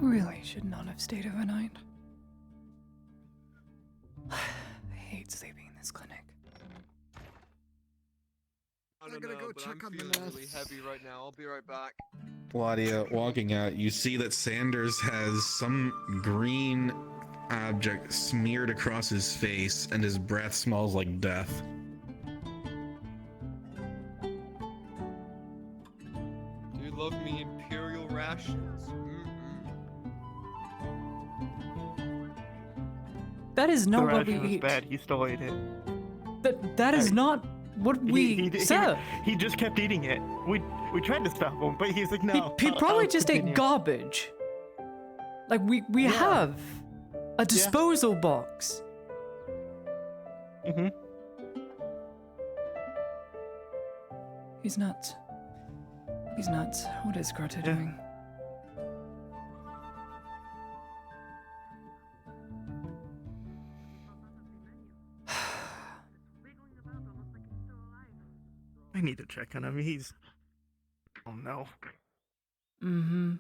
really should not have stayed overnight. I hate sleeping in this clinic. I'm gonna go check on the nurse. Really heavy right now. I'll be right back. Claudia, walking out, you see that Sanders has some green object smeared across his face, and his breath smells like death. Do you love me Imperial rations? That is not what we ration was eat. bad. He still ate it. That is not what we serve. He just kept eating it. We tried to stop him, but he's like, no. He probably I'll just continue. ate garbage. Like we have a disposal box. Mm-hmm. He's nuts. He's nuts. What is Greta doing? I need to check on him. He's... Oh, no. Mm-hmm.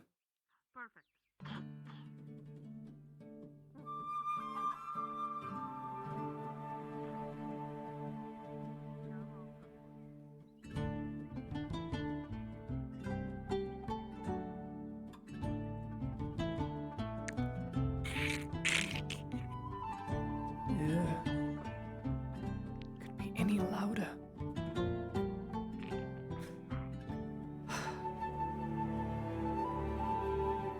Yeah. Could be any louder.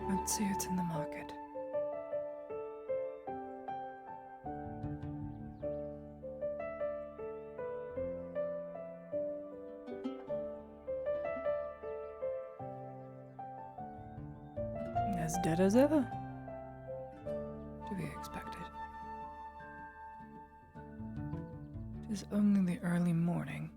Let's see what's in the market. As dead as ever. To be expected. It is only the early morning.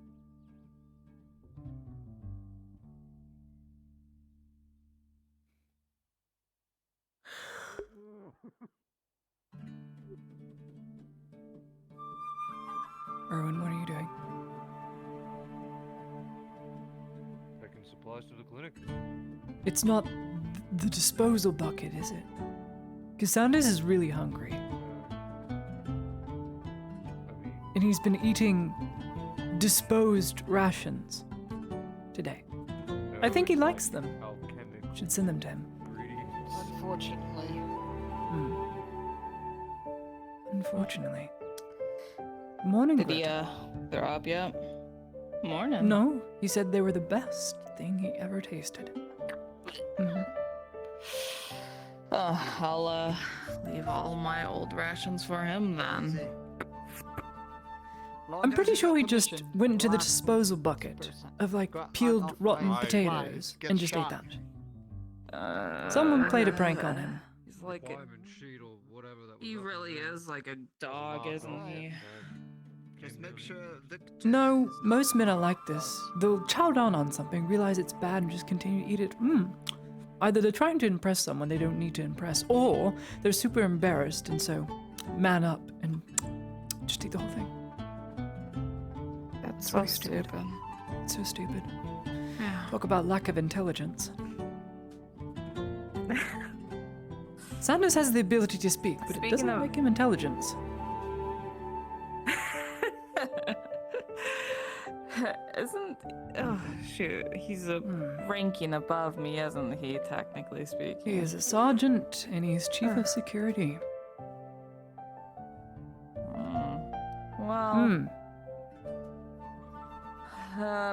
Erwin, what are you doing? Taking supplies to the clinic. It's not the disposal bucket, is it? Because Sanders is really hungry. And he's been eating disposed rations today. I think he likes them. Should send them to him. Unfortunately. Unfortunately. Morning, Did he, Greta. throw up yet? Morning. No, he said they were the best thing he ever tasted. I'll, leave all my old rations for him then. I'm pretty sure he just went to the disposal bucket of, like, peeled rotten potatoes and just ate that. Someone played a prank on him. He's like he really is like a dog, isn't he? Just make sure Victor... No, most men are like this. They'll chow down on something, realize it's bad, and just continue to eat it. Either they're trying to impress someone they don't need to impress, or they're super embarrassed, and so man up and just eat the whole thing. That's so stupid. It's so stupid. Yeah. Talk about lack of intelligence. Sanders has the ability to speak, but it doesn't make him intelligence. Oh, shoot. He's a ranking above me, isn't he, technically speaking? He is a sergeant, and he's chief of security. Well,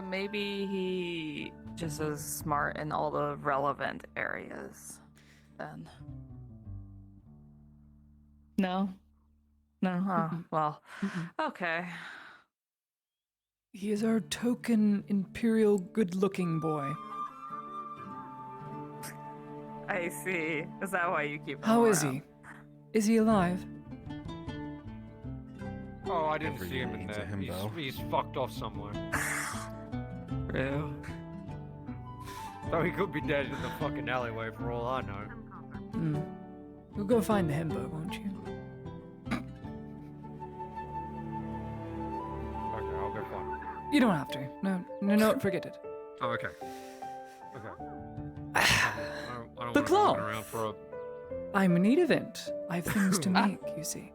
maybe he just is smart in all the relevant areas, then. No? No, huh? Well, okay. He is our token imperial good-looking boy. I see. Is that why you keep him How is around? he? Is he alive? Oh, I didn't see him in there. He's fucked off somewhere. True. So he could be dead in the fucking alleyway for all I know. You'll go find the himbo, won't you? Okay, I'll go find him. You don't have to. No, forget it. Oh, okay. Okay. I don't The wanna be claw! walking around for I'm in need of it. I have things to make, you see.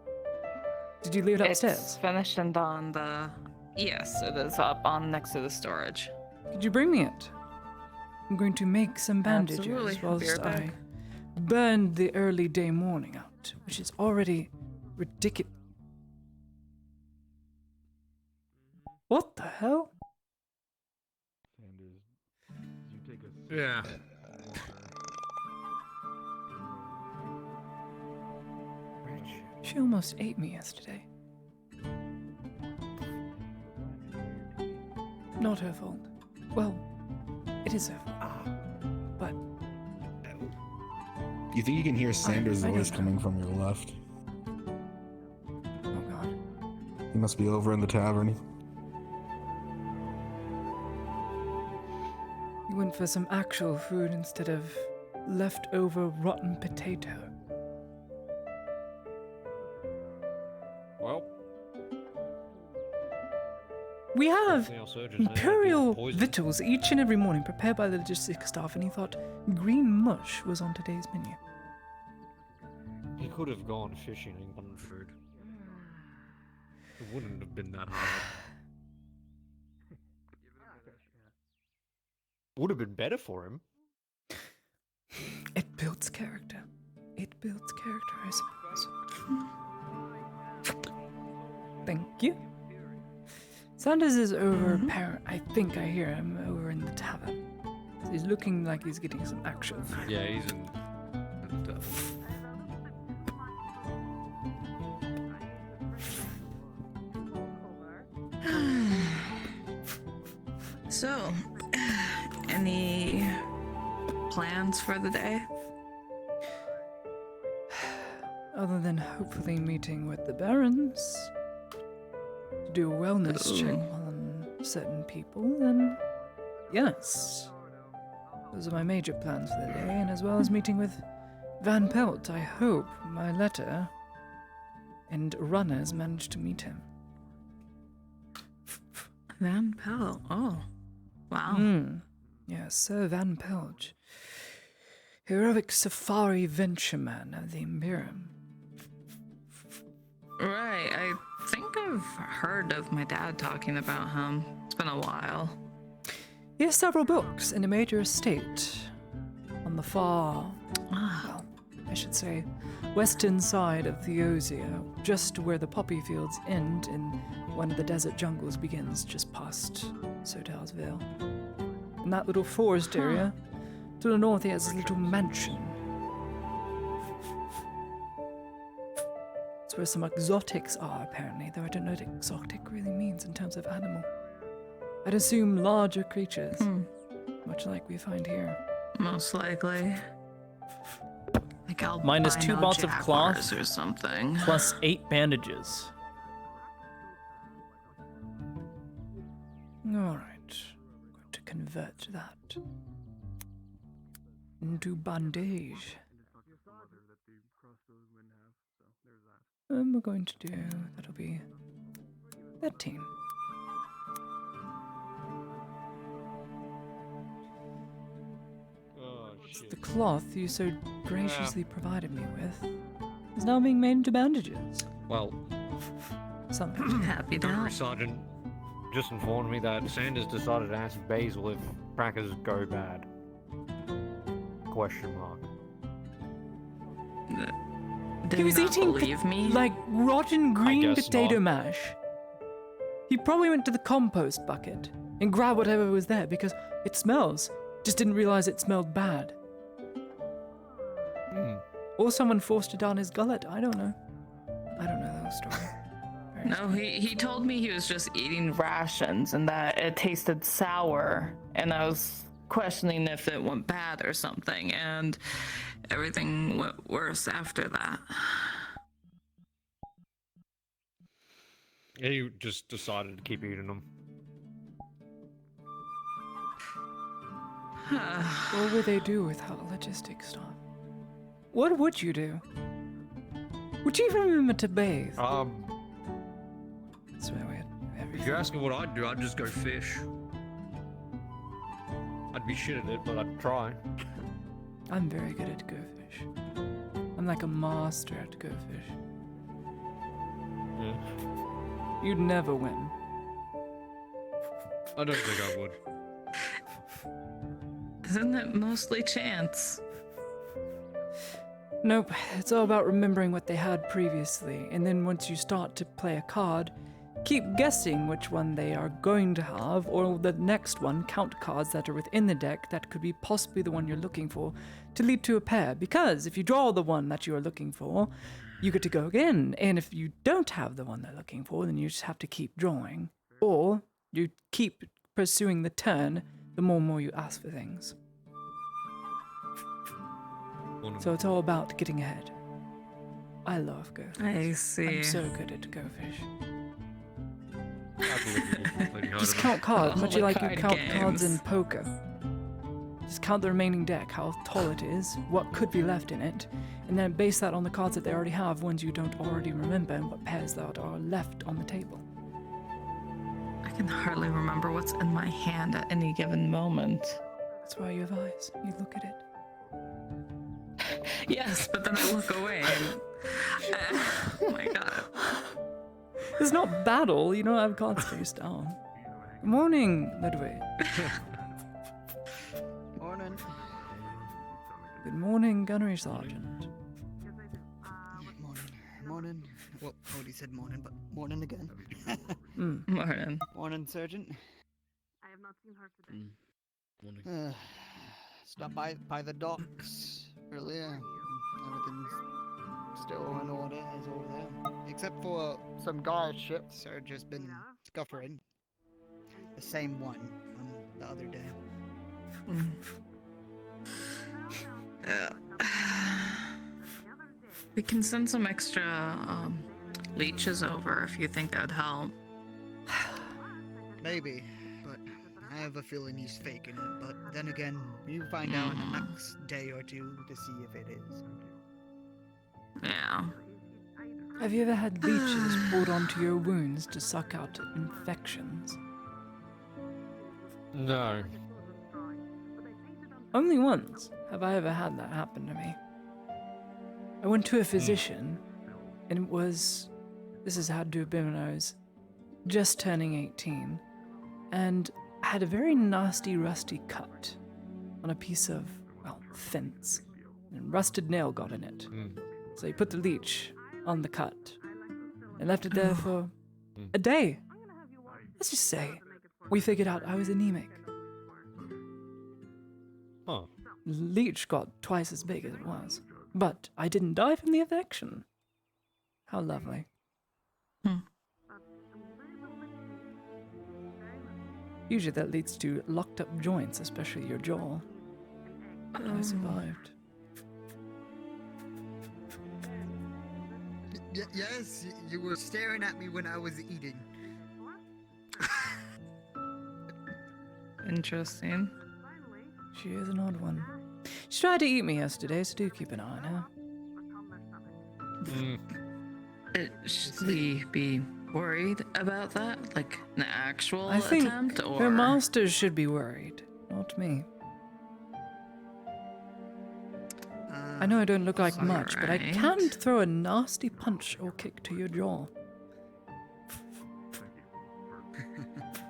Did you leave it upstairs? It's finished and on the. Yes, it is up on next to the storage. Could you bring me it? I'm going to make some bandages Absolutely. whilst Be right I back. burn the early day morning out, which is already ridiculous. What the hell? Yeah. She almost ate me yesterday. Not her fault. Well, it is her fault. But You think you can hear Sanders' I voice don't know. coming from your left? oh god. He must be over in the tavern. You went for some actual food instead of leftover rotten potato. Well, We have everything else urgent, imperial poison. victuals each and every morning prepared by the logistics staff, and he thought green mush was on today's menu. He could have gone fishing and gotten food. It wouldn't have been that hard. Would have been better for him. It builds character. It builds character, I suppose. Thank you. Sanders is over. I think I hear him over in the tavern. He's looking like he's getting some actual food. Yeah, he's in. So, any plans for the day? Other than hopefully meeting with the barons to do a wellness check on certain people, then yes. Those are my major plans for the day, and as well as meeting with Van Pelt. I hope my letter and runners managed to meet him. Van Pelt. Oh, wow. Yes, Sir Van Pelt. Heroic safari ventureman of the Imperium. Right, I think I've heard of my dad talking about him. It's been a while. He has several books and a major estate on the far, well, I should say, western side of Theosia, just where the poppy fields end and one of the desert jungles begins just past Sotal's Vale. In that little forest area, to the north he has a little mansion. It's where some exotics are, apparently, though I don't know what exotic really means in terms of animal. I'd assume larger creatures, much like we find here. Most likely. Like albino Minus 2 bolts of cloth. jaguars or something. Plus 8 bandages. Alright. Going to convert that into bandage. And we're going to do, that'll be 13. Oh, shit. The cloth you so graciously provided me with is now being made into bandages. Well, Something. Happy to Gunnery help. Sergeant just informed me that Sanders decided to ask Basil if crackers go bad. Question mark. Did He was not eating believe me? like rotten green guess potato not. mash. He probably went to the compost bucket and grabbed whatever was there because it smells. Just didn't realize it smelled bad. Or someone forced it down his gullet. I don't know. I don't know the whole story. Very No, he told me he was just eating rations and that it tasted sour, and I was questioning if it went bad or something, and everything went worse after that. He just decided to keep eating them. What would they do without logistics stuff? What would you do? Would you even remember to bathe? That's where we had If everything. you're asking what I'd do, I'd just go fish. I'd be shit at it, but I'd try. I'm very good at go fish. I'm I'm like a master at Go Fish. Yeah. You'd never win. I don't think I would. Isn't it mostly chance? Nope, it's all about remembering what they had previously, and then once you start to play a card, keep guessing which one they are going to have, or the next one, count cards that are within the deck that could be possibly the one you're looking for, to lead to a pair. Because if you draw the one that you are looking for, you get to go again, and if you don't have the one they're looking for, then you just have to keep drawing. Or you keep pursuing the turn, the more and more you ask for things. So it's all about getting ahead. I love Go Fish. I see. I'm so good at Go Fish. I believe you. Just count cards, All much the like you card count cards in games. poker. Just count the remaining deck, how tall it is, what could be left in it, and then base that on the cards that they already have, ones you don't already remember, and what pairs that are left on the table. I can hardly remember what's in my hand at any given moment. That's why you have eyes. You look at it. Yes, but then I look away and... oh my god. It's not battle, you don't have cards face down. Good morning, Ludwig. Morning. Good morning, Gunnery Sergeant. Morning. Morning. Well, I already said morning, but morning again. Morning. Morning, Sergeant. I have not seen her today. Morning. Stopped by the docks earlier. Everything's still in order as over there. Except for some guard ships are just been scuffering. The same one from the other day. We can send some extra leeches over if you think that would help. Maybe, but I have a feeling he's faking it. But then again, you find out in the next day or two to see if it is. Yeah. Have you ever had leeches poured onto your wounds to suck out infections? No. Only once have I ever had that happen to me. I went to a physician, and it was... This is had to have been when I was just turning 18, and I had a very nasty, rusty cut on a piece of, well, fence, and rusted nail got in it. So he put the leech on the cut and left it there for a day. Let's just say we figured out I was anemic. Huh. Leech got twice as big as it was, but I didn't die from the infection. How lovely. Usually that leads to locked up joints, especially your jaw. But I survived. Yes, you were staring at me when I was eating. Interesting. She is an odd one. She tried to eat me yesterday, so do keep an eye on her. Should we be worried about that? Like an actual I think attempt? Or... her masters should be worried, not me. I know I don't look like much, but I alright. can throw a nasty punch or kick to your jaw.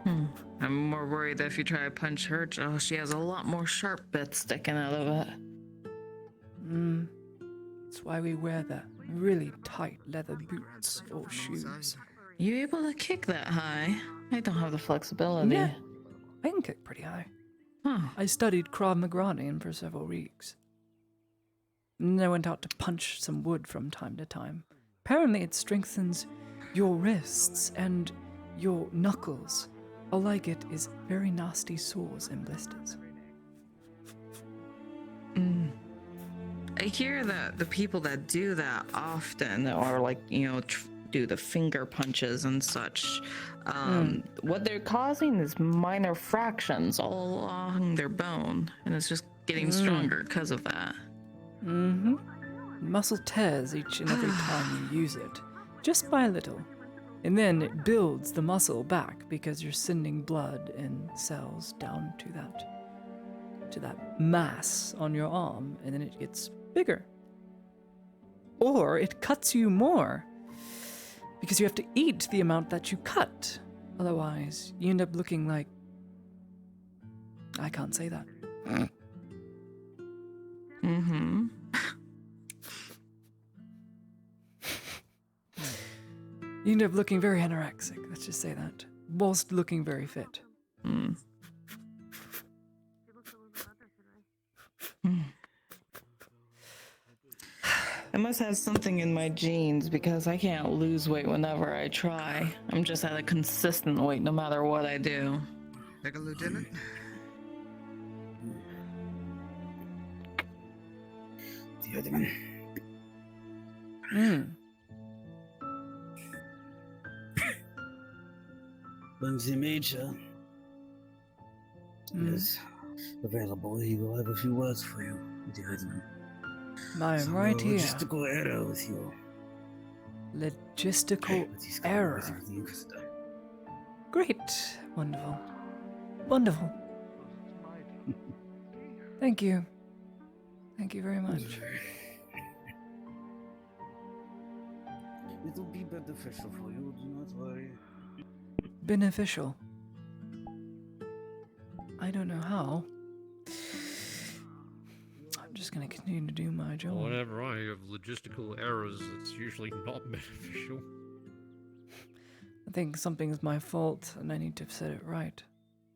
I'm more worried that if you try to punch her jaw, she has a lot more sharp bits sticking out of it. That's why we wear the really tight leather boots or shoes. You able to kick that high? I don't have the flexibility. Yeah, I can kick pretty high. Huh. I studied Krav Maga for several weeks. And I went out to punch some wood from time to time. Apparently it strengthens your wrists and your knuckles. All I get is very nasty sores and blisters. I hear that the people that do that often are like, you know, do the finger punches and such. What they're causing is minor fractions all along their bone, and it's just getting stronger because of that. Muscle tears each and every time you use it, just by a little. And then it builds the muscle back because you're sending blood and cells down to that mass on your arm, and then it gets bigger. or it cuts you more because you have to eat the amount that you cut. Otherwise, you end up looking like... I can't say that. Mm-hmm. You end up looking very anorexic, let's just say that, whilst looking very fit. Mm. I must have something in my genes because I can't lose weight whenever I try. I'm just at a consistent weight no matter what I do. Take a lieutenant. The other one. Lindsay Major is available. He will have a few words for you, the other one. I am right here. Logistical error with you. Logistical But he's coming error. with you, the Inquisitor. Great. Wonderful. Wonderful. Thank you. Thank you very much. It will be beneficial for you, do not worry. Beneficial. I don't know how. I'm just gonna continue to do my job. Whenever I have logistical errors, it's usually not beneficial. I think something's my fault and I need to set it right.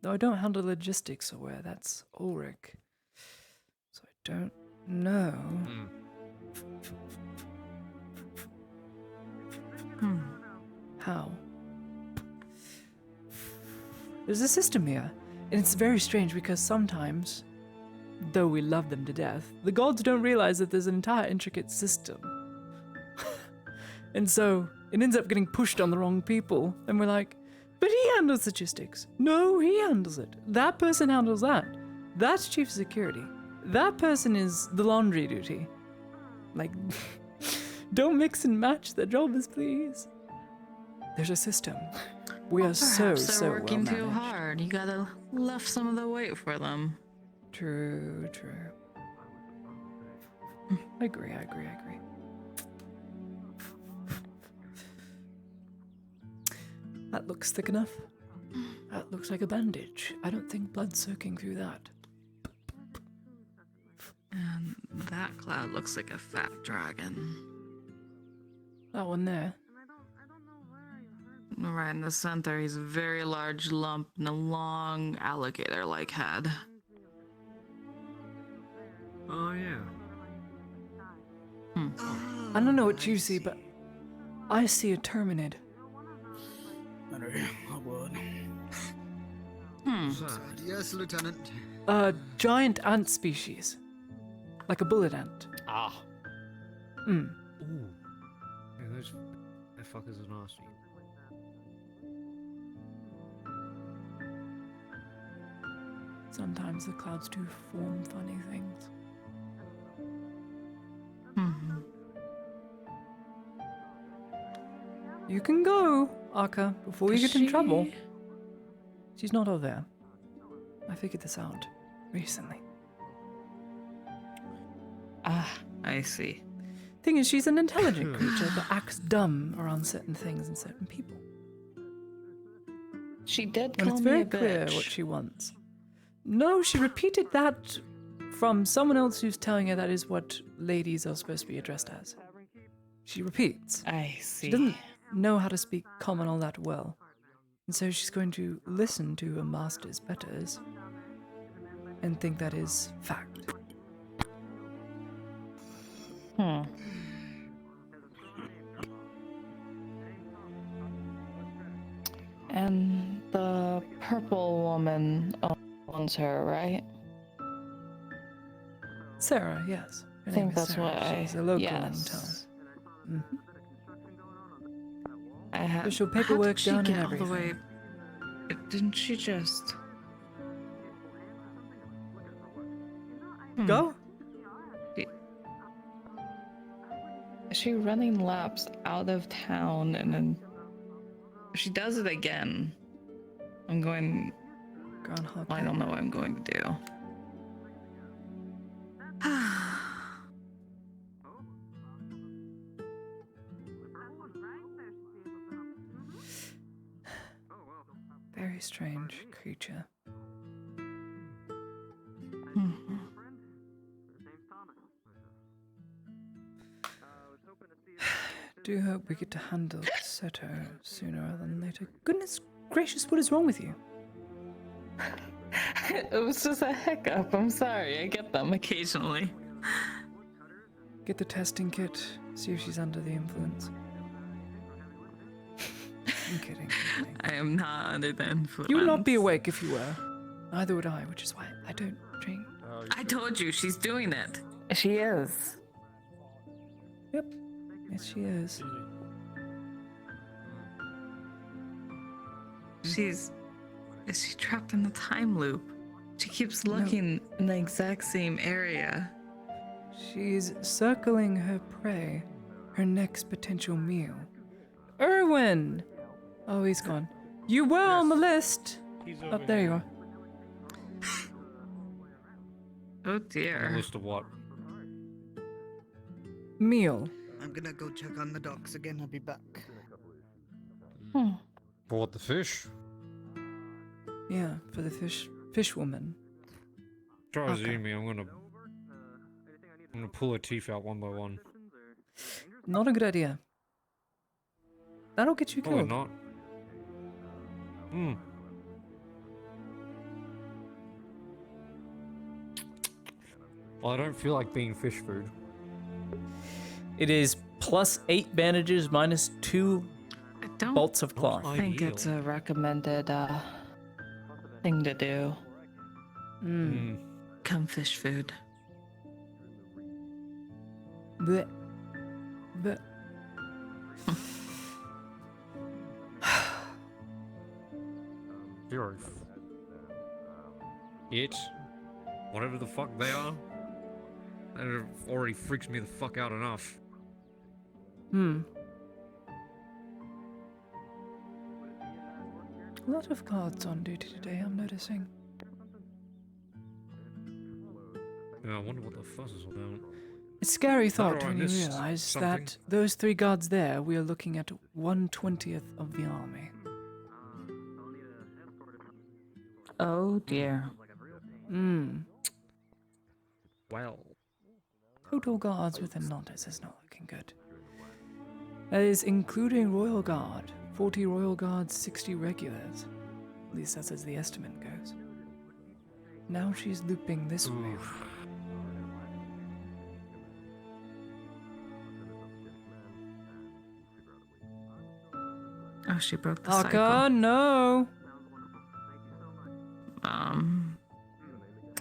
Though I don't handle logistics so well, that's Ulrich. So I don't know. How? There's a system here, and it's very strange because sometimes, though we love them to death, the gods don't realize that there's an entire intricate system. And so it ends up getting pushed on the wrong people, and we're like, but he handles logistics. No, he handles it. That person handles that. That's chief of security. That person is the laundry duty. Like, don't mix and match the jobs, please. There's a system. We are so they're working well too managed. hard. You gotta lift some of the weight for them. True. I agree. That looks thick enough. That looks like a bandage. I don't think blood's soaking through that. And that cloud looks like a fat dragon. That one there. Right in the center, he's a very large lump and a long alligator-like head. Oh, yeah. I don't know what you see, but I see a terminid. Yes, Lieutenant. A giant ant species. Like a bullet ant. Ah. Mm. Ooh. Yeah, those fuckers are nasty. Sometimes the clouds do form funny things. You can go, Aka, before you get in trouble. She's not over there. I figured this out recently. Ah, I see. Thing is, she's an intelligent creature that acts dumb around certain things and certain people. She did And call it's me very a clear bitch. what she wants. No, she repeated that from someone else who's telling her that is what ladies are supposed to be addressed as. She repeats. I see. She doesn't know how to speak common all that well. And so she's going to listen to her master's betters and think that is fact. And the purple woman owns her, right? Sarah, yes. Her I name think is that's Sarah. what I... She's a local yes. in town. Mm-hmm. I had... Official How did paperwork she done get and all the everything. way... Didn't she just... Go? Is she running laps out of town and then... If she does it again, I'm going... Groundhog I don't know what I'm going to do. Very strange creature. Do hope we get to handle Seto sooner rather than later. Goodness gracious, what is wrong with you? It was just a hiccup. I'm sorry. I get them occasionally. Get the testing kit, see if she's under the influence. I'm kidding. I am not under the influence. You would not be awake if you were. Neither would I, which is why I don't drink. I told you, she's doing it. She is. Yep. Yes, she is. Is she trapped in the time loop? She keeps looking in the exact same area. She's circling her prey, her next potential meal. Erwin! Oh, he's gone. You were on the list! Oh, there you are. Oh dear. A list of what? Meal. I'm gonna go check on the docks again. I'll be back. Bought the fish. Yeah, for the fish woman. Try Okay. zoom me. I'm gonna pull her teeth out one by one. Not a good idea. That'll get you Probably killed. not. Well, I don't feel like being fish food. It is +8 bandages, -2 I don't bolts of cloth. think it's a recommended thing to do. Come fish food. Blech. Blech. Zero. It, whatever the fuck they are, that already freaks me the fuck out enough. A lot of guards on duty today, I'm noticing. Yeah, I wonder what the fuss is about. It's a scary thought or I when you missed realize something. that those 3 guards there, we are looking at 1/20th of the army. Oh dear. Well. Total guards within Nantes is not looking good. That is including Royal Guard. 40 Royal Guards, 60 regulars. At least that's as the estimate goes. Now she's looping this way. Oh, she broke the Aka, cycle. no!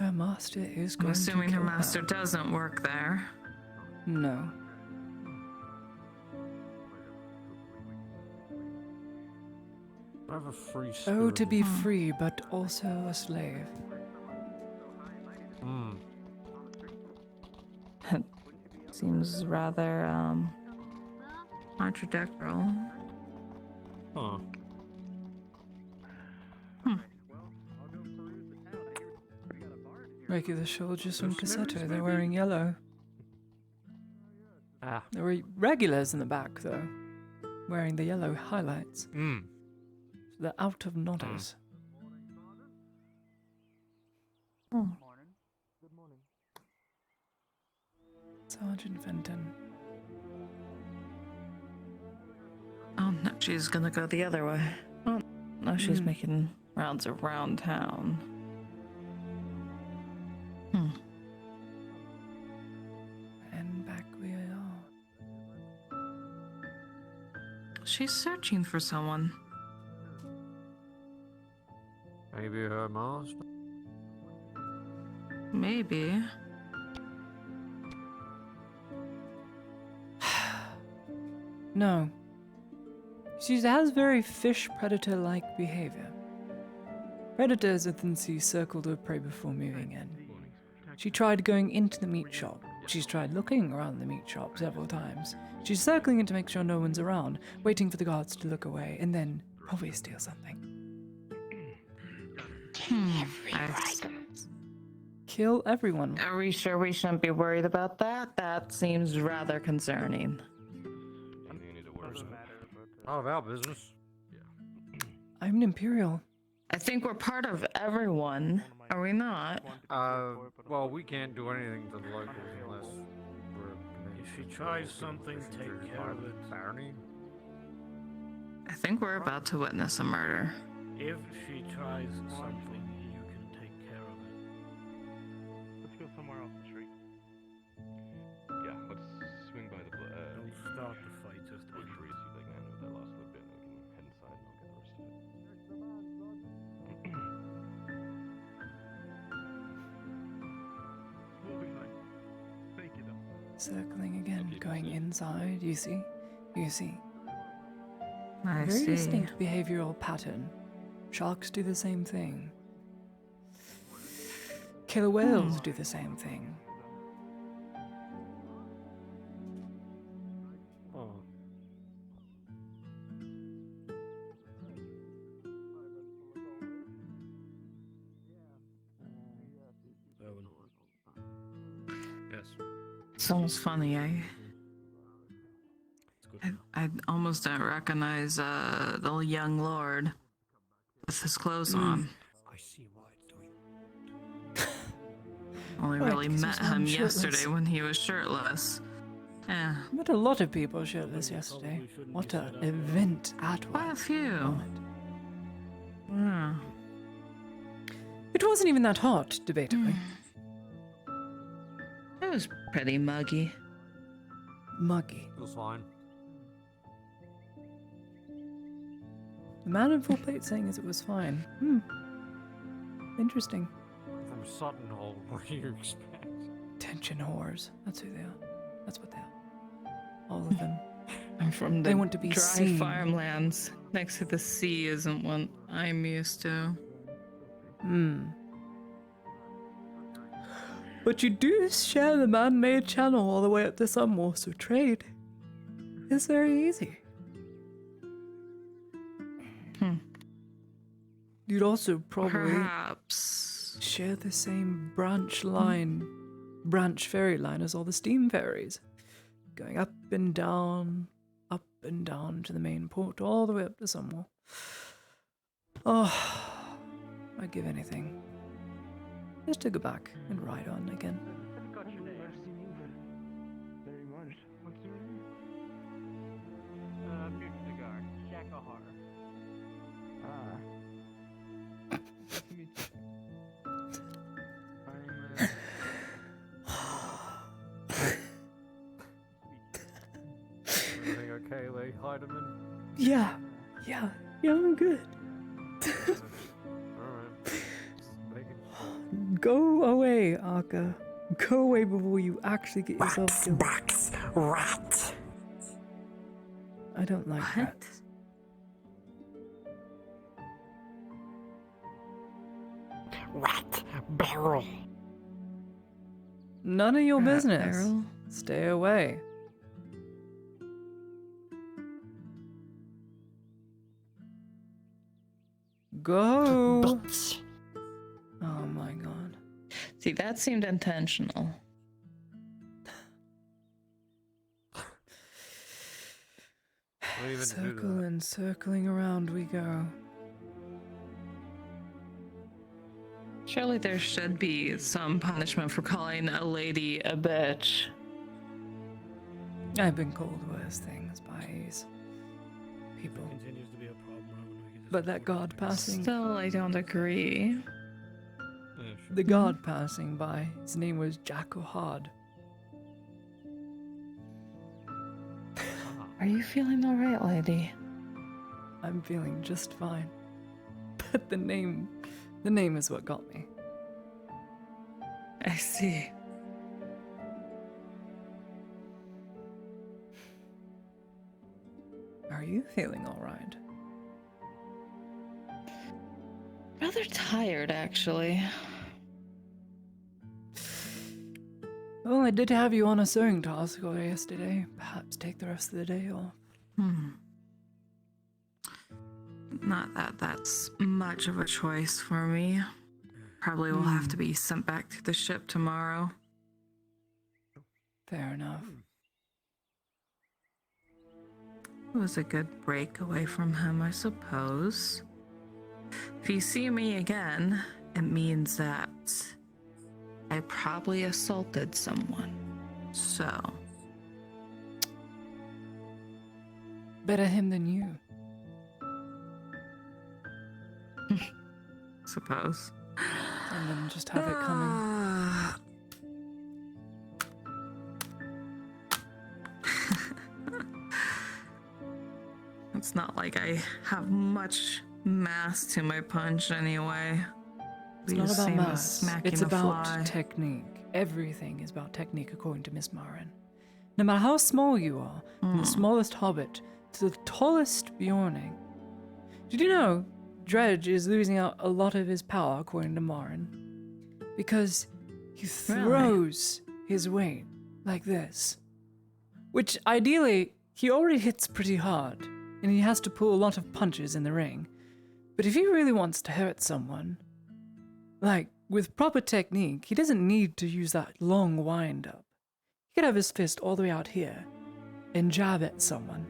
Her master is I'm going assuming to her kill master doesn't work there. No. I have a free Oh, to be Hmm. free, but also a slave. Seems rather contradictory. Huh. Regular soldiers from Caseto, they're wearing yellow. Ah. There were regulars in the back, though, wearing the yellow highlights. So they're out of nodders. Sergeant Fenton. Oh, no, she's gonna go the other way. Oh, no, she's making rounds around town. And back we are. She's searching for someone. Maybe her master. Maybe. No. She has very fish predator-like behavior. Predators often see circle their prey before moving in. She tried going into the meat shop. She's tried looking around the meat shop several times. She's circling in to make sure no one's around, waiting for the guards to look away, and then probably steal something. Kill everyone. Are we sure we shouldn't be worried about that? That seems rather concerning. None of our business. I'm an Imperial. I think we're part of everyone, are we not? Well, we can't do anything to the locals unless we're. If she tries something, take care of it. Barney? I think we're about to witness a murder. If she tries something, you can take care of it. Let's go somewhere off the street. Yeah, let's swing by the. Don't start the fight, just Or end trees, it. you like man with that last little bit, and we can head inside and I'll get the rest of it. We'll be fine. Thank you, though. Circling again, going inside. You see? You see? I Very see. distinct behavioral pattern. Sharks do the same thing. Killer whales do the same thing. Oh. Yes. It's almost funny. It's good. I almost don't recognize the young lord with his clothes on. I see why it's doing. Only Right, really 'cause met he's him shirtless. yesterday when he was shirtless. Yeah, Met a lot of people shirtless yesterday. What an event that quite a was. few. Yeah. It wasn't even that hot, debatably. It was pretty muggy. Muggy. It was fine. The man in full plate saying as it was fine. Interesting. From Sutton Hole, what do you expect? Tension whores. That's who they are. That's what they are. All of them. I'm from the They want to be dry seen. farmlands. Next to the sea isn't what I'm used to. But you do share the man-made channel all the way up to Sunmore, so trade is very easy. You'd also probably Perhaps. share the same branch ferry line as all the steam ferries, going up and down to the main port, all the way up to Sunmore. Oh, I'd give anything just to go back and ride on again. Got your name. Very much. What's your name? Future Cigar. Shakahar. Nice to meet you. Everything okay, Lee Heidemann? Yeah, I'm good. Alright. Just making Go away, Arca. Go away before you actually get yourself killed. Rat. I don't like that. Rat barrel. None of your Rat business. barrel. Stay away. Go. Bitch. Oh my god. See, that seemed intentional. What do you even do to Circle that? and circling around we go. Surely there should be some punishment for calling a lady a bitch. I've been called worse things by these people. Continues to be a problem. We can just But that avoid guard it. passing, Still, I don't agree. Yeah, sure. the guard passing by, his name was Jack O'Hard. Are you feeling alright, lady? I'm feeling just fine. But the name is what got me. I see. Are you feeling alright? Rather tired, actually. Well, I did have you on a sewing task yesterday. Perhaps take the rest of the day off. Not that that's much of a choice for me. Probably will have to be sent back to the ship tomorrow. Fair enough. It was a good break away from him, I suppose. if you see me again, it means that I probably assaulted someone. So. Better him than you. Suppose. And then just have it coming. It's not like I have much mass to my punch anyway. It's not about mass. It's about technique. Everything is about technique, according to Miss Marin. No matter how small you are, from the smallest hobbit to the tallest Bjorning. Did you know Dredge is losing out a lot of his power, according to Marin? Because he throws his weight like this. Which, ideally, he already hits pretty hard, and he has to pull a lot of punches in the ring. But if he really wants to hurt someone, like, with proper technique, he doesn't need to use that long wind-up. He could have his fist all the way out here and jab at someone,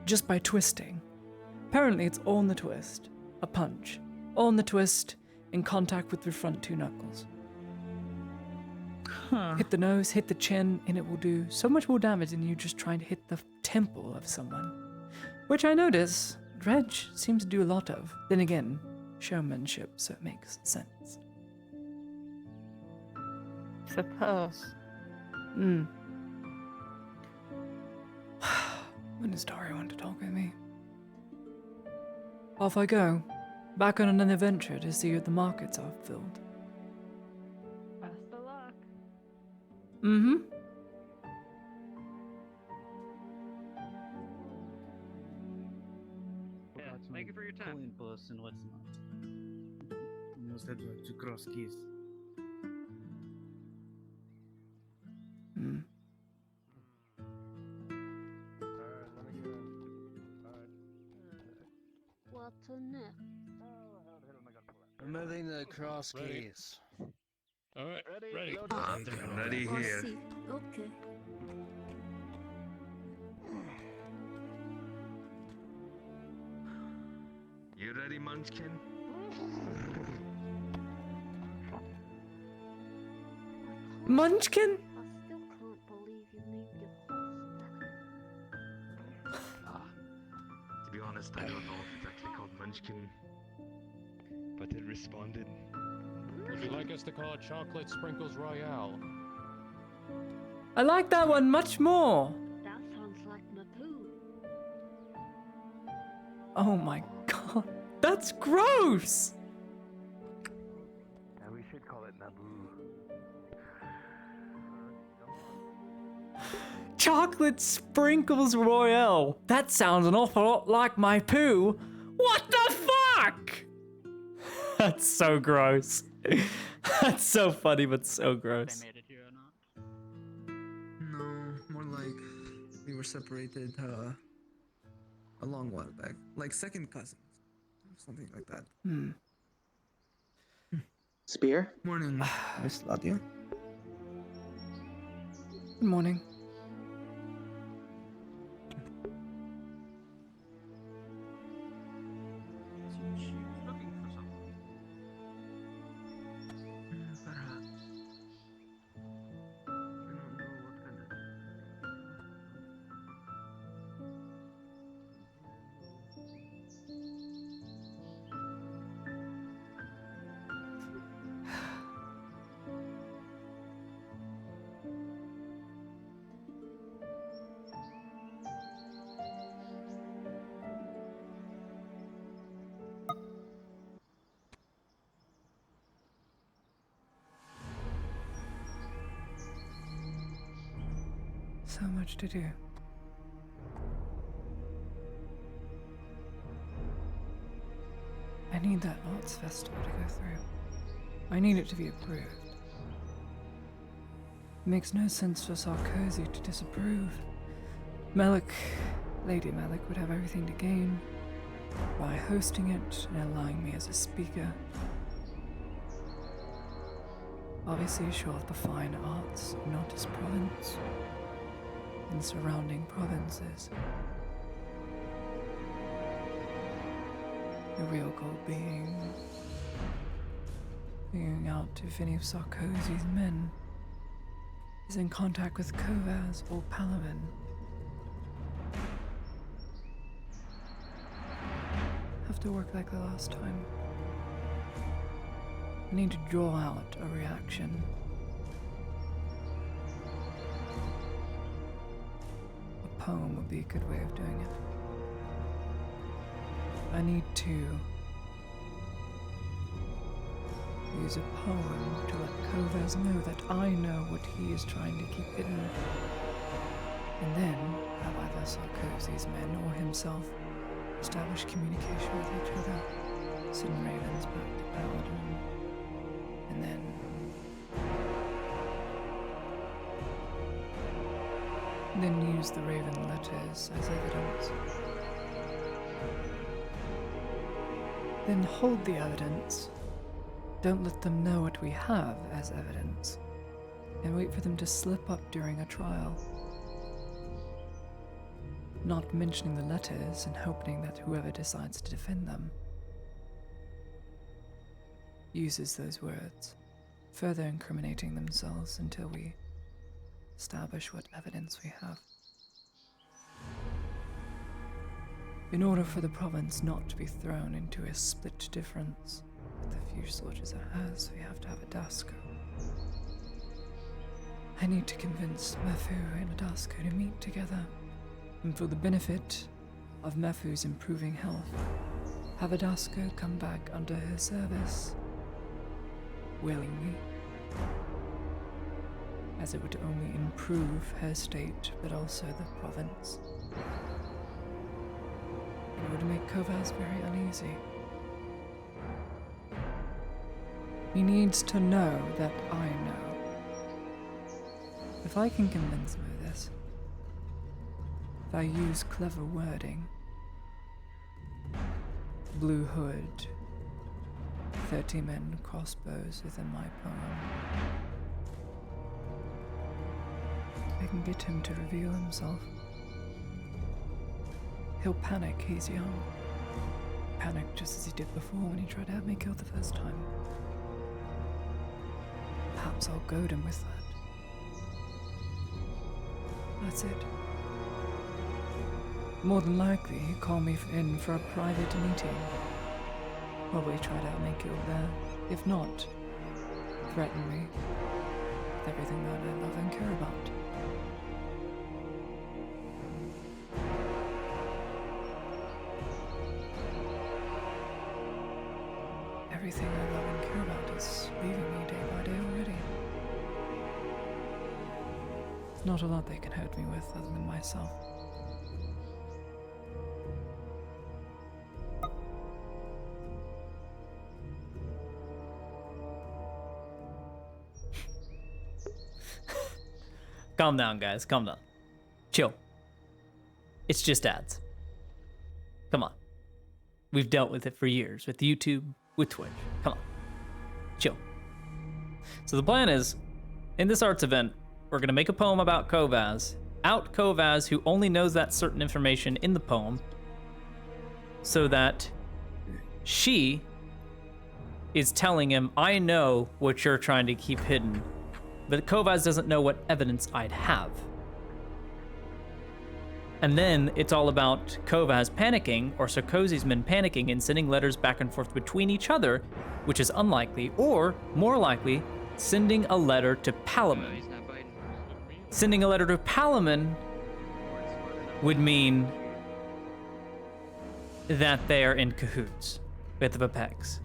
just by twisting. Apparently, it's all in the twist. A punch. All in the twist, in contact with the front two knuckles. Hit the nose, hit the chin, and it will do so much more damage than you just trying to hit the temple of someone. Which I notice Dredge seems to do a lot of. Then again, showmanship, so it makes sense. Suppose. When does Dario want to talk with me? Off I go. Back on another venture to see if the markets are filled. Best of luck. Mm-hmm. Yeah, thank you for your time. Coin purse and what's not. You must have to cross keys. What's next? Removing the cross keys. Alright, ready. Ready here. Okay. You ready, Munchkin? Munchkin? I still can't believe you named your horse that. To be honest, I don't know if it's actually called Munchkin, but it responded. Would you like us to call it Chocolate Sprinkles Royale? I like that one much more. That sounds like Naboo. Oh my god. That's gross! Yeah, we should call it Naboo. Chocolate Sprinkles Royale. That sounds an awful lot like my poo. What the fuck? That's so gross. That's so funny, but so gross. Made it here or not? No, more like we were separated a long while back, like second cousins, something like that. Spear? Morning, Miss Latia. Good morning. She was looking for something. Perhaps. I don't know what kind of. So much to do. I need that arts festival to go through. I need it to be approved. It makes no sense for Sarkozy to disapprove. Lady Malik would have everything to gain by hosting it and allowing me as a speaker. Obviously show off the fine arts of Notice Province and surrounding provinces. The real goal being figuring out if any of Sarkozy's men is in contact with Kovaz or Palaven. Have to work like the last time. I need to draw out a reaction. A poem would be a good way of doing it. I need to use a poem to let Kovaz know that I know what he is trying to keep hidden. And then have either Sarkozy's men or himself establish communication with each other, send ravens back to Paladin, and then use the raven letters as evidence. Then hold the evidence. Don't let them know what we have as evidence, and wait for them to slip up during a trial. Not mentioning the letters and hoping that whoever decides to defend them uses those words, further incriminating themselves until we establish what evidence we have. In order for the province not to be thrown into a split difference with the few soldiers it has, we have to have a Dasko. I need to convince Mefu and Adasko to meet together, and for the benefit of Mefu's improving health, have Adasko come back under her service willingly, as it would only improve her state but also the province. It would make Kovaz very uneasy. He needs to know that I know. If I can convince him of this, if I use clever wording, blue hood, 30 men crossbows within my poem, I can get him to reveal himself. He'll panic, he's young. Panic just as he did before when he tried to have me killed the first time. Perhaps I'll goad him with that. That's it. More than likely, he'll call me in for a private meeting. Probably try to have me killed there. If not, threaten me with everything that I love and care about. Everything I love and care about is leaving me day by day already. There's not a lot they can hurt me with other than myself. Calm down, guys. Calm down. Chill. It's just ads. Come on. We've dealt with it for years. With YouTube, with Twitch. Come on. Chill. So the plan is, in this arts event, we're going to make a poem about Kovaz. Out Kovaz, who only knows that certain information in the poem, so that she is telling him, I know what you're trying to keep hidden, but Kovaz doesn't know what evidence I'd have. And then it's all about Kovaz panicking, or Sarkozy's men panicking and sending letters back and forth between each other, which is unlikely, or more likely, sending a letter to Palaman. Sending a letter to Palaman would mean that they are in cahoots with the Pegs.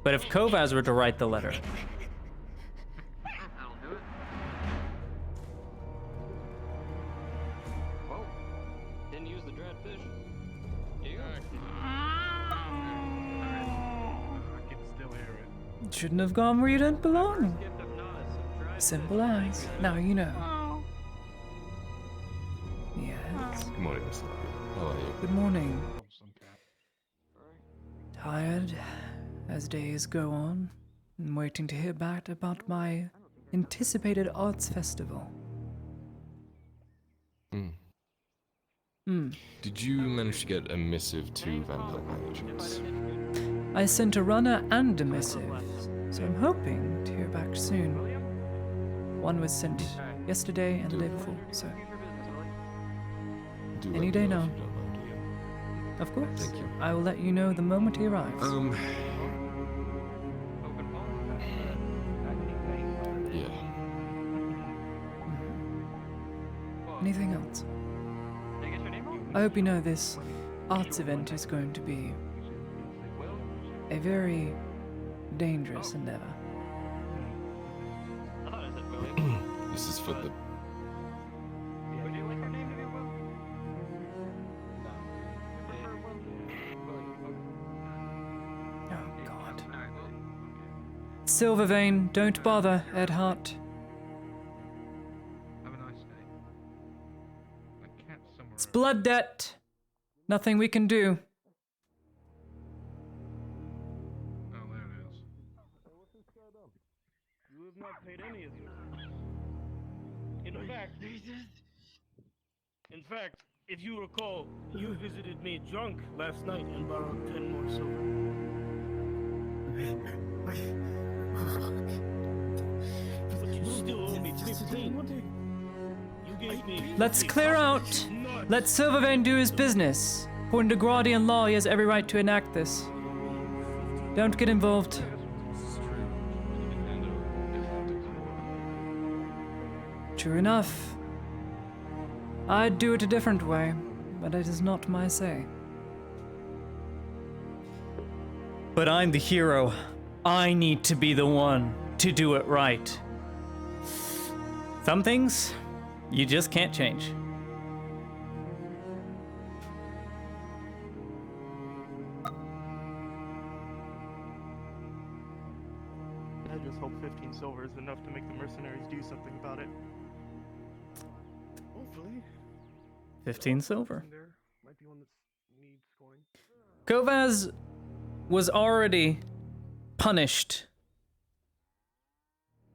But if Kovaz were to write the letter, I'll do it. Whoa. Didn't use the dread fish. You? I can still hear it. Shouldn't have gone where you don't belong. Simple as. Now you know. Yes. Good morning, Mr. How are you? Good morning. Tired as days go on, and waiting to hear back about my anticipated arts festival. Did you manage to get a missive to Van Pelt by any chance? I sent a runner and a missive, so I'm hoping to hear back soon. One was sent yesterday and the day before, so Do any let day me know now. if you don't mind. Of course. Thank you. I will let you know the moment he arrives. Yeah. Anything else? I hope you know this arts event is going to be a very dangerous endeavor. This is for the. Oh, God. Silvervein, don't bother, Edhart. Have a nice day. My cat's somewhere It's blood debt. Nothing we can do. Oh, there it is. You have not paid any of your. In fact, if you recall, you visited me drunk last night and borrowed 10 more silver. But you still owe me 15. You gave me. Let's clear out. Let Silvervein do his business. According to Guardian law, he has every right to enact this. Don't get involved. True enough. I'd do it a different way, but it is not my say. But I'm the hero. I need to be the one to do it right. Some things you just can't change. I just hope 15 silver is enough to make the mercenaries do something about it. Hopefully. 15 silver. There might be one that needs scoring. Kovaz was already punished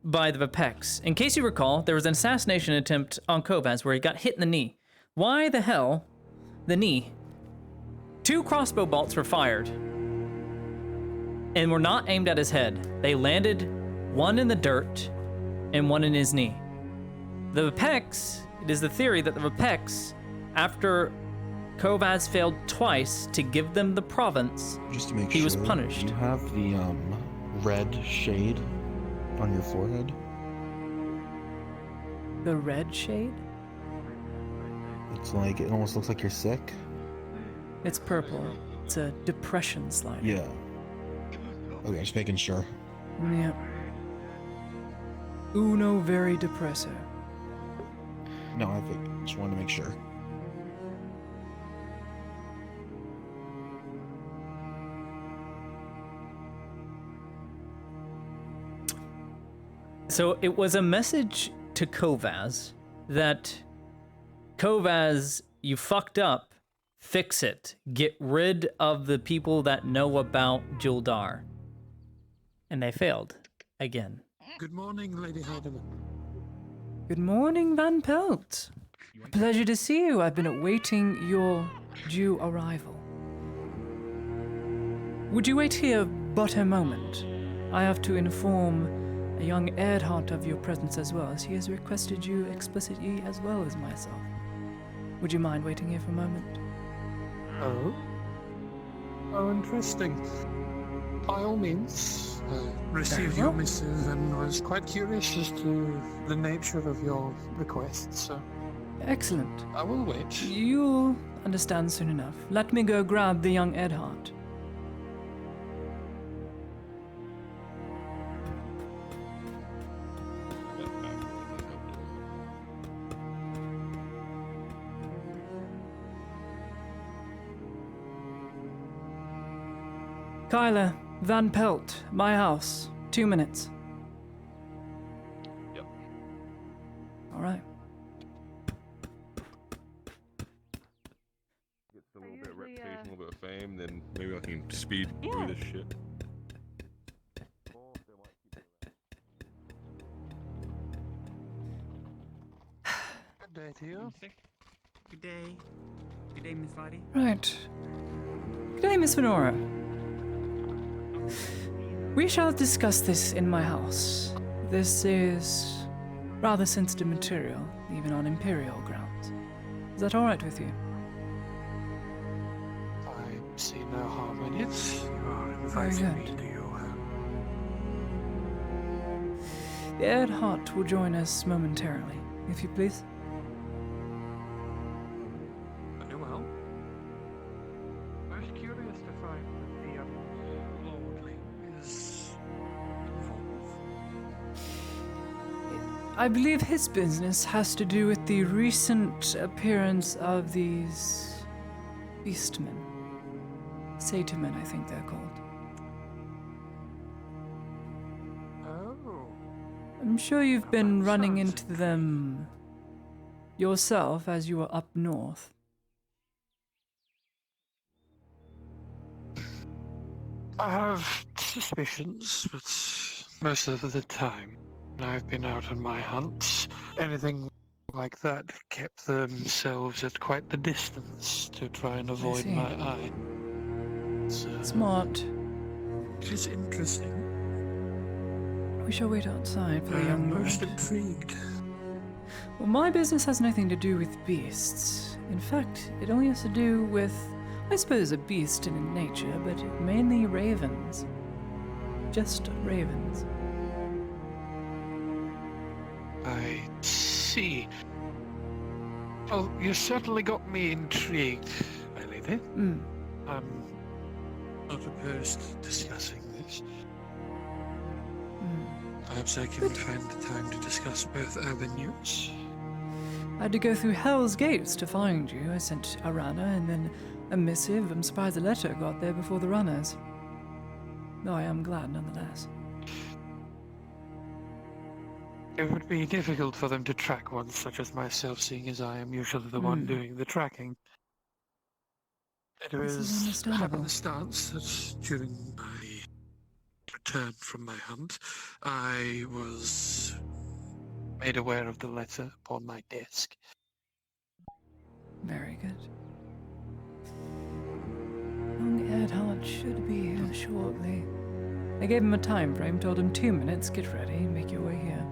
by the Vapex. In case you recall, there was an assassination attempt on Kovaz where he got hit in the knee. Why the hell the knee? 2 crossbow bolts were fired and were not aimed at his head. They landed one in the dirt and one in his knee. The Vapex, it is the theory that the Vapex, after Kovaz failed twice to give them the province, Just to make he sure, was punished. you have the red shade on your forehead. The red shade? It's like it almost looks like you're sick. It's purple. It's a depression slider. Yeah. Okay, just making sure. Yeah. Uno very depresso. No, I think just wanted to make sure. So it was a message to Kovaz that Kovaz, you fucked up, fix it, get rid of the people that know about Juldar. And they failed again. Good morning, Lady Heidemann. Good morning, Van Pelt. Pleasure to see you. I've been awaiting your due arrival. Would you wait here but a moment? I have to inform a young Erdhart of your presence as well, as he has requested you explicitly as well as myself. Would you mind waiting here for a moment? Oh? Oh, interesting. By all means. Received your missive and was quite curious as to the nature of your request, so... Excellent. I will wait. You'll understand soon enough. Let me go grab the young Erdhart. Kyla, Van Pelt, my house. 2 minutes. Yep. All right. Gets a little bit of reputation, a little bit of fame, then maybe I can speed through this shit. Good day to you. Good day. Good day, Miss Lottie. Right. Good day, Miss Venora. We shall discuss this in my house. This is rather sensitive material, even on Imperial grounds. Is that alright with you? I see no harm in it. You are Very inviting me good. to your home. The Ed Hart will join us momentarily, if you please. Very well. Most curious to find that the lordling is involved. I believe his business has to do with the recent appearance of these beastmen. Satymen, I think they're called. Oh. I'm sure you've been running into them yourself as you were up north. I have suspicions, but most of the time I've been out on my hunts. Anything like that kept themselves at quite the distance to try and avoid see. my eye. Smart. It is interesting. We shall wait outside for I the young am most lord. intrigued. Well, my business has nothing to do with beasts. In fact, it only has to do with, I suppose, a beast in nature, but mainly ravens. Just ravens. I see. Well, you certainly got me intrigued, my lady. I'm not opposed to discussing this. Perhaps I can find the time to discuss both avenues. I had to go through Hell's Gates to find you. I sent a runner and then a missive. I'm surprised the letter got there before the runners. Though I am glad nonetheless. It would be difficult for them to track one such as myself, seeing as I am usually the one doing the tracking. It This is was understandable. happenstance that during my return from my hunt, I was made aware of the letter upon my desk. Very good. Young Ed Hart should be here shortly. I gave him a time frame, told him 2 minutes, get ready, and make your way here.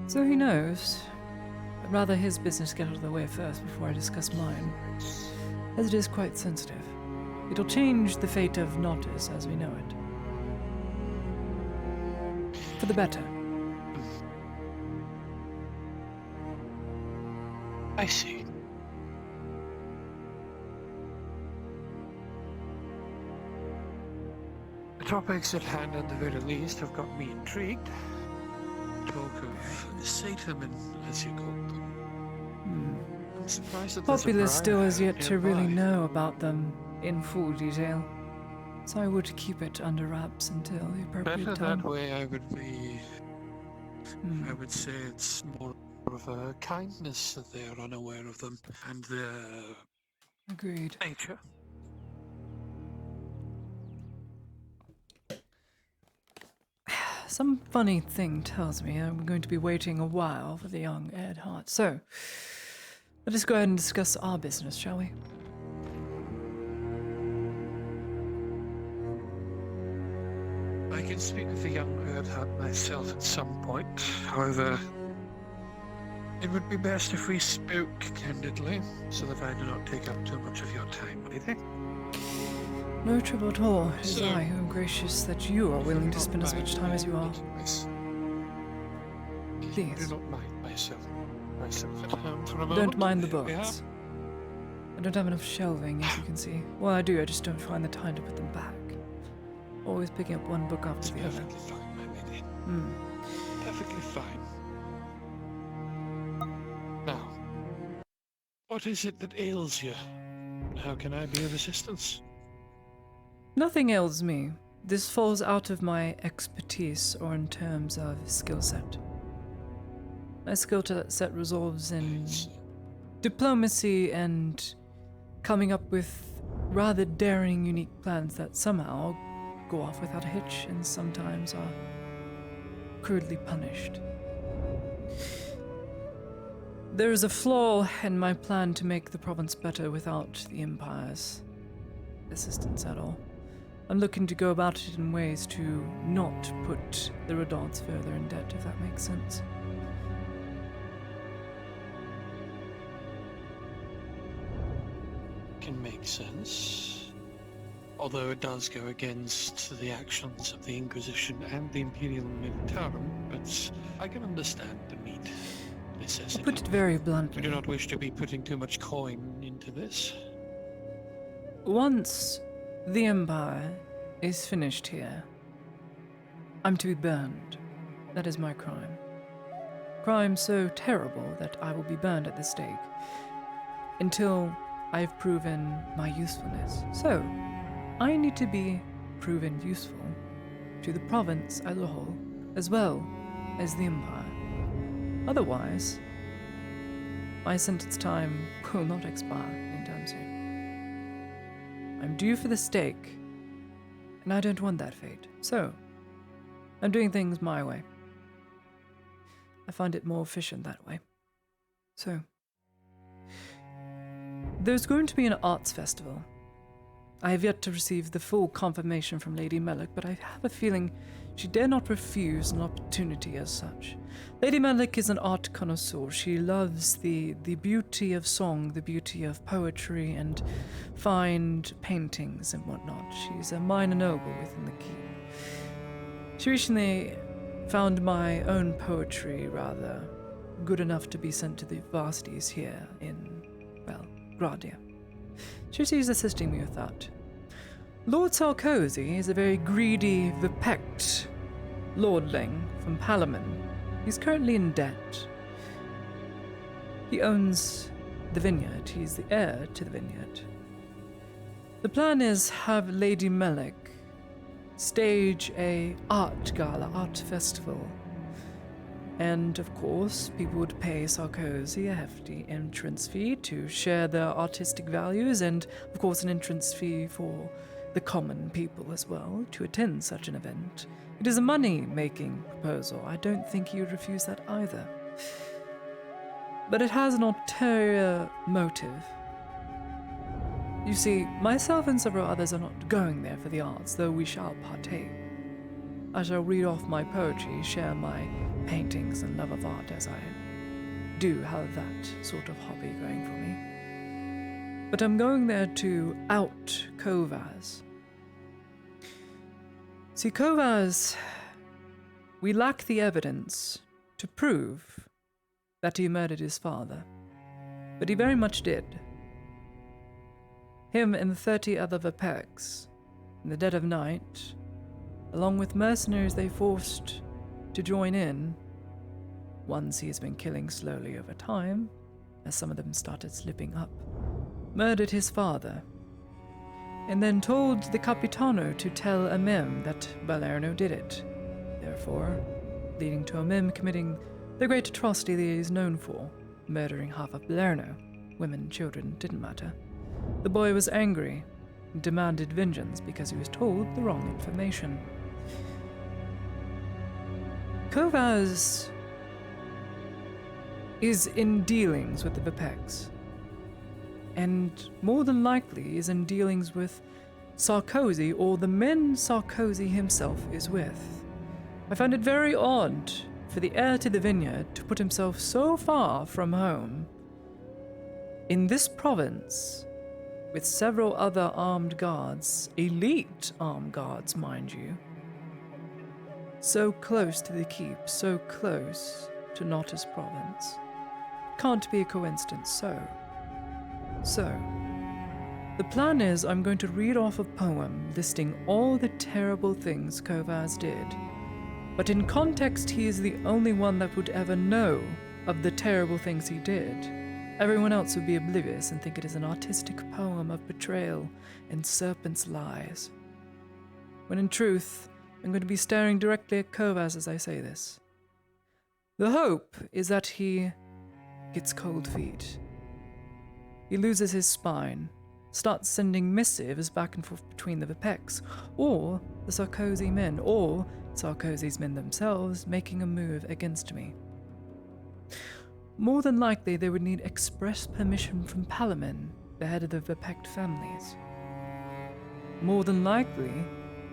So he knows. I'd rather his business get out of the way first before I discuss mine, as it is quite sensitive. It'll change the fate of Nautis as we know it. For the better. I see. The topics at hand, at the very least, have got me intrigued. Talk of Satymen, as you call them. I'm surprised that there's a Populace still briar has yet to really nearby. know about them in full detail, so I would keep it under wraps until the appropriate Better time. that way, I would be. I would say it's more of a kindness that they are unaware of them and their Agreed. nature. Some funny thing tells me I'm going to be waiting a while for the young Ed Hart. So, let us go ahead and discuss our business, shall we? I can speak with the young Erdhart myself at some point. However, it would be best if we spoke candidly, so that I do not take up too much of your time. What do you think? No trouble at all. It is So- I who am gracious that you are willing to Not spend as mind much time as you are. Please. Do not mind myself at home for a I moment. don't mind the Yeah. books. I don't have enough shelving, as you can see. Well, I do, I just don't find the time to put them back. Always picking up one book after the other. Perfectly fine, my lady. Hmm. Perfectly fine. Now, what is it that ails you? How can I be of assistance? Nothing ails me. This falls out of my expertise or in terms of skill set. My skill set resolves in diplomacy and coming up with rather daring, unique plans that somehow go off without a hitch and sometimes are crudely punished. There is a flaw in my plan to make the province better without the Empire's assistance at all. I'm looking to go about it in ways to not put the Redauds further in debt, if that makes sense. Can make sense. Although it does go against the actions of the Inquisition and the Imperial Militarum, but I can understand the need, necessity. Put it very bluntly. We do not wish to be putting too much coin into this. Once the Empire is finished here, I'm to be burned. That is my crime. Crime so terrible that I will be burned at the stake until I've proven my usefulness. So, I need to be proven useful to the province as a whole, as well as the Empire. Otherwise, my sentence time will not expire anytime soon. I'm due for the stake, and I don't want that fate. So, I'm doing things my way. I find it more efficient that way. So, there's going to be an arts festival. I have yet to receive the full confirmation from Lady Melek, but I have a feeling she dare not refuse an opportunity as such. Lady Melek is an art connoisseur. She loves the beauty of song, the beauty of poetry, and fine paintings and whatnot. She's a minor noble within the keep. She recently found my own poetry rather good enough to be sent to the varsities here in, well, Gradia. She's assisting me with that. Lord Sarkozy is a very greedy, vipect lordling from Palamon. He's currently in debt. He owns the vineyard. He's the heir to the vineyard. The plan is have Lady Melek stage a art gala, art festival. And of course, people would pay Sarkozy a hefty entrance fee to share their artistic values, and of course an entrance fee for the common people as well to attend such an event. It is a money-making proposal. I don't think he would refuse that either. But it has an ulterior motive. You see, myself and several others are not going there for the arts, though we shall partake. I shall read off my poetry, share my paintings and love of art as I do have that sort of hobby going for me. But I'm going there to out Kovaz. See, Kovaz, we lack the evidence to prove that he murdered his father, but he very much did. Him and 30 other Vapex, in the dead of night, along with mercenaries they forced to join in, ones he has been killing slowly over time, as some of them started slipping up, murdered his father, and then told the Capitano to tell Amem that Balerno did it, therefore leading to Amem committing the great atrocity that he is known for, murdering half of Balerno. Women and children didn't matter. The boy was angry and demanded vengeance because he was told the wrong information. Kovaz is in dealings with the Vapex, and more than likely is in dealings with Sarkozy or the men Sarkozy himself is with. I find it very odd for the heir to the vineyard to put himself so far from home in this province with several other armed guards, elite armed guards, mind you, so close to the keep, so close to Notta's province. Can't be a coincidence, So, the plan is I'm going to read off a poem listing all the terrible things Kovaz did. But in context, he is the only one that would ever know of the terrible things he did. Everyone else would be oblivious and think it is an artistic poem of betrayal and serpent's lies. When in truth, I'm going to be staring directly at Kovaz as I say this. The hope is that he gets cold feet. He loses his spine, starts sending missives back and forth between the Vapex, or the Sarkozy men, or Sarkozy's men themselves making a move against me. more than likely they would need express permission from Palamin, the head of the Vepect families. More than likely,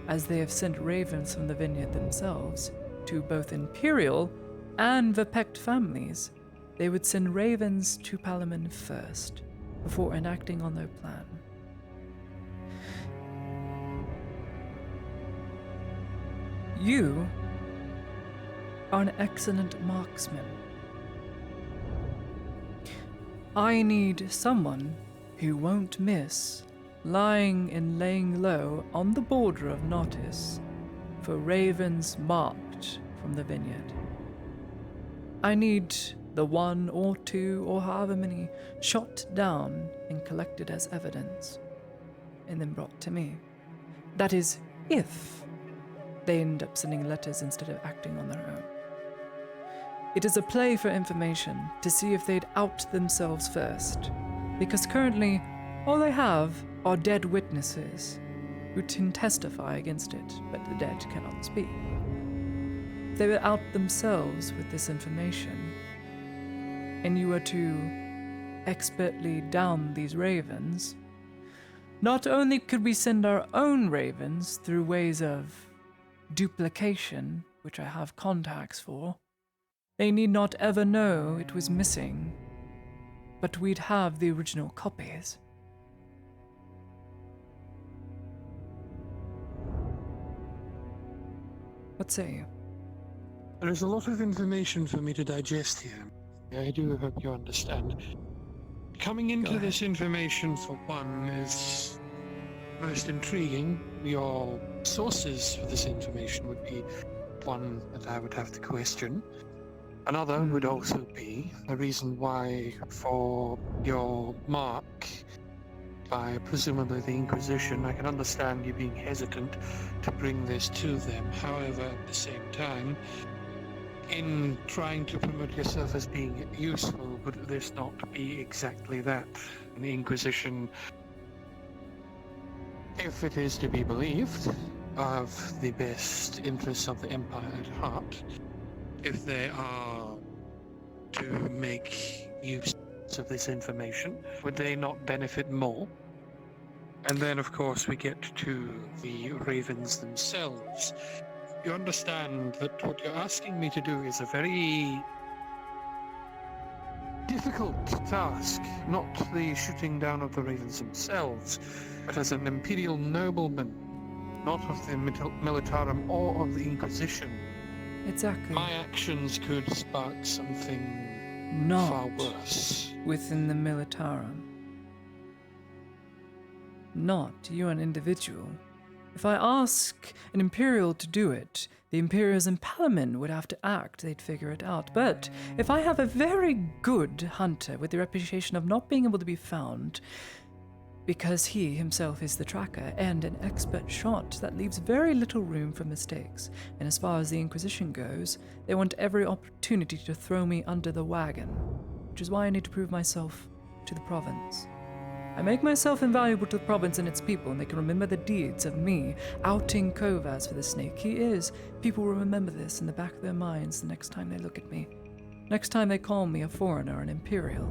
as they have sent ravens from the vineyard themselves to both Imperial and Vepect families, they would send ravens to Palamin first, before enacting on their plan. You are an excellent marksman. I need someone who won't miss lying and laying low on the border of Nautis for ravens marked from the vineyard. I need the one or two or however many shot down and collected as evidence and then brought to me. That is, if they end up sending letters instead of acting on their own. It is a play for information to see if they'd out themselves first, because currently all they have are dead witnesses who can testify against it, but the dead cannot speak. If they would out themselves with this information, and you were to expertly down these ravens, not only could we send our own ravens through ways of duplication, which I have contacts for, they need not ever know it was missing, but we'd have the original copies. What say you? There's a lot of information for me to digest here. I do hope you understand. Coming into this information, for one, is most intriguing. Your sources for this information would be one that I would have to question. Another would also be the reason why, for your mark by presumably the Inquisition, I can understand you being hesitant to bring this to them. However, at the same time, in trying to promote yourself as being useful, would this not be exactly that? The Inquisition, if it is to be believed, of the best interests of the Empire at heart, if they are to make use of this information, would they not benefit more? And then, of course, we get to the ravens themselves. You understand that what you're asking me to do is a very difficult task, not the shooting down of the ravens themselves, but as an Imperial nobleman, not of the Militarum or of the Inquisition. Exactly. My actions could spark something Not far worse. within the Militarum. Not you, an individual. If I ask an Imperial to do it, the Imperials in Palamin would have to act, they'd figure it out. But if I have a very good hunter with the reputation of not being able to be found, because he himself is the tracker and an expert shot, that leaves very little room for mistakes. And as far as the Inquisition goes, they want every opportunity to throw me under the wagon, which is why I need to prove myself to the province. I make myself invaluable to the province and its people, and they can remember the deeds of me outing Kovas for the snake he is. People will remember this in the back of their minds the next time they look at me. Next time they call me a foreigner, an Imperial.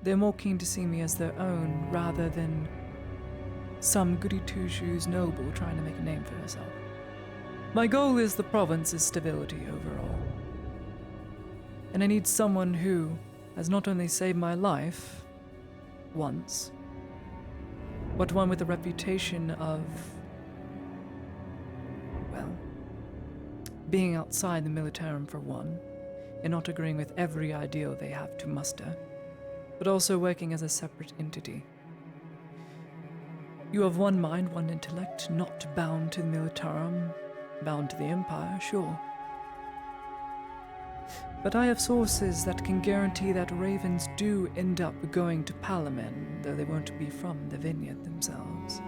They're more keen to see me as their own, rather than some goody-two-shoes noble trying to make a name for herself. My goal is the province's stability overall. And I need someone who has not only saved my life once, but one with a reputation of, well, being outside the Militarum for one, and not agreeing with every ideal they have to muster, but also working as a separate entity. You have one mind, one intellect, not bound to the Militarum, bound to the Empire, sure. But I have sources that can guarantee that ravens do end up going to Palamin, though they won't be from the vineyard themselves.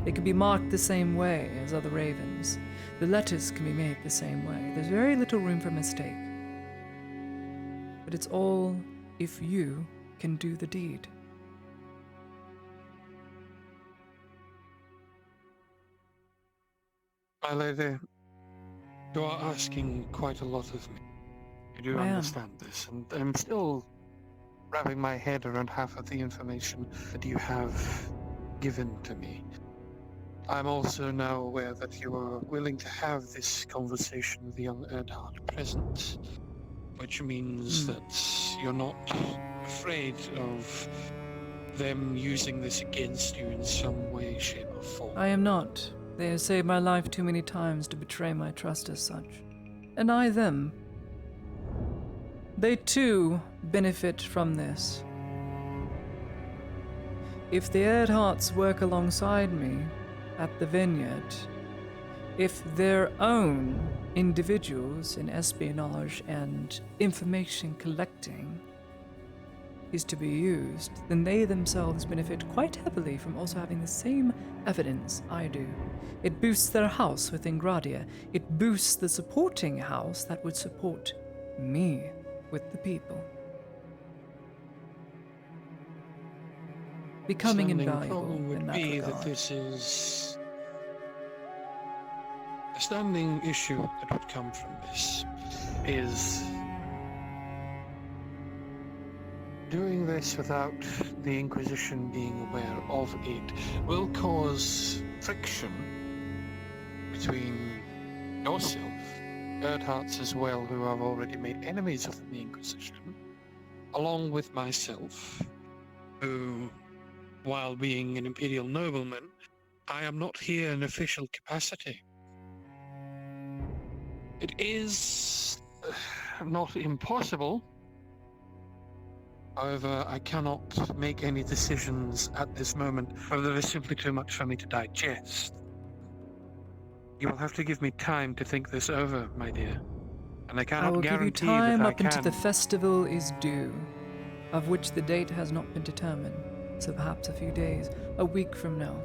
They can be marked the same way as other ravens. The letters can be made the same way. There's very little room for mistake. But it's all if you can do the deed. My lady, you are asking quite a lot of me. I do I am. understand this, and I'm still wrapping my head around half of the information that you have given to me. I'm also now aware that you are willing to have this conversation with the young Erdhart present, which means that you're not afraid of them using this against you in some way, shape, or form. I am not. They have saved my life too many times to betray my trust as such. And I them. They too benefit from this. If the Erdharts work alongside me at the vineyard, if their own individuals in espionage and information collecting is to be used, then they themselves benefit quite heavily from also having the same evidence I do. It boosts their house within Gradia. It boosts the supporting house that would support me with the people. Becoming invaluable problem would in that be regard. that this is a standing issue that would come from this is doing this without the Inquisition being aware of it will cause friction between yourself, Erdharts as well, who have already made enemies of the Inquisition, along with myself, who, while being an Imperial nobleman, I am not here in official capacity. It is not impossible. However, I cannot make any decisions at this moment, for there is simply too much for me to digest. You will have to give me time to think this over, my dear. And I I cannot will give you guarantee time that I up until can. the festival is due, of which the date has not been determined, so perhaps a few days, a week from now.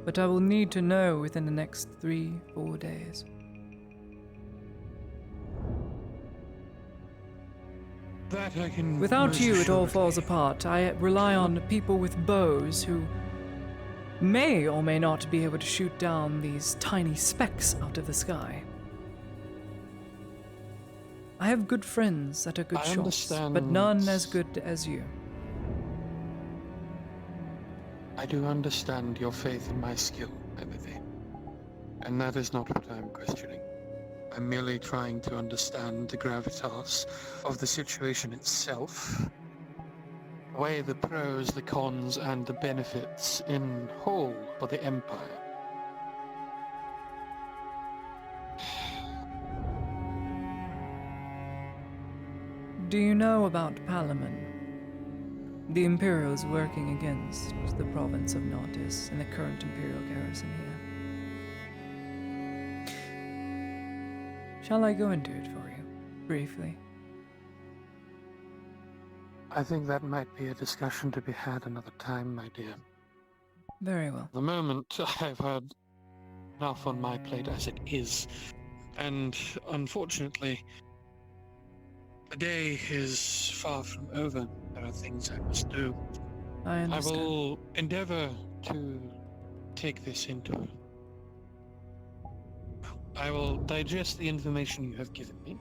But I will need to know within the next 3-4 days. That I can Without most you, it all assuredly. falls apart. I rely on people with bows who may or may not be able to shoot down these tiny specks out of the sky. I have good friends that are good I shots, but understand. none as good as you. I do understand your faith in my skill, Timothy. And that is not what I'm questioning. I'm merely trying to understand the gravitas of the situation itself, weigh the pros, the cons, and the benefits in whole for the Empire. Do you know about Palamon? The Imperials working against the province of Nautis and the current Imperial garrison here. Shall I go into it for you, briefly? I think that might be a discussion to be had another time, my dear. Very well. At the moment, I've had enough on my plate as it is, and unfortunately, the day is far from over. There are things I must do. I understand. I will endeavor to take this into. I will digest the information you have given me,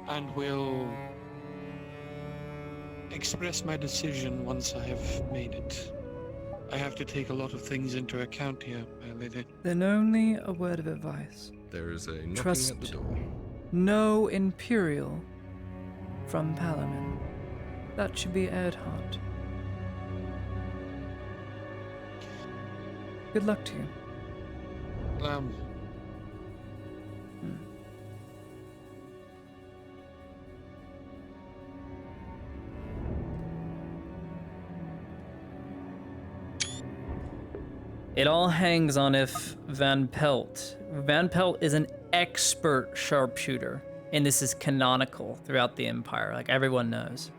and will express my decision once I have made it. I have to take a lot of things into account here, my lady. Then only a word of advice. There's a knocking Trust at the door. no Imperial from Palamon. That should be Erdhart. Good luck to you. It all hangs on if Van Pelt is an expert sharpshooter, and this is canonical throughout the Empire, like everyone knows.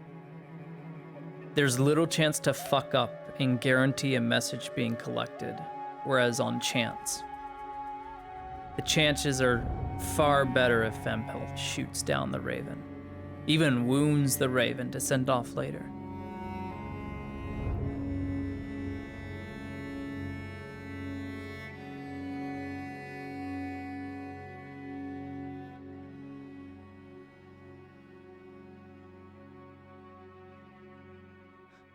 There's little chance to fuck up and guarantee a message being collected, whereas on chance, the chances are far better if Van Pelt shoots down the Raven, even wounds the Raven to send off later.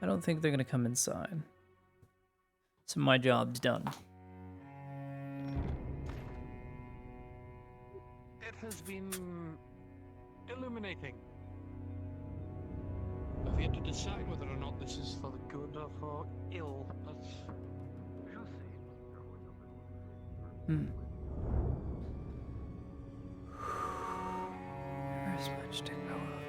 I don't think they're gonna come inside. So my job's done. It has been illuminating. I've yet to decide whether or not this is for the good or for ill, but we'll see. Where's much to go over?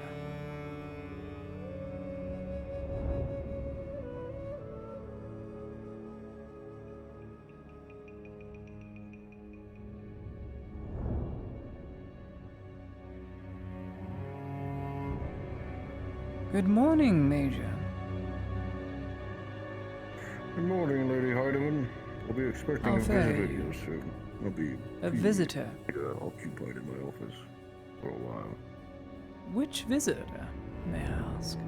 Good morning, Major. Good morning, Lady Heidemann. I'll be expecting How a fare visitor you? here soon. I'll be A visitor? occupied in my office for a while. Which visitor, may I ask?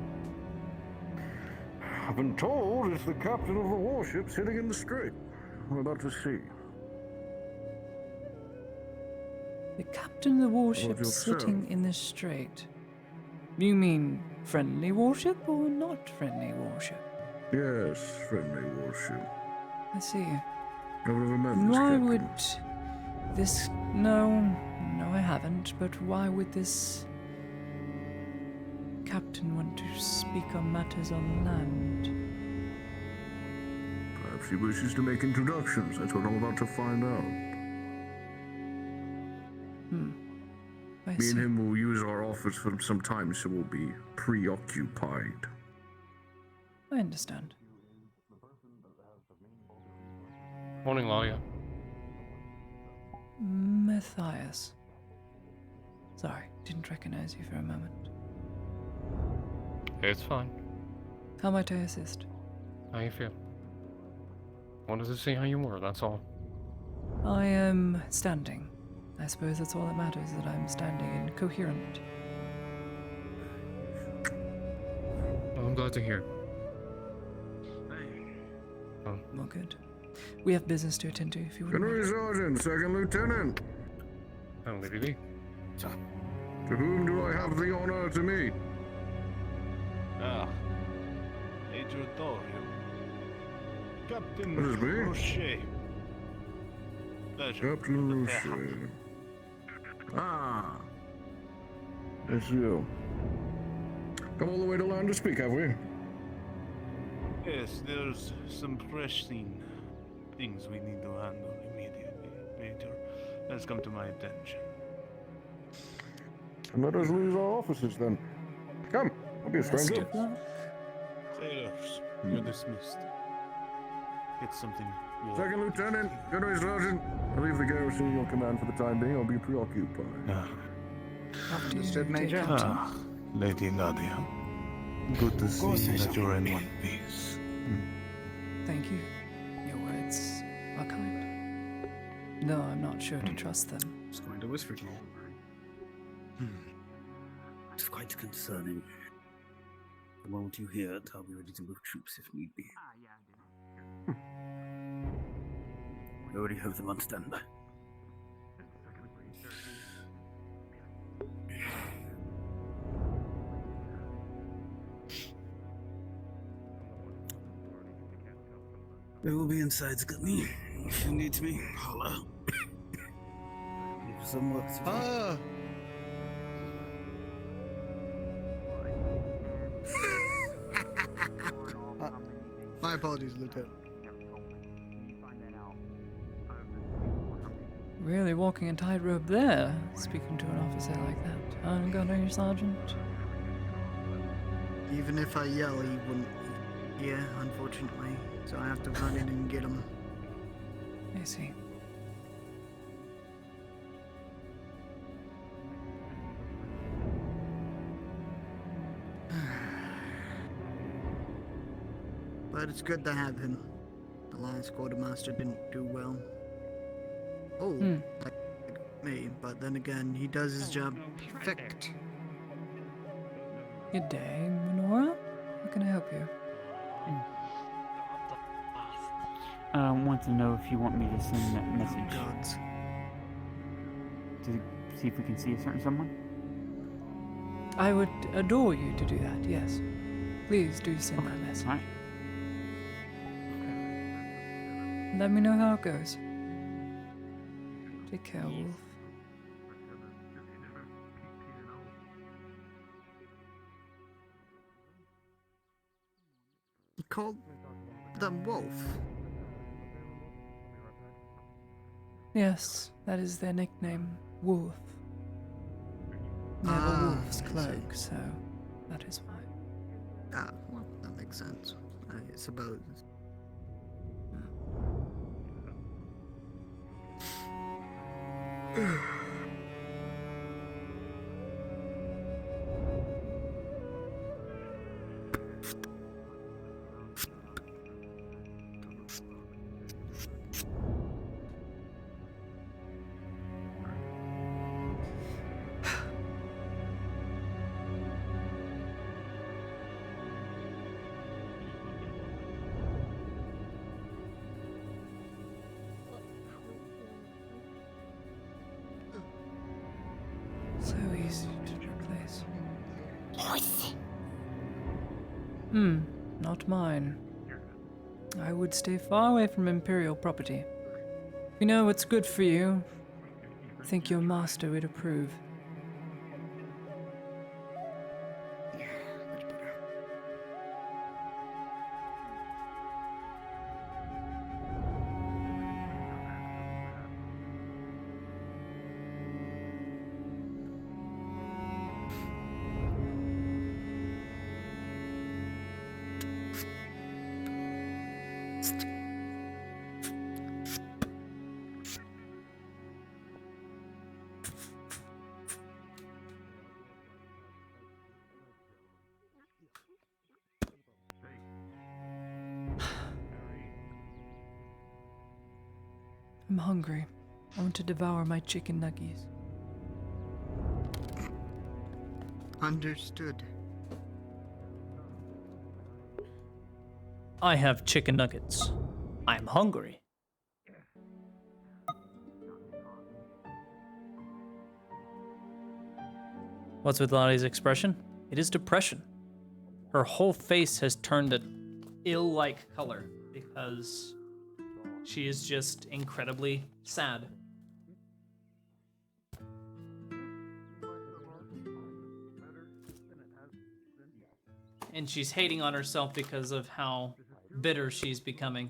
I've been told it's the captain of the warship sitting in the strait. We're about to see. The captain of the warship yourself? sitting in the strait. You mean friendly warship or not friendly warship? Yes, friendly warship. I see. I've never met And this why captain. would this... No, I haven't. But why would this captain want to speak on matters on land? Perhaps he wishes to make introductions. That's what I'm about to find out. I Me see. and him will use our office for some time, so we'll be preoccupied. I understand. Morning, Lalia. Matthias. Sorry, didn't recognize you for a moment. It's fine. How might I assist? How you feel? Wanted to see how you were, that's all. I am standing. I suppose that's all that matters, that I'm standing and coherent. Well, I'm glad to hear. Well, good. We have business to attend to, if you wouldn't Gunnery mind. Sergeant, Second Lieutenant. I'll leave you be. To whom do I have the honor to meet? Ah, Major Dorio. Captain That is me. Rocher. Pleasure. Captain Rocher. Ah. It's you. Come all the way to land to speak, have we? Yes, there's some pressing things we need to handle immediately, Major. Has come to my attention. And let us lose our offices then. Come, don't be a stranger. Sailors, you're dismissed. Get something warm. Second Lieutenant, Gunnery Sergeant. I leave the garrison in your command for the time being. I'll be preoccupied. Understood, Major. Ah, Lady Nadia. Good to see course I that shall. you're in one piece. Thank you. Your words are kind. Though I'm not sure to trust them. Just going to whisper to you. It's quite concerning. The moment you hear it, I'll be ready to move troops if need be. We already have them on standby. We will be inside, Scummy. If you need me, holla. If some work to do. My apologies, Lieutenant. Really walking a tightrope there, speaking to an officer like that. I'm Gunnery Sergeant. Even if I yell, he wouldn't hear, unfortunately. So I have to run in and get him. I see. But it's good to have him. The last quartermaster didn't do well. Oh, like me. But then again, he does his job perfect. Good day, Minora. How can I help you? I want to know if you want me to send that message to see if we can see a certain someone. I would adore you to do that, yes. Please do send that message. Alright. Let me know how it goes. Take care, Wolf. You called them Wolf? Yes, that is their nickname, Wolf. They have a wolf's cloak, so that is why. Ah, well, that makes sense, I suppose. So easy to replace. Not mine. I would stay far away from Imperial property. If you know what's good for you, I think your master would approve. I'm hungry. I want to devour my chicken nuggies. Understood. I have chicken nuggets. I'm hungry. What's with Lottie's expression? It is depression. Her whole face has turned an ill-like color because she is just incredibly sad. And she's hating on herself because of how bitter she's becoming.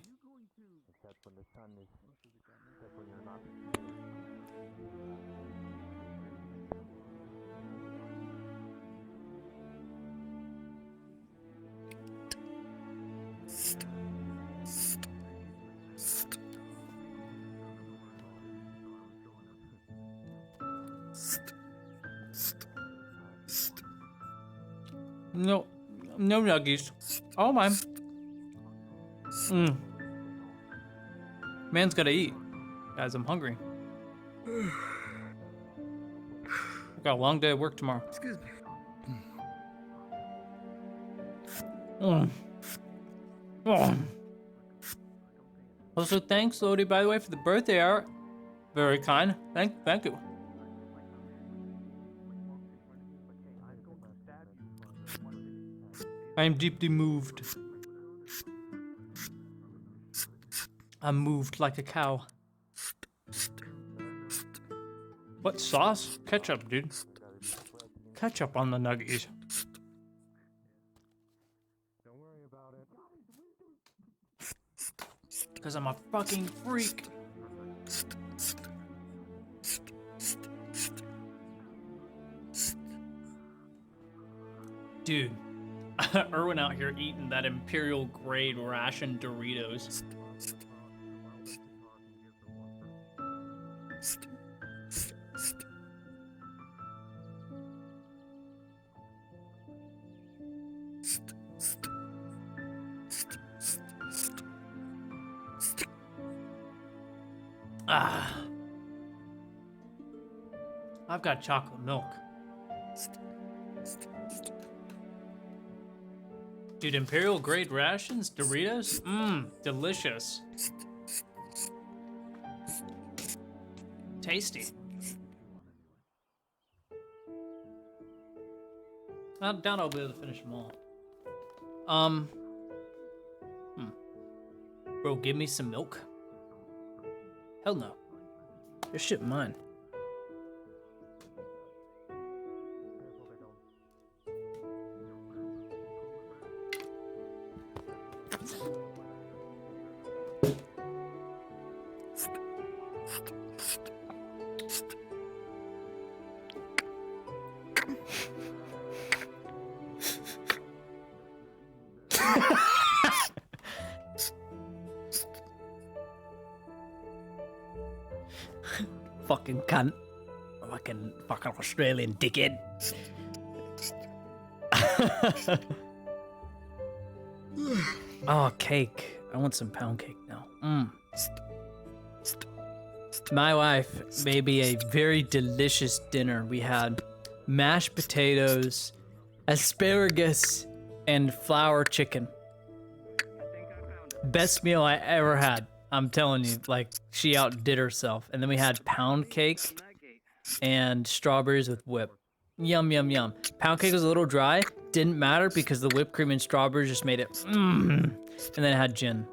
No, no nuggies. Oh my. Man's gotta eat. Guys, I'm hungry. I've got a long day at work tomorrow. Excuse me. Also, thanks, Lodi, by the way, for the birthday art. Very kind. Thank you. I am deeply moved. I'm moved like a cow. What sauce? Ketchup, dude. Ketchup on the nuggies. Because I'm a fucking freak. Dude. Erwin out here eating that Imperial grade ration Doritos. Ah. I've got chocolate milk. Dude, Imperial grade rations? Doritos? Delicious. Tasty. I doubt I'll be able to finish them all. Bro, give me some milk. Hell no. This shit mine. Fucking cunt. Fucking Australian dickhead. Oh, cake. I want some pound cake now. My wife made me a very delicious dinner. We had mashed potatoes, asparagus, and flour chicken. Best meal I ever had. I'm telling you, like, she outdid herself. And then we had pound cake and strawberries with whip. Yum, yum, yum. Pound cake was a little dry. Didn't matter because the whipped cream and strawberries just made it And then it had gin.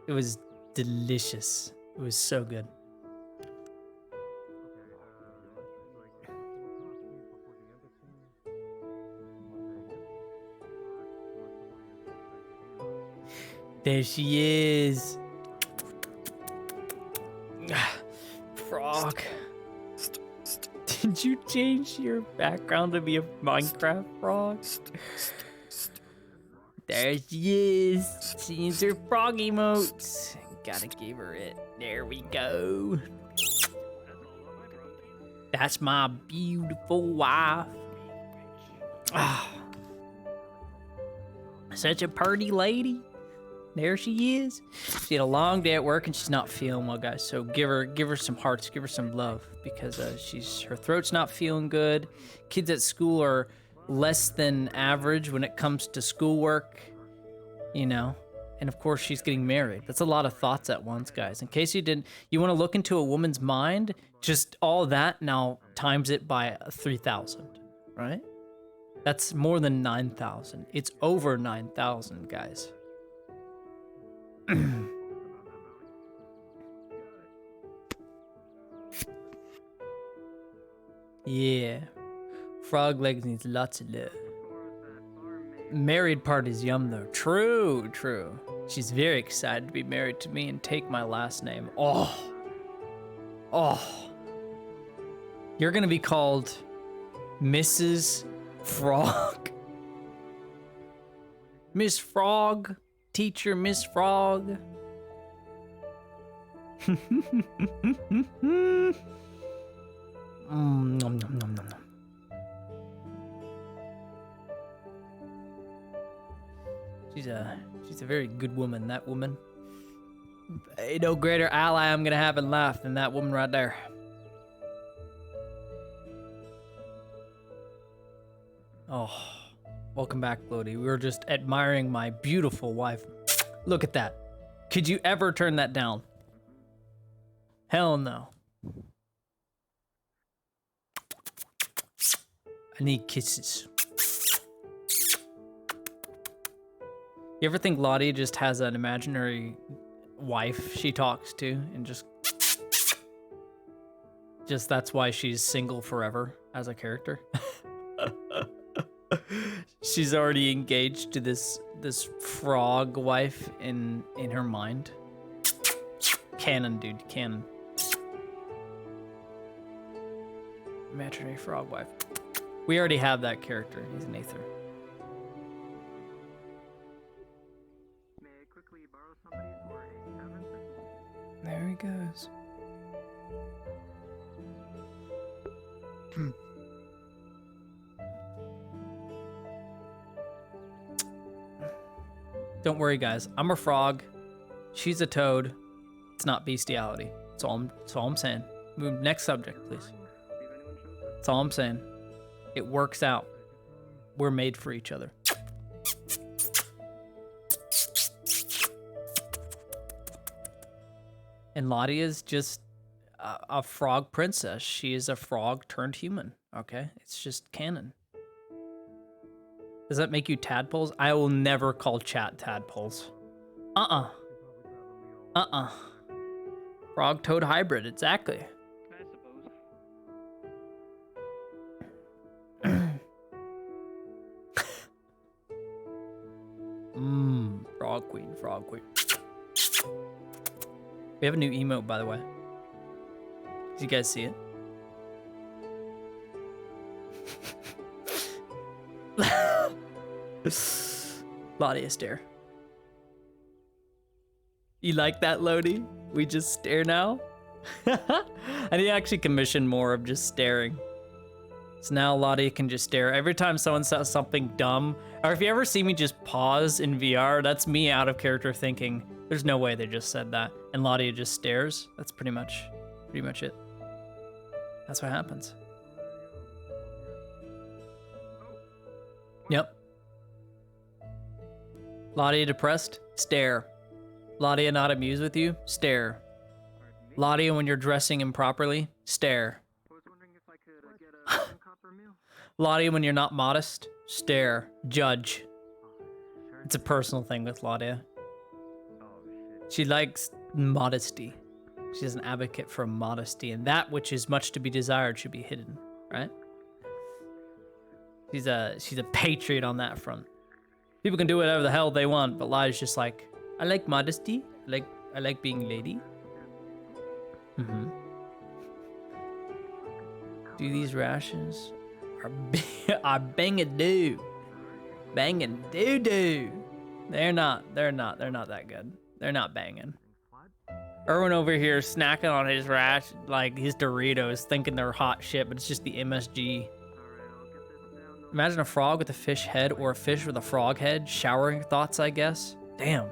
It was delicious. It was so good. There she is. Frog. Did you change your background to be a Minecraft frog? There she is. She's her frog emotes. Gotta give her it. There we go. That's my beautiful wife. Ah. Such a pretty lady. There she is. She had a long day at work and she's not feeling well, guys. So give her some hearts, give her some love because her throat's not feeling good. Kids at school are less than average when it comes to schoolwork, you know. And of course, she's getting married. That's a lot of thoughts at once, guys. In case you didn't, you want to look into a woman's mind, just all that now times it by 3,000, right? That's more than 9,000. It's over 9,000, guys. Yeah. Frog legs needs lots of love. Married part is yum though. True, true. She's very excited to be married to me and take my last name. Oh. You're gonna be called Mrs. Frog. Miss Frog. Teacher Miss Frog. Nom, nom, nom, nom, nom. She's a very good woman, that woman. Ain't no greater ally I'm gonna have in life than that woman right there. Oh, welcome back, Lodi. We were just admiring my beautiful wife. Look at that. Could you ever turn that down? Hell no. I need kisses. You ever think Lottie just has an imaginary wife she talks to and just that's why she's single forever as a character? She's already engaged to this frog wife in her mind. Canon, dude, canon. Imaginary frog wife. We already have that character. He's an Aether. May I quickly borrow somebody for a 7 seconds? There he goes. Don't worry, guys. I'm a frog. She's a toad. It's not bestiality. That's all I'm saying. Move next subject, please. That's all I'm saying. It works out. We're made for each other. And Lottie is just a frog princess. She is a frog turned human. Okay? It's just canon. Does that make you tadpoles? I will never call chat tadpoles. Frog toad hybrid, exactly. Frog queen, frog queen. We have a new emote, by the way. Did you guys see it? Lottie stare. You like that, Lodi? We just stare now? I need to actually commission more of just staring. So now Lottie can just stare. Every time someone says something dumb, or if you ever see me just pause in VR, that's me out of character thinking, there's no way they just said that. And Lottie just stares. That's pretty much it. That's what happens. Yep. Lottie depressed? Stare. Lottie not amused with you? Stare. Lottie when you're dressing improperly? Stare. Lottie when you're not modest? Stare. Judge. It's a personal thing with Lottie. She likes modesty. She's an advocate for modesty, and that which is much to be desired should be hidden, right? She's a patriot on that front. People can do whatever the hell they want, but Lottie's just like, I like modesty. I like being lady. Do these rations are bang-a-doo. Bang-a-doo-doo. They're not that good. They're not banging. Erwin over here snacking on his like his Doritos, thinking they're hot shit, but it's just the MSG. Imagine a frog with a fish head or a fish with a frog head. Showering thoughts, I guess. Damn.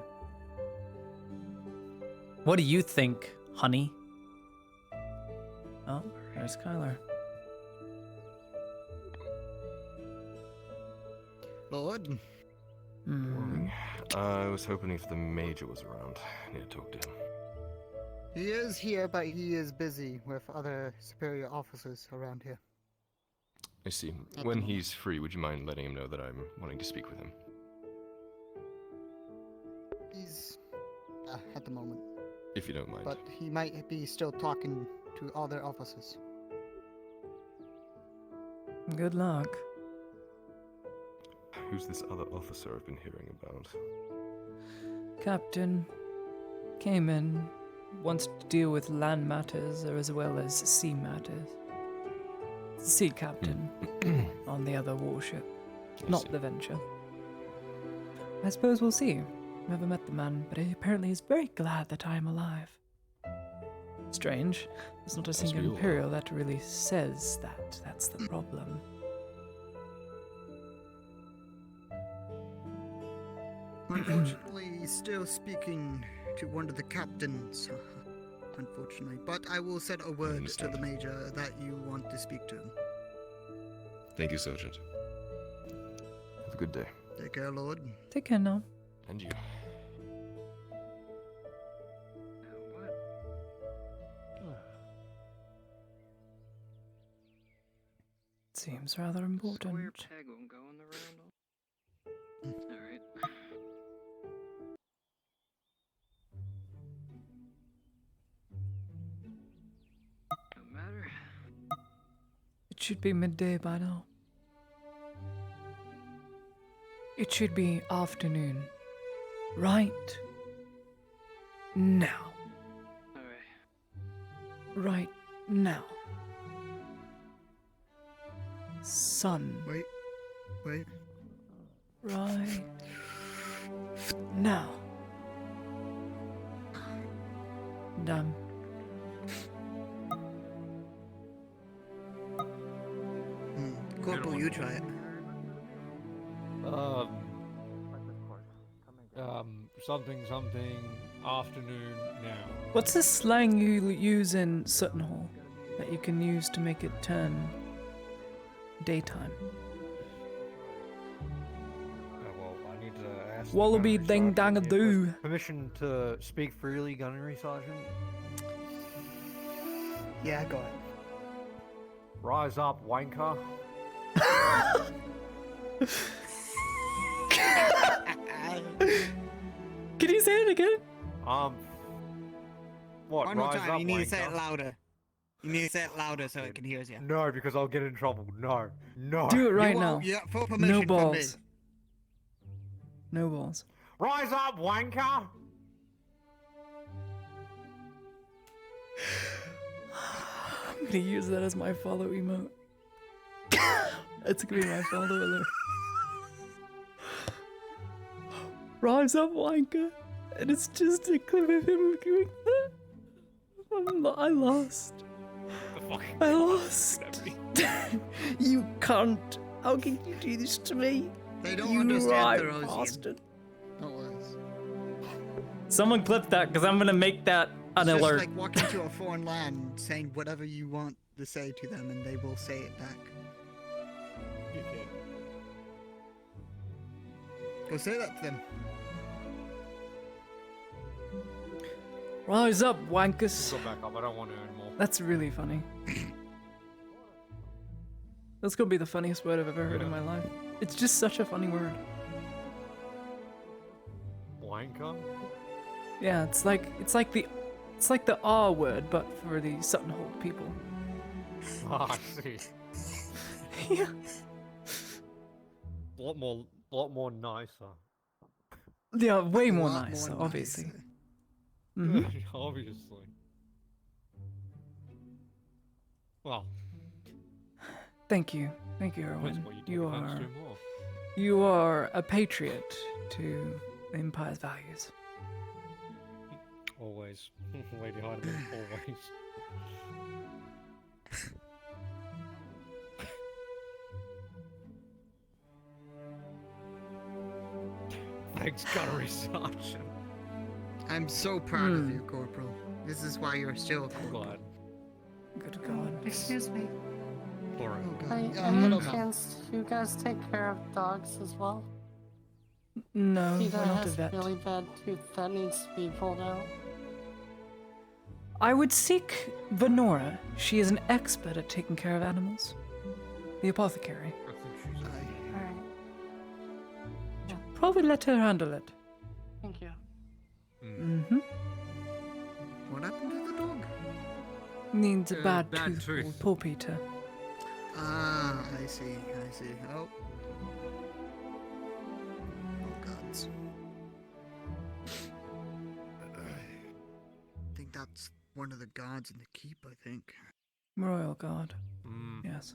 What do you think, honey? Oh, there's Kyler. Lord. Morning. I was hoping if the Major was around. I need to talk to him. He is here, but he is busy with other superior officers around here. I see. When he's free, would you mind letting him know that I'm wanting to speak with him? He's at the moment. If you don't mind. But he might be still talking to other officers. Good luck. Who's this other officer I've been hearing about? Captain came in, wants to deal with land matters as well as sea matters. Sea captain on the other warship, not the Venture. I suppose we'll see. Never met the man, but he apparently is very glad that I am alive. Strange. There's not a single Imperial that really says that. That's the problem. Unfortunately, he's still speaking to one of the captains. Unfortunately, but I will send a word to the Major that you want to speak to him. Thank you, Sergeant. Have a good day. Take care, Lord. Take care now. And you. Seems rather important. Square peg won't go in the round. Alright. No matter. It should be midday by now. It should be afternoon. Right now. Alright. Right now. Sun. Wait. Right now. Damn. Corporal, you try it. Something, afternoon now. What's the slang you use in Sutton Hall that you can use to make it turn daytime? Well, I need to ask. Wallaby ding dang a doo. Permission to speak freely, Gunnery Sergeant? Yeah, go ahead. Rise up, wanker. Can you say it again? What? One more Rise time. up, You need to say it wanker. louder. You need to say it louder so it can hear you. No, because I'll get in trouble. No. No. Do it right You now. won't. You got full permission No from balls. me. No balls. Rise up, wanker! I'm gonna use that as my follow emote. That's gonna be my follow alert. Rise up, wanker! And it's just a clip of him doing that. I lost. I lost. You can't. How can you do this to me? They don't You understand right the Rosian. bastard. No worries. Someone clip that, because I'm gonna make that an It's alert. just like walking to a foreign land, saying whatever you want to say to them, and they will say it back. Go say that to them. Rise up, wankers. Go back up, I don't want to earn more. That's really funny. That's gonna be the funniest word I've ever heard in my life. It's just such a funny word. Wanker? Yeah, it's like the R word, but for the Sutton Holt people. Ah, I see. Yeah. A lot more nicer. Yeah, way more lot nice, more obviously. nicer. Mhm. Obviously. Well, Thank you, that's Erwin. what you take You offense are to more. you are a patriot to the Empire's values. Always. Lady Heidemann, always. Thanks, Gunnery Sergeant. I'm so proud of you, Corporal. This is why you're still a corporal. Glad. Good God. Excuse me. Alright. By Yeah, any hello, ma'am. chance, do you guys take care of dogs as well? No, Peter we're not a has vet. a really bad tooth that needs to be pulled out. I would seek Venora. She is an expert at taking care of animals. The apothecary. Alright. Probably let her handle it. Thank you. Mm-hmm. What happened to the dog? Needs a bad, bad tooth. tooth. Poor Peter. Ah, I see. Oh. Oh, gods. I think that's one of the gods in the keep, I think. Royal Guard. Mm. Yes.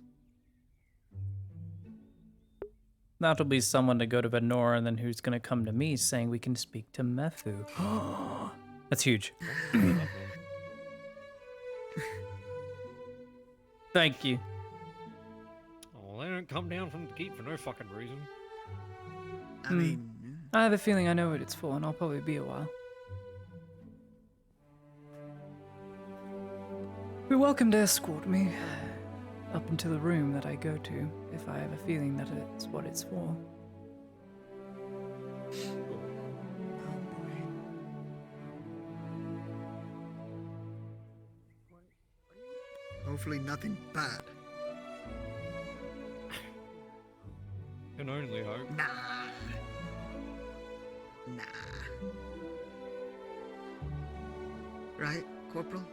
That'll be someone to go to Venora, and then who's gonna come to me saying we can speak to Methu. That's huge. Thank you. Oh, they don't come down from the keep for no fucking reason. I mean, I have a feeling I know what it's for, and I'll probably be a while. You're welcome to escort me up into the room that I go to, if I have a feeling that it's what it's for. hopefully nothing bad. Can only hope. Nah. Nah. Right, Corporal?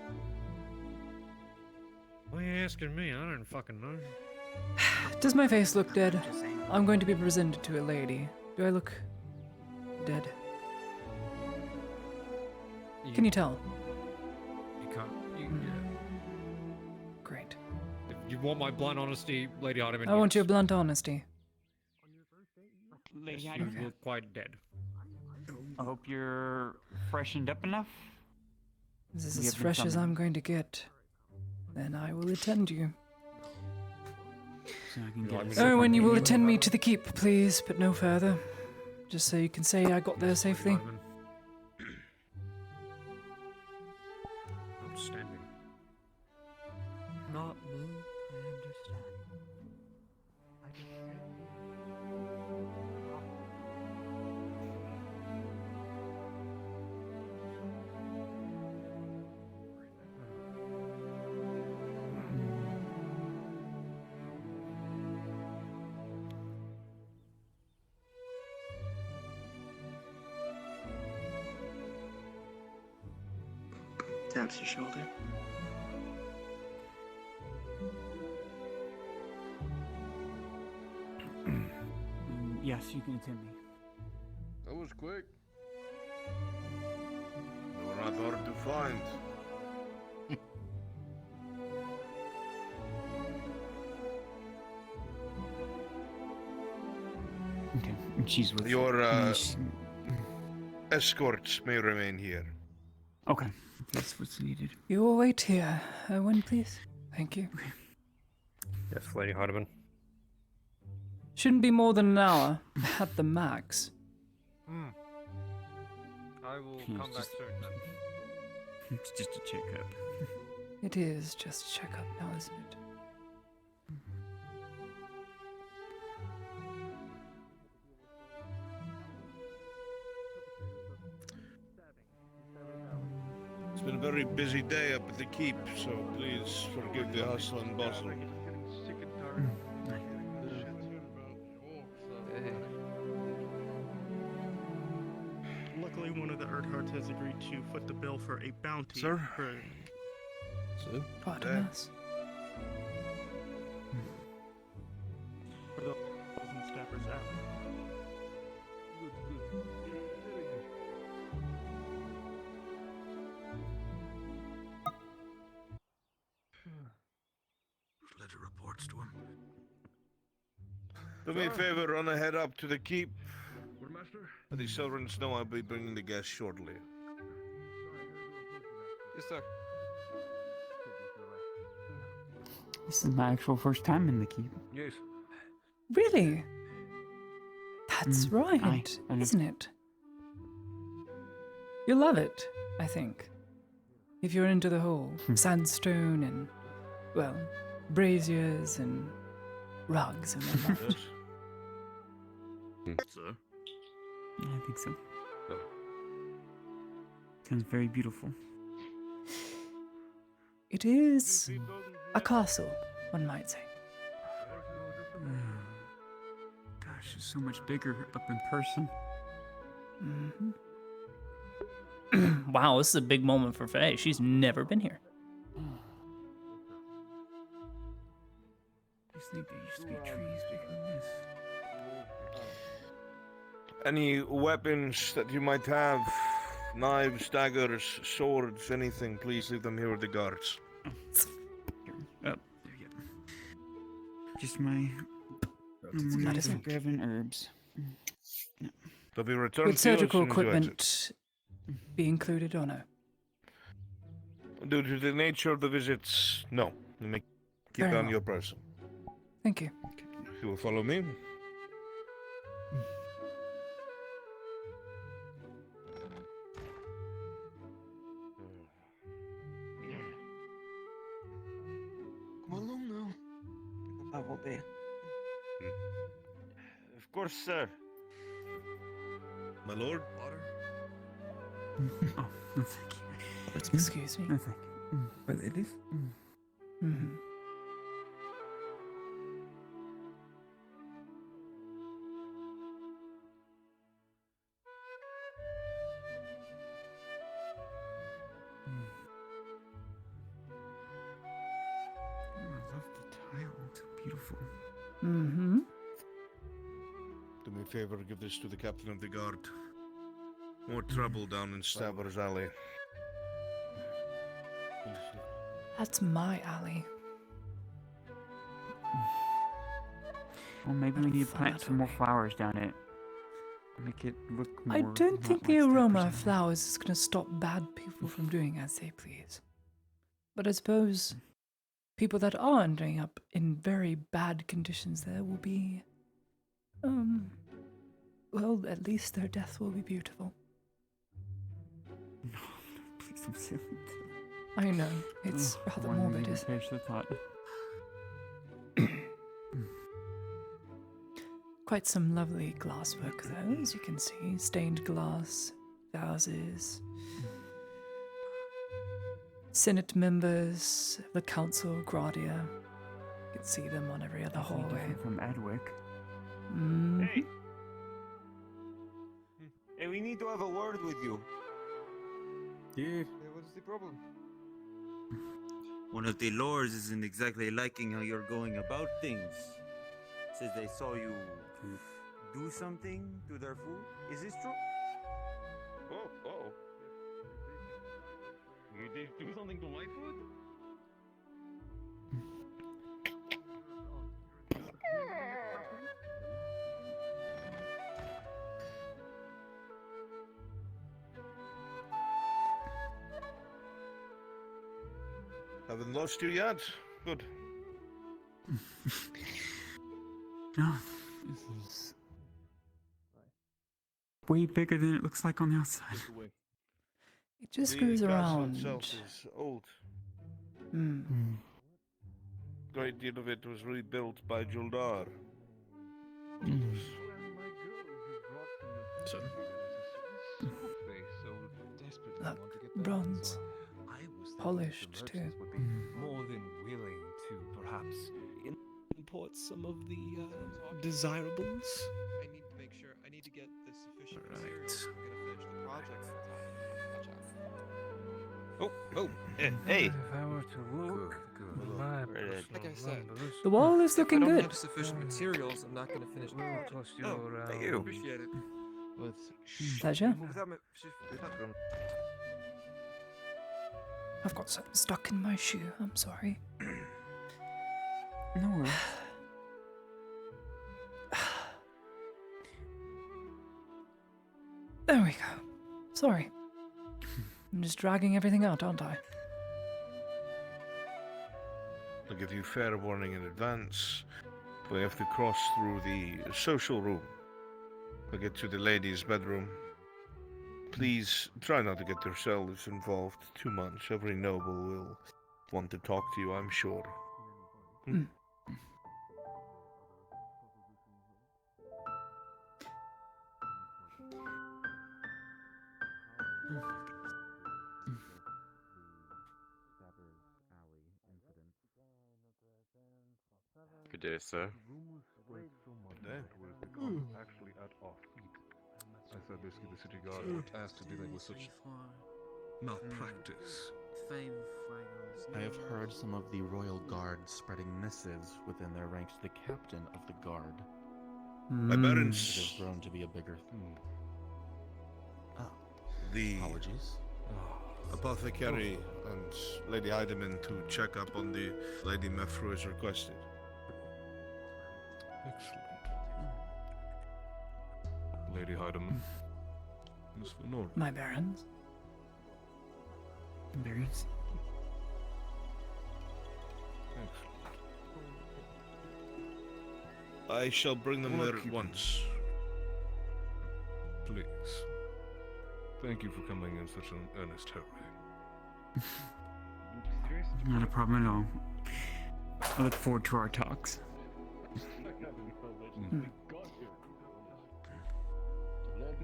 Why are you asking me? I don't fucking know. Does my face look dead? I'm going to be presented to a lady. Do I look dead? Can you tell? You can't. Great. If you want my blunt honesty, Lady Hardiman, I want your blunt honesty. Lady you Heidemann, look quite dead. I hope you're freshened up enough. This is We as have been fresh as summoned. I'm going to get. Then I will attend you. So I can get Oh, when you will attend me to the keep, please, but no further. Just so you can say I got there safely. Outstanding. Not me, I understand. Taps your shoulder. Yes, you can attend me. That was quick. They were not hard to find. Okay, and she's with Your and she- escorts may remain here. Okay, that's what's needed. You will wait here, Owen, please. Thank you. Yes, Lady Hardiman. Shouldn't be more than an hour at the max. I will It's come back just- soon then. It's just a checkup. It is just a checkup now, isn't it? It's been a very busy day up at the keep, so please forgive the hustle and bustle. Luckily, one of the Erdharts has agreed to foot the bill for a bounty. Sir? For... Sir? Pardon us. For the in Stabber's Alley. Letter reports to him. Do me a favor, run ahead up to the keep. Let the servants know I'll be bringing the guests shortly. Yes, sir. This is my actual first time in the keep. Yes. Really? That's right, I isn't it? You'll love it, I think. If you're into the whole sandstone and, well, braziers and rugs and whatnot. Sir? I think so. Sounds very beautiful. It is a castle, one might say. Gosh, it's so much bigger up in person. Mm-hmm. Wow, this is a big moment for Faye. She's never been here. I just think there used to be trees bigger than this. Any weapons that you might have? Knives, daggers, swords, anything, please leave them here with the guards. Here. Oh, there you go. Just my Medicine. grabbing herbs. They'll be returned Would to you as surgical soon as you exit. equipment be included or no? Due to the nature of the visits, no. You may keep Very on well. your person. Thank you. You will follow me. Come along now. I will be. Of course, sir. My lord? Water? Oh, no, thank you. Excuse me. No, thank you. Well, it is. Mm-hmm. Oh, I love the tile. It's so beautiful. Mm-hmm. Do me a favor, give this to the captain of the guard. More trouble down in Stabber's Alley. That's my alley. Well, maybe we need to Fun plant that some more way. flowers down it. Make it look more. I don't not think like the Stabber's aroma Alley. of flowers is going to stop bad people from doing as they please. But I suppose people that are ending up in very bad conditions there will be, well, at least their death will be beautiful. No, please don't say that. I know, it's Oh, rather one didn't morbid, even isn't perish the thought. Quite some lovely glasswork though, as you can see. Stained glass, vases. Senate members, the Council, Gradia. You can see them on every other Definitely hallway. different from Adwick. Mm. Hey. Hey, we need to have a word with you. Yeah. What's the problem? One of the lords isn't exactly liking how you're going about things. Says they saw you do something to their food. Is this true? Oh. You did do something to my food? Haven't lost you yet? Good. No, this is way bigger than it looks like on the outside. It just The goes castle around. itself is old. Great deal of it was rebuilt by Juldar. So, Look, bronze. Polished too. Would be more than willing to perhaps import some of the desirables. I need to make sure. I need to get the sufficient materials. I'm gonna finish the project for time. Hey. If I were to look, like I said, The wall is if looking I don't good. have sufficient materials, I'm not gonna finish the project. Thank you. Appreciate it. Pleasure. Without my, I've got something stuck in my shoe. I'm sorry. No worries. There we go. Sorry. I'm just dragging everything out, aren't I? I'll give you fair warning in advance. We have to cross through the social room. We'll get to the ladies' bedroom. Please try not to get yourselves involved too much. Every noble will want to talk to you, I'm sure. Good day, sir. Actually at off. I said basically the city guard were tasked to dealing with such malpractice. I have heard some of the royal guard spreading missives within their ranks to the captain of the guard. My It parents, has grown to be a bigger thing. the Apologies. apothecary and Lady Heidemann to check up on the Lady Mefru as requested. Excellent. Lady Heidemann. Miss Lenore. My barons. Barons. Excellent. I shall bring them there at once. Please. Thank you for coming in such an earnest hurry. Not a problem at all. I look forward to our talks.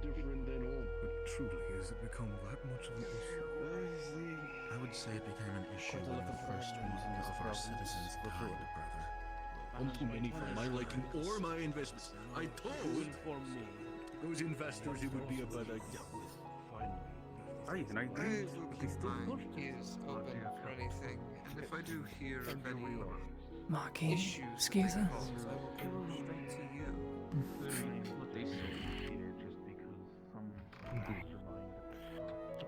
But truly, has it become that much of an issue? I would say it became an issue when the first one of our citizens died, brother. One too many for my liking or my investments. I told those investors it would be a bad idea. My is open for anything, and if I do hear of any Marky, issues, excuse us. I will come straight to you.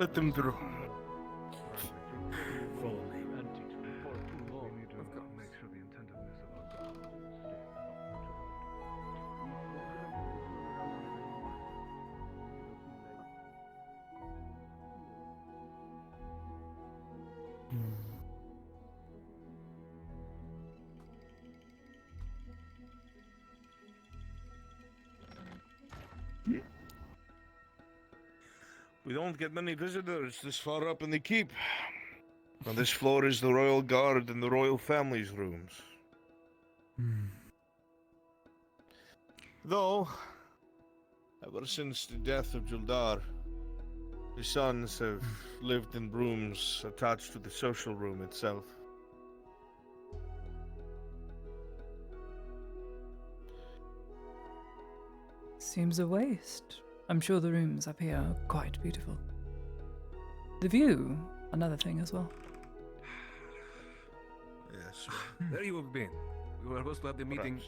Let them through. Follow me. We need to make sure the intentiveness of our God We don't get many visitors this far up in the keep. On this floor is the royal guard and the royal family's rooms. Though, ever since the death of Juldar, his sons have lived in rooms attached to the social room itself. Seems a waste. I'm sure the rooms up here are quite beautiful. The view, another thing as well. Yes. There you have been. We were supposed to have the meeting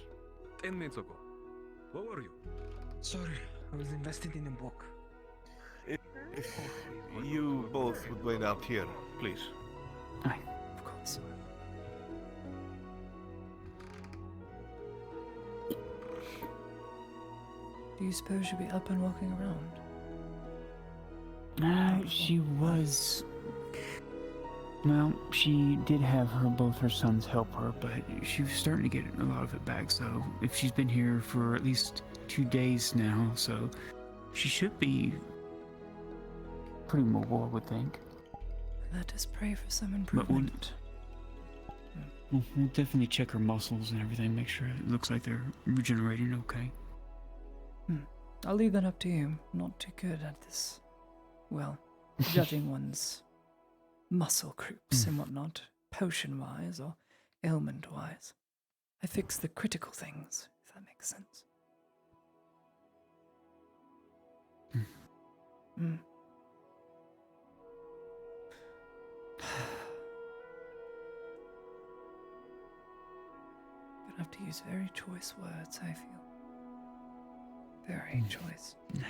10 minutes ago. Where were you? Sorry, I was invested in a book. If you both would wait out here, please. Aye, of course. Do you suppose she'll be up and walking around? She was. Well, she did have both her sons help her, but she was starting to get a lot of it back. So if she's been here for at least 2 days now, so she should be pretty mobile, I would think. Let us pray for some But improvement. we'll definitely check her muscles and everything, make sure it looks like they're regenerating okay. I'll leave that up to you. I'm not too good at this. Well, judging one's muscle groups and whatnot, potion-wise or ailment-wise. I fix the critical things, if that makes sense. Mm. Gonna have to use very choice words, I feel. Very choice. No.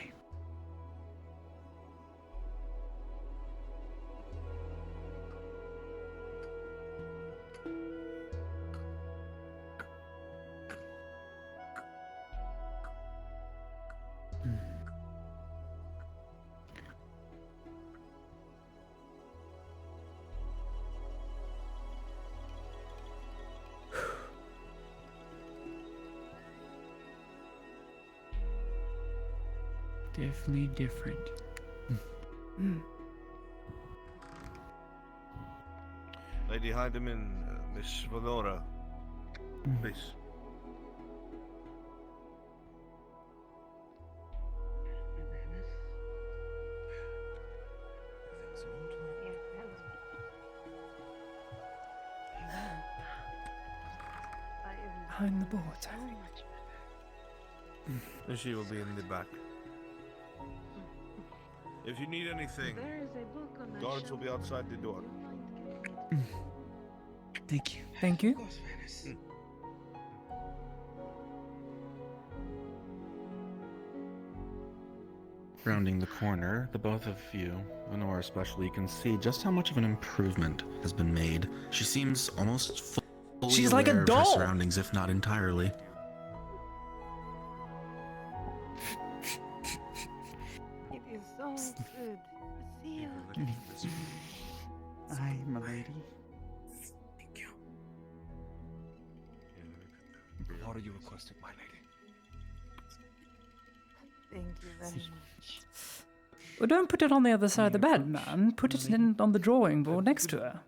Definitely different. Lady Heidemann, Miss Valora, please. Behind the boards, I think. And she will be in the back. If you need anything, guards will be outside the door. Thank you. Thank you. Rounding the corner, the both of you, Lenore especially, you can see just how much of an improvement has been made. She seems almost fully She's like a aware of her doll! surroundings, if not entirely. It is so good to see you. Aye, my lady. What are you requesting, my lady? Thank you very much. Well, don't put it on the other side of the bed, man. Put it on the drawing board next to her.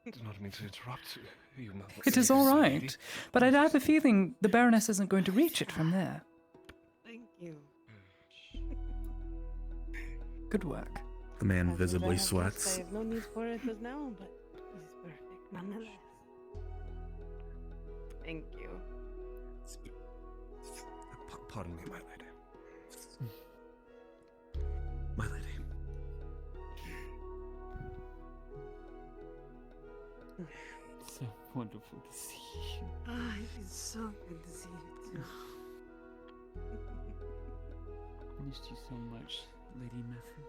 Do not mean to interrupt you. You know It is all right, but I have a feeling the Baroness isn't going to reach it from there. Thank you. Good work. The man I visibly have to sweats. say, no need for it as now, but it's perfect nonetheless. Thank you. Pardon me, my lady. My lady. So wonderful to see you. Ah, it is so good to see you too. Missed you so much, Lady Matthew.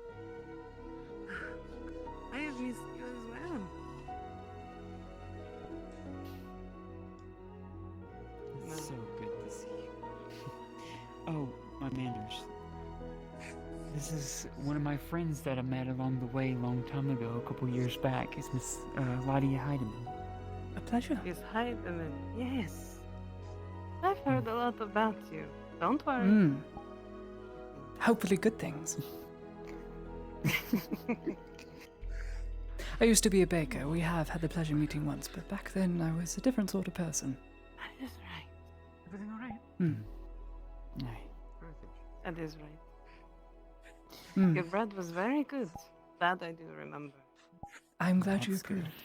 I have missed you as well. It's so good to see you. Oh, my Manders. This is one of my friends that I met along the way a long time ago, a couple years back. It's Miss Lydia Heidemann. A pleasure. Miss Heidemann, yes. I've heard a lot about you. Don't worry. Hopefully good things. I used to be a baker. We have had the pleasure meeting once, but back then I was a different sort of person. That is right. Everything all right? Aye. That is right. Mm. Your bread was very good. That I do remember. I'm glad you That's good. approved.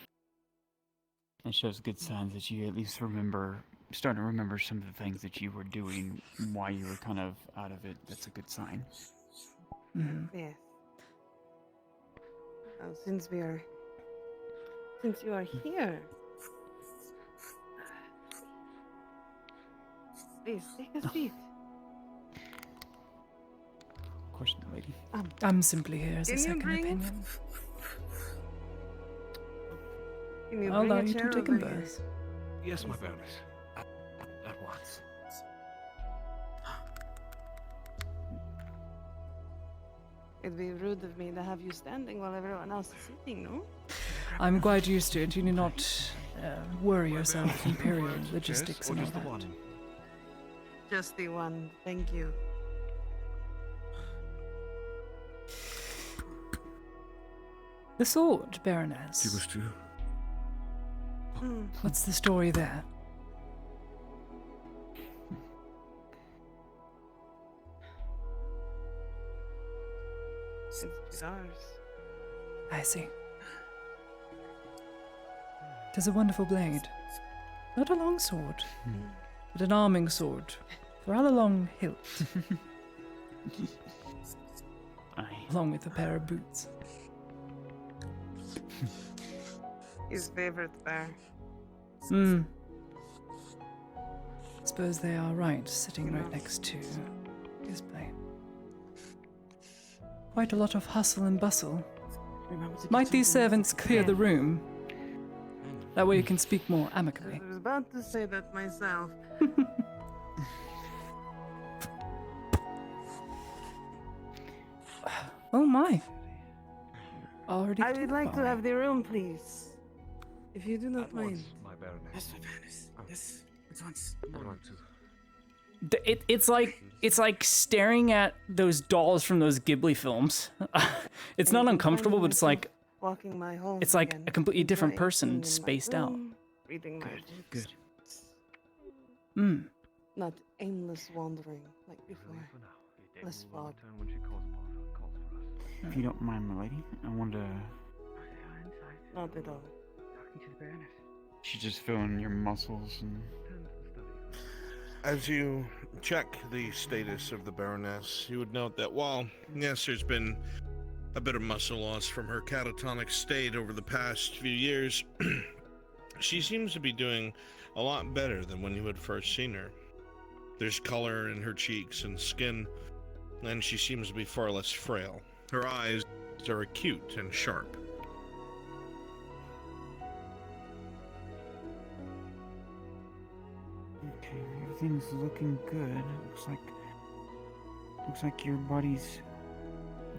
It shows good signs that you at least starting to remember some of the things that you were doing while you were kind of out of it. That's a good sign. Mhm. Yes. Since you are here, please take a seat. Of course, my lady. I'm simply here as a Can you second bring- opinion. Can you I'll bring allow a you chair to take over a here? berth. Yes, my Baroness. At once. It'd be rude of me to have you standing while everyone else is sitting, no? I'm quite used to it. You need not worry yourself with imperial logistics and all that. Just the one, thank you. The sword, Baroness. Give us two. What's the story there? It's ours. I see. It is a wonderful blade. Not a long sword, but an arming sword, for rather long hilt. Along with a pair of boots. His favorite bear. Suppose they are right, sitting right next to his blade. Quite a lot of hustle and bustle. Might these servants clear the room? That way you can speak more amicably. I was about to say that myself. Oh my. Already I would too like to far. have the room, please. If you do not mind. My Baroness. Yes, my Baroness. Yes, at once. I want to. It's like staring at those dolls from those Ghibli films. It's not uncomfortable, but it's like Walking my home. it's like again, a completely different enjoying person being in my spaced out. room, Reading my books. Good. Not aimless wandering like before. Less fog. If you don't mind, my lady, I want to. Not at all. She's just feeling your muscles and. As you check the status of the Baroness, you would note that while, yes, there's been a bit of muscle loss from her catatonic state over the past few years, she seems to be doing a lot better than when you had first seen her. There's color in her cheeks and skin, and she seems to be far less frail. Her eyes are acute and sharp. Okay, everything's looking good. Looks like your body's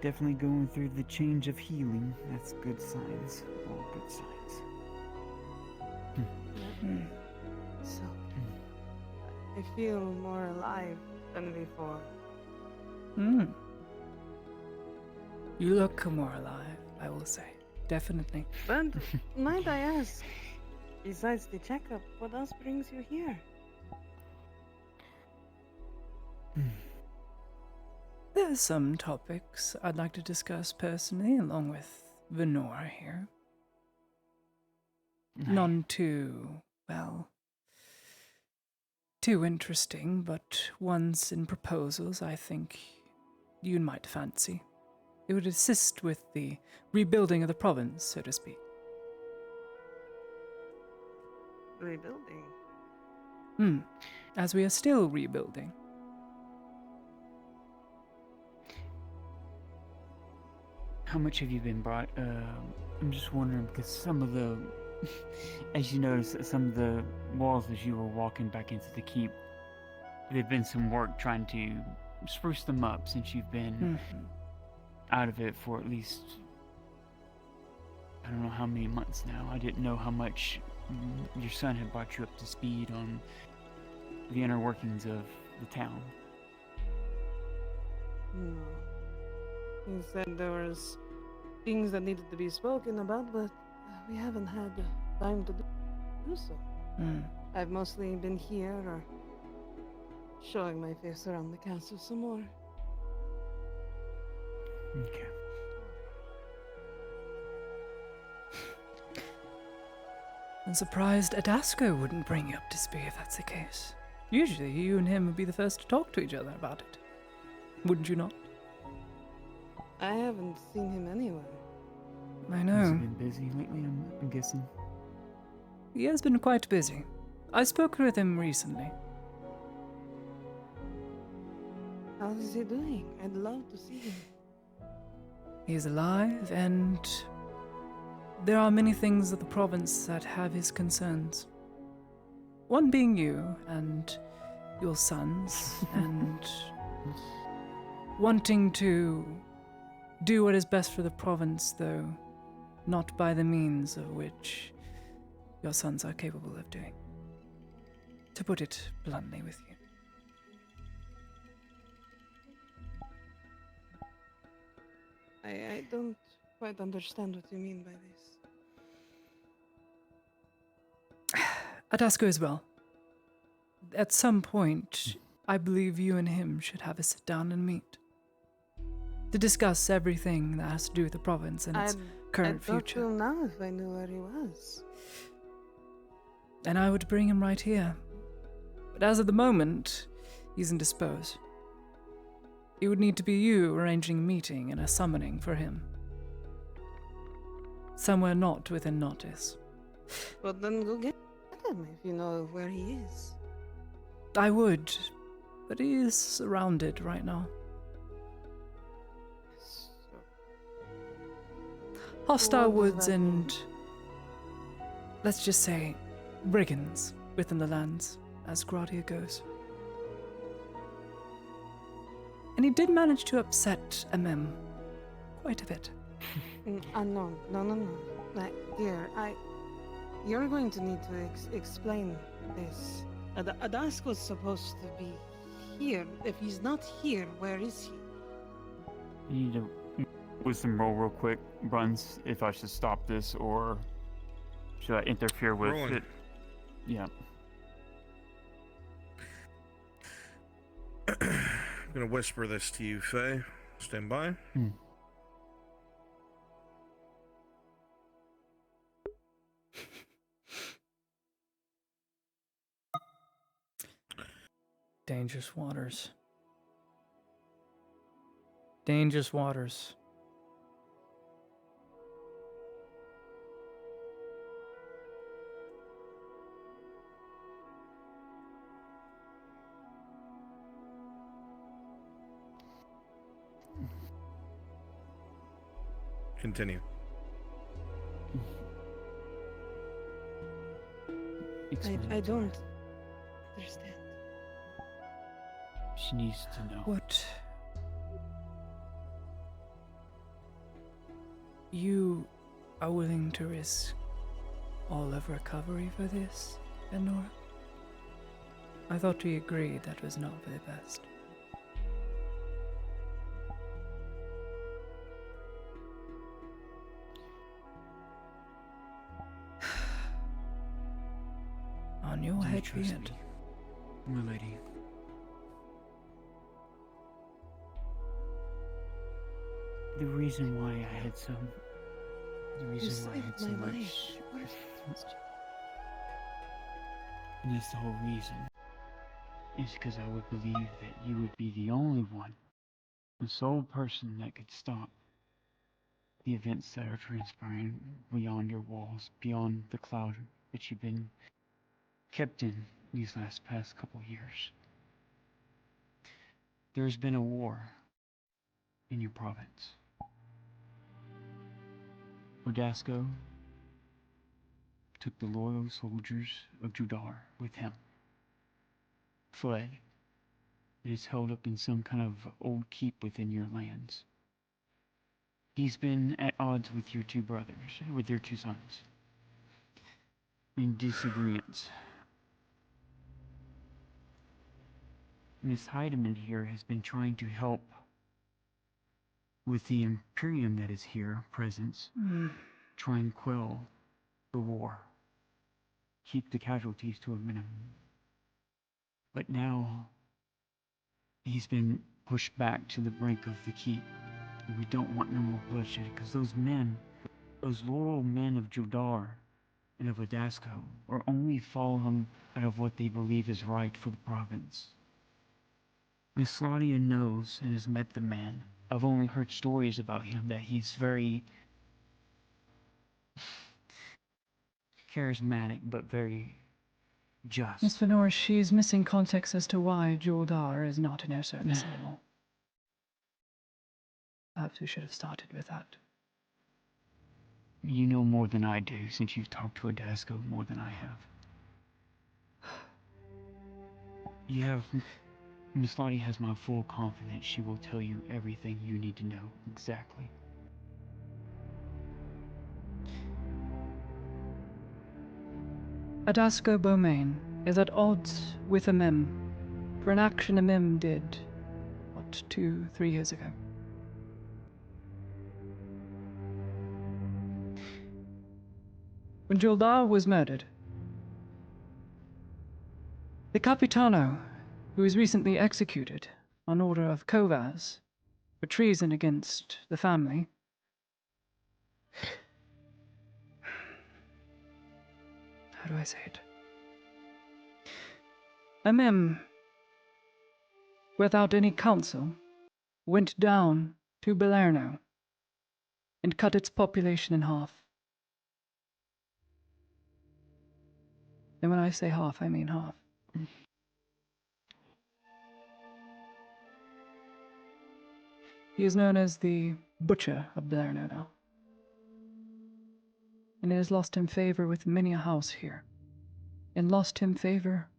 definitely going through the change of healing. That's good signs. All good signs. So, I feel more alive than before. You look more alive, I will say. Definitely. But might I ask, besides the checkup, what else brings you here? There's some topics I'd like to discuss personally, along with Venora here. None too, well, too interesting, but ones in proposals I think you might fancy. It would assist with the rebuilding of the province, so to speak. Rebuilding? As we are still rebuilding. How much have you been brought? I'm just wondering because some of the, as you notice, some of the walls as you were walking back into the keep, there've been some work trying to spruce them up since you've been out of it for at least, I don't know how many months now. I didn't know how much your son had brought you up to speed on the inner workings of the town. No. He said there was things that needed to be spoken about, but we haven't had time to do so. I've mostly been here or showing my face around the castle some more. Okay. I'm surprised Adasco wouldn't bring you up to speed if that's the case. Usually you and him would be the first to talk to each other about it. Wouldn't you not? I haven't seen him anywhere. I He's know. been busy lately, I'm guessing. He has been quite busy. I spoke with him recently. How is he doing? I'd love to see him. He is alive, and there are many things at the province that have his concerns. One being you and your sons, and wanting to do what is best for the province, though not by the means of which your sons are capable of doing. To put it bluntly with you. I don't quite understand what you mean by this. Adasco as well. At some point, I believe you and him should have a sit down and meet. To discuss everything that has to do with the province and its current I'd future. talk to him now if I knew where he was. And I would bring him right here. But as of the moment, he's indisposed. It would need to be you arranging a meeting and a summoning for him. Somewhere not within notice. Well, then go get him if you know where he is. I would, but he is surrounded right now. Hostile What does woods that and, let's just say, brigands within the lands, as Gradia goes. And he did manage to upset MM quite a bit. No. Dear, you're going to need to explain this. Adasco's supposed to be here. If he's not here, where is he? You need to wisdom roll real quick, Buns, if I should stop this or should I interfere with Rolling. it? Yeah. I'm gonna whisper this to you, Faye. Stand by. Dangerous waters. Dangerous waters. Continue. I don't understand. She needs to know. What? You are willing to risk all of recovery for this, Benor? I thought we agreed that was not for the best. On your Do you head be trust it. me, my lady? The reason why I had some... The reason why I had so much... And that's the whole reason. Is because I would believe that you would be the only one, the sole person that could stop the events that are transpiring beyond your walls, beyond the cloud that you've been kept in these past couple years. There's been a war in your province. Odasco took the loyal soldiers of Judar with him, fled, and is held up in some kind of old keep within your lands. He's been at odds with your two brothers, with your two sons, in disagreements. Miss Heidemann here has been trying to help with the Imperium that is here, presence, try and quell the war, keep the casualties to a minimum. But now, he's been pushed back to the brink of the keep. And we don't want no more bloodshed, because those men, those loyal men of Judar and of Odasco, are only following out of what they believe is right for the province. Miss Laudia knows and has met the man. I've only heard stories about him that he's very charismatic, but very just. Miss Fenora, she's missing context as to why Juldar is not in her service anymore. Perhaps we should have started with that. You know more than I do, since you've talked to Adasco more than I have. You have... Miss Lottie has my full confidence. She will tell you everything you need to know, exactly. Adasco Beaumain is at odds with Amim for an action Amim did, 2-3 years ago. When Juldar was murdered, the Capitano, who was recently executed on order of Kovaz for treason against the family, how do I say it? Amim, without any counsel, went down to Belerno and cut its population in half. And when I say half, I mean half. He is known as the Butcher of Belerno now, and it has lost him favor with many a house here, and lost him favor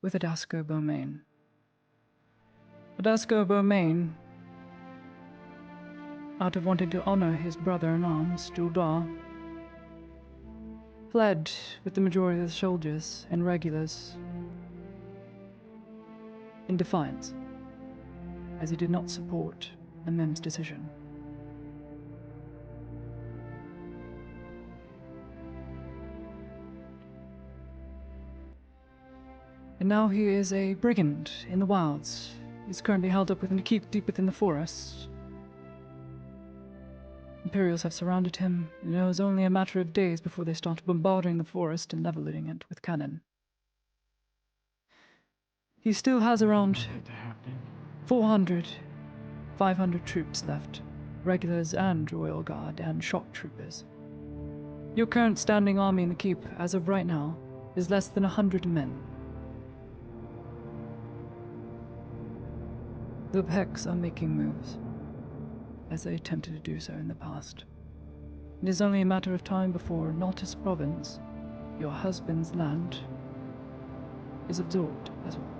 with Adasco Beaumain. Adasco Beaumain, out of wanting to honor his brother-in-arms, Juldar, fled with the majority of the soldiers and regulars in defiance, as he did not support Amim's decision. And now he is a brigand in the wilds. He's currently held up within a keep deep within the forest. Imperials have surrounded him, and it was only a matter of days before they started bombarding the forest and leveling it with cannon. He still has around 400, 500 troops left, regulars and royal guard and shock troopers. Your current standing army in the keep, as of right now, is less than 100 men. The Hex are making moves, as they attempted to do so in the past. It is only a matter of time before Nautis Province, your husband's land, is absorbed as well.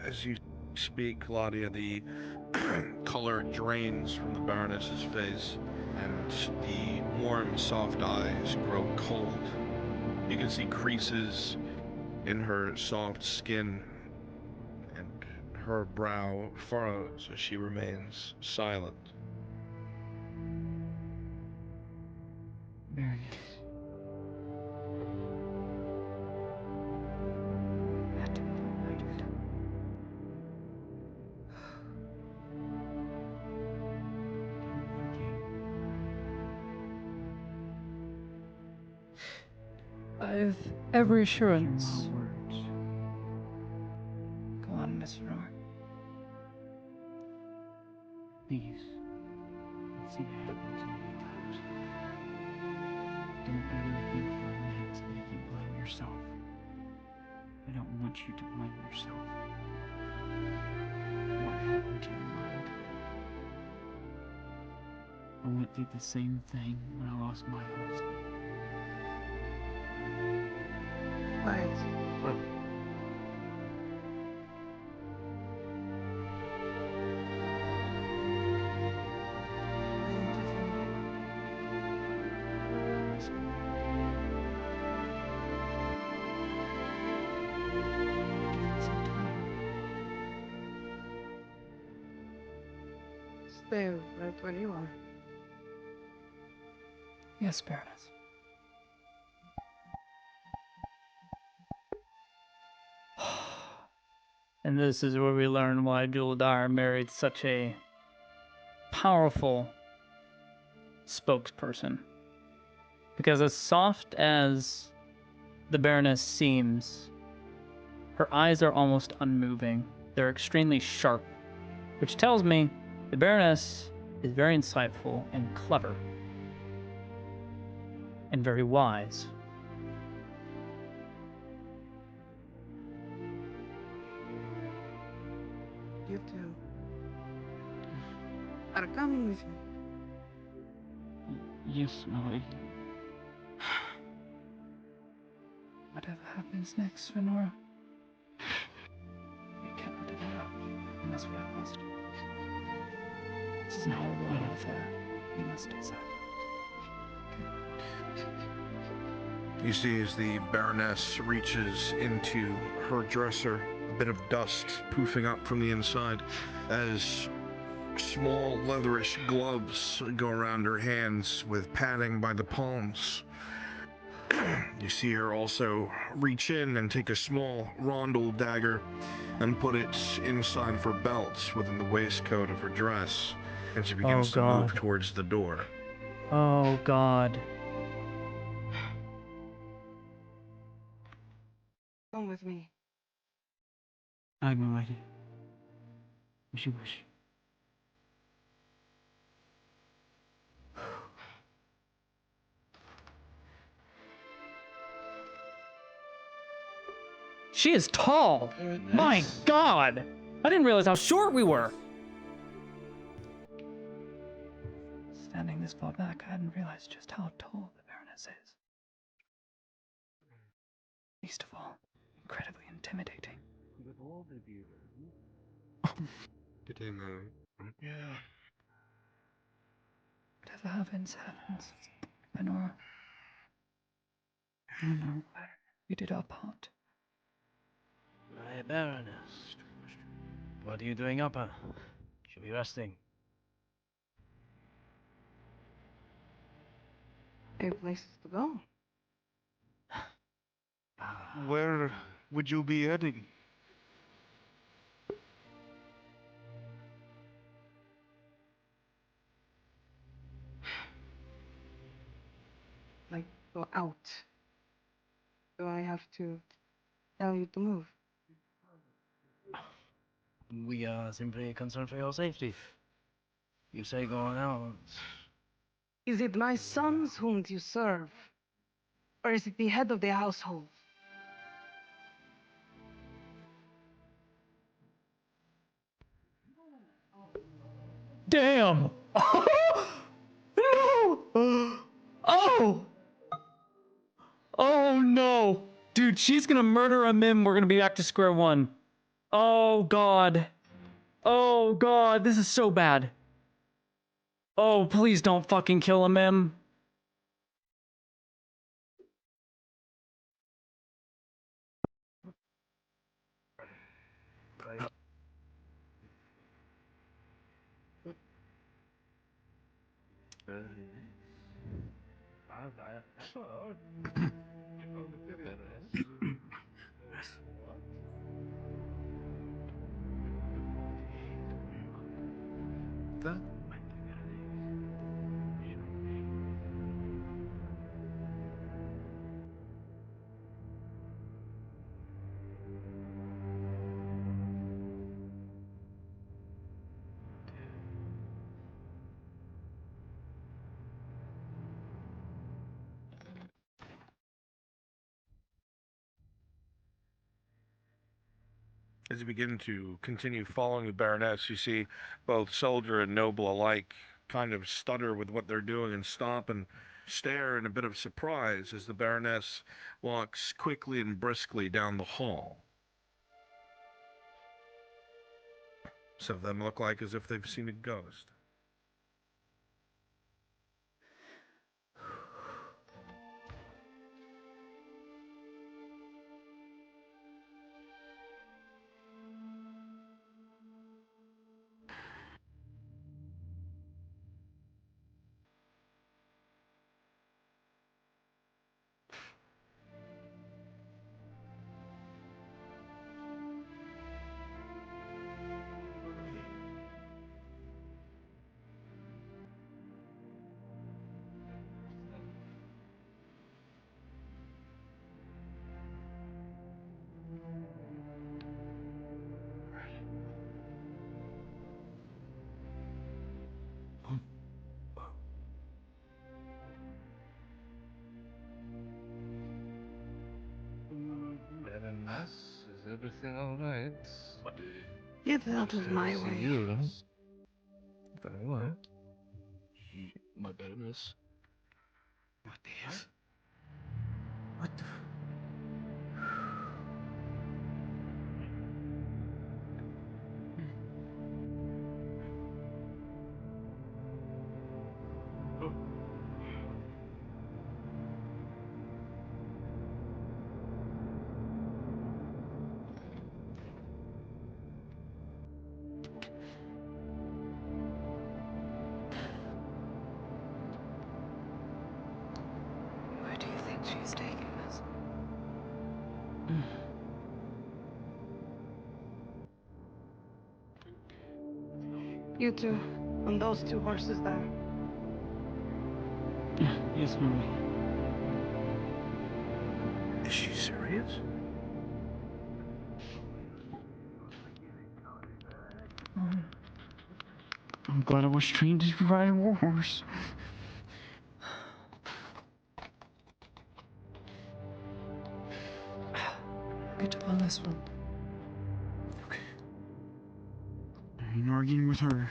As you speak, Claudia, the color drains from the Baroness's face, and the warm, soft eyes grow cold. You can see creases in her soft skin, and her brow furrows as she remains silent. Baroness. I have every assurance. Go on, Miss Fenora. Please. Let's see what happens in your lives. Don't ever think for a minute that you blame yourself. I don't want you to blame yourself. What happened to your mind? I went through the same thing when I lost my husband. Right. Stay right where you are. Yes, Baroness. And this is where we learn why Juldar married such a powerful spokesperson. Because as soft as the Baroness seems, her eyes are almost unmoving. They're extremely sharp Which tells me the Baroness is very insightful and clever. And very wise. You two are coming with me. Yes, my lady. Whatever happens next, Renora, we cannot interrupt unless we are forced. This is not a royal affair. We must stay silent. You see as the Baroness reaches into her dresser, a bit of dust poofing up from the inside as small leatherish gloves go around her hands with padding by the palms. You see her also reach in and take a small rondel dagger and put it inside of her belt within the waistcoat of her dress, and she begins to move towards the door. Oh, God. Come with me. Aye, my lady. As you wish. She is tall. My God. I didn't realize how short we were. Standing this far back, I hadn't realized just how tall the Baroness is. Least of all, incredibly intimidating. Did he know? Yeah. Whatever happens, happens. Renora. I know. We did our part. My Baroness. What are you doing up? Should be resting. I have places to go. Where would you be heading? Like, go out. Do I have to tell you to move? We are simply concerned for your safety. You say go on out. Is it my sons whom you serve? Or is it the head of the household? Damn. No. Oh. Oh, no. Dude, she's gonna murder a Mim. We're gonna be back to square one. Oh, God. Oh, God. This is so bad. Oh, please don't fucking kill a Mim. As you begin to continue following the Baroness, you see both soldier and noble alike kind of stutter with what they're doing and stop and stare in a bit of surprise as the Baroness walks quickly and briskly down the hall. Some of them look like as if they've seen a ghost. Get out of my See way. you, then. Very well. My Baroness. What is? What the? Where do you think she's taking us? You two, on those two horses there. Yes, mommy. Is she serious? I'm glad I was trained to ride a war horse. Get on this one. I ain't arguing with her.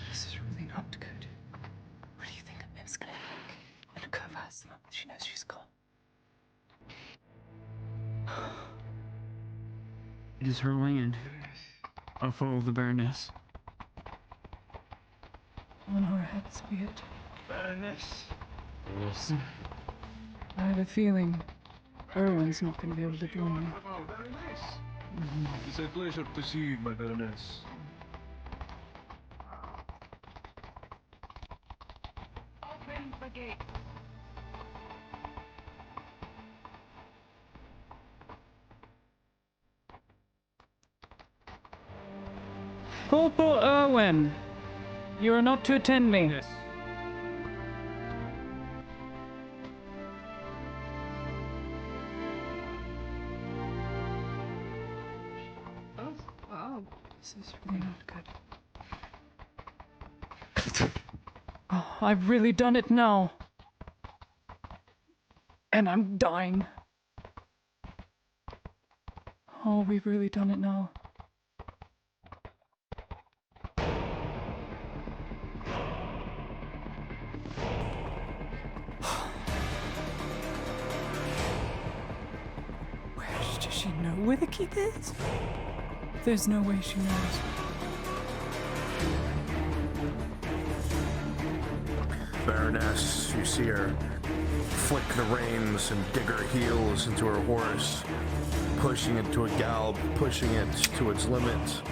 This is really not good. What do you think Mim's gonna think? And Kurvas, she knows she's gone. It is her land. I'll follow the Baroness. On our heads be it. Baroness. Yes. I have a feeling Erwin's not gonna be able to join me. Oh, very nice. It is a pleasure to see you, my Baroness. Open the gate. Corporal Erwin, you are not to attend me. Yes. Oh, wow. This is really not good. Oh, I've really done it now. And I'm dying. Oh, we've really done it now. Does she know where the keep is? There's no way she knows. Baroness, you see her flick the reins and dig her heels into her horse, pushing it to a gallop, pushing it to its limit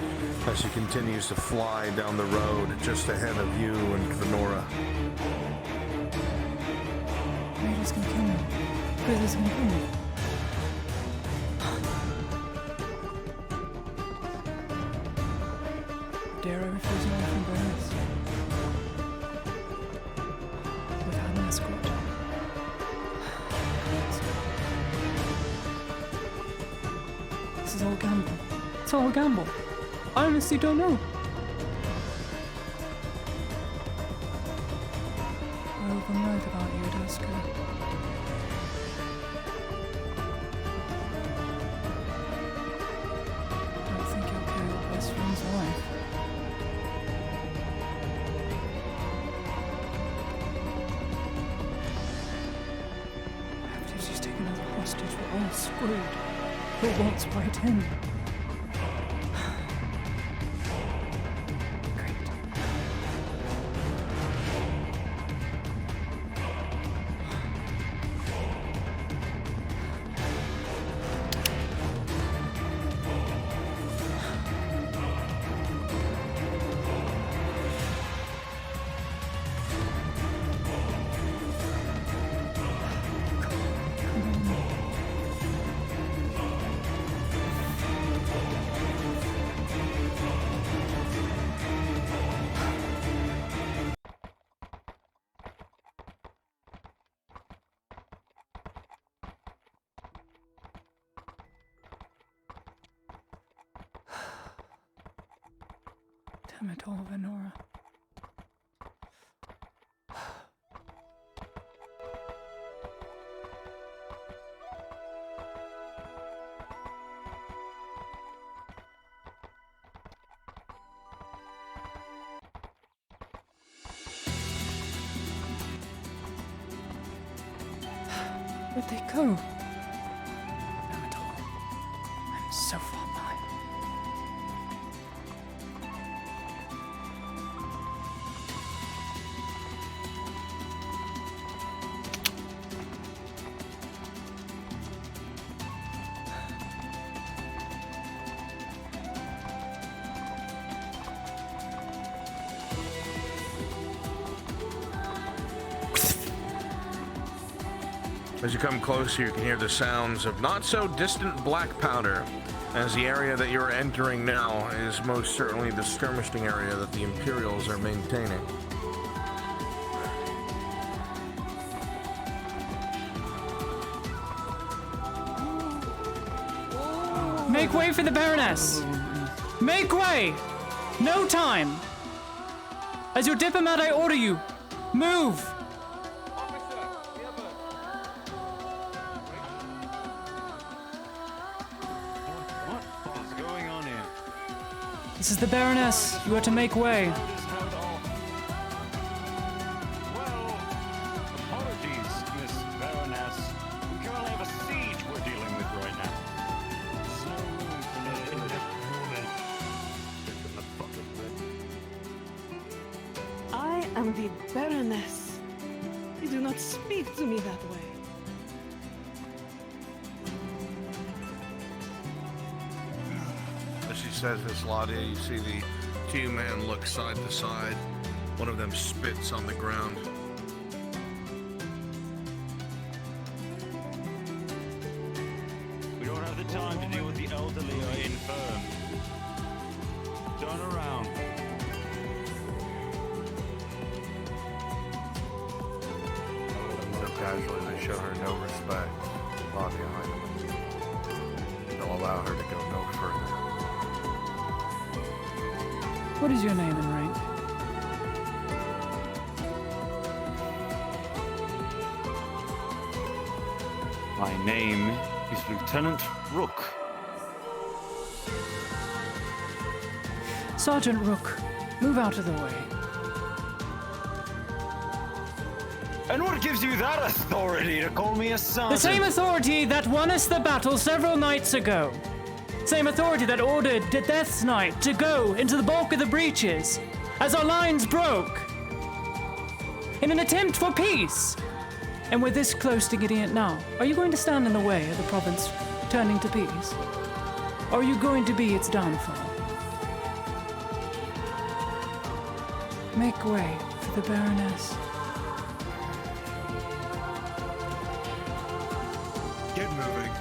as she continues to fly down the road just ahead of you and Venora. Rita's gonna kill me. Rita's gonna kill me. Dare I refuse an offer from Baroness? Without an escort. This is all a gamble. It's all a gamble. I honestly don't know. I hope I'm right about you, Dusker. I don't think you'll kill your best friend's wife. After she's taken another hostage, we're all screwed. Who wants right in? Damn it, Oliver, Nora. Where'd they go? No at all. I'm so far behind. As you come closer, you can hear the sounds of not so distant black powder, as the area that you're entering now is most certainly the skirmishing area that the Imperials are maintaining. Make way for the Baroness! Make way! No time! As your diplomat, I order you, move! This is the Baroness. You are to make way. Apologies, Miss Baroness. We currently have a siege we're dealing with right now. There's no room for no movement. I am the Baroness. You do not speak to me that way. As she says this, Ladia, you see the two men look side to side. One of them spits on the ground. We don't have the time to deal with the elderly or infirm. Turn around. So casually, they show her no respect. Law behind them. They'll allow her to go no further. What is your name and rank? My name is Lieutenant Rook. Sergeant Rook, move out of the way. And what gives you that authority to call me a sergeant? The same authority that won us the battle several nights ago. Same authority that ordered the Death's Knight to go into the bulk of the breaches as our lines broke in an attempt for peace. And we're this close to getting it now. Are you going to stand in the way of the province turning to peace? Or are you going to be its downfall? Make way for the Baroness. Get moving.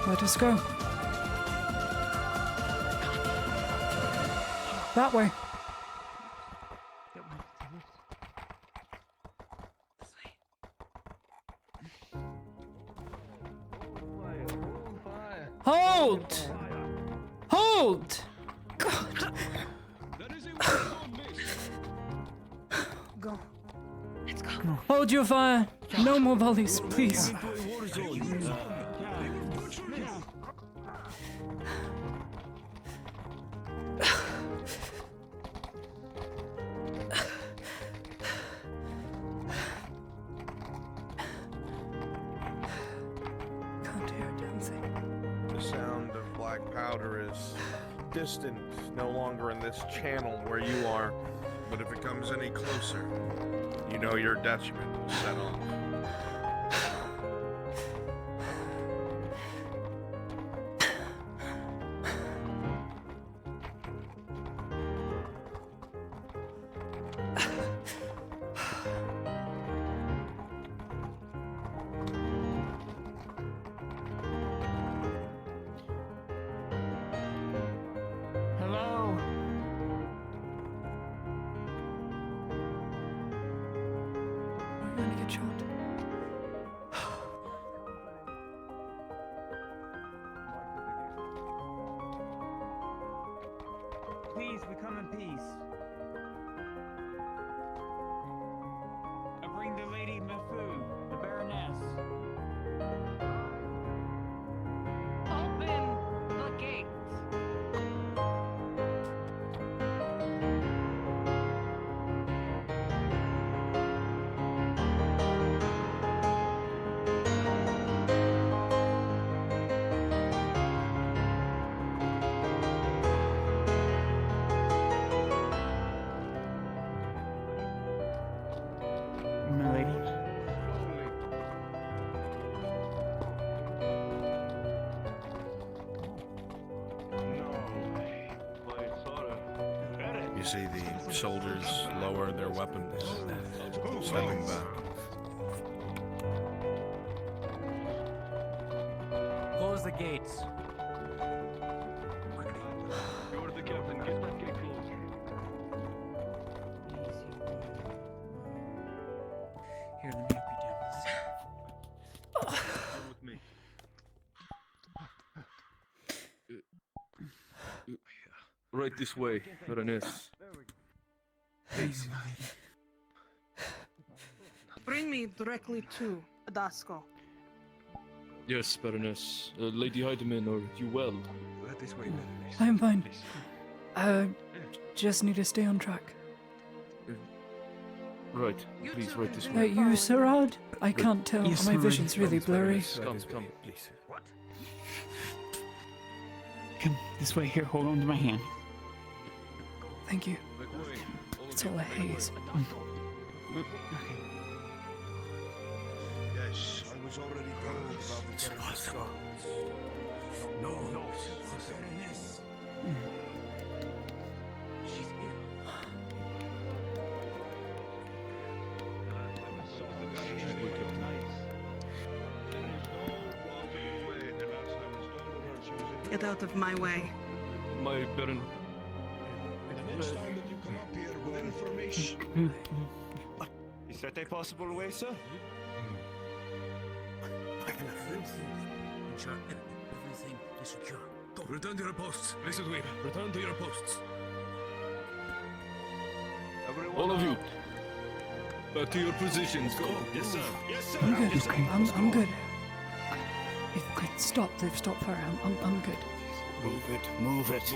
Let us go. That way. Hold! Hold! God. Go. Let's go. Hold your fire. No more volleys, please. The sound of black powder is distant, no longer in this channel where you are, but if it comes any closer, you know your detriment will set off. Hello? Are we going to get shot? Please, we come in peace. I bring the Lady Mafu, the Baroness. Open the gate. see the soldiers lower their weapons, stepping back. Close the gates. You're the captain. Get that gate closed. Here, let me help you down. Come with me. Right this way, Baroness. Please. Bring me directly to Adasco. Yes, Baroness. Lady Heidemann, are you well? Right this way, Baroness. I'm fine. Please. Just need to stay on track. Right, please, right this Are way. you Sarad? I can't tell. Yes, My Lord. vision's really blurry. Come. Please. What? Come this way. Here, hold on to my hand. Thank you. It's all a haze. Yes, I was already told about the Baroness. No, Baroness. She's here. Get out of my way. My Baron. The next time that you come up here with information. Is that a possible way, sir? I have everything. Everything is secure. Go. Return to your posts. Mrs. Weaver, return to your posts. All of you, back to your positions. Go. Yes, sir. Yes, sir. I'm good. Yes, sir. I'm good. Stop. They've stopped fire. I'm good. Move it. Move it.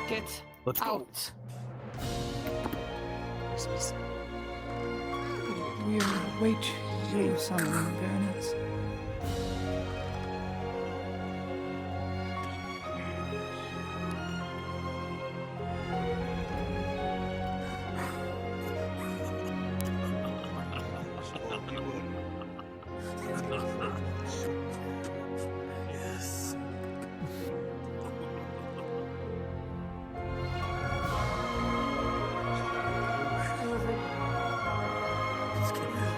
Get Let's out. We'll wait you some, Baroness. Yes. Let's get out.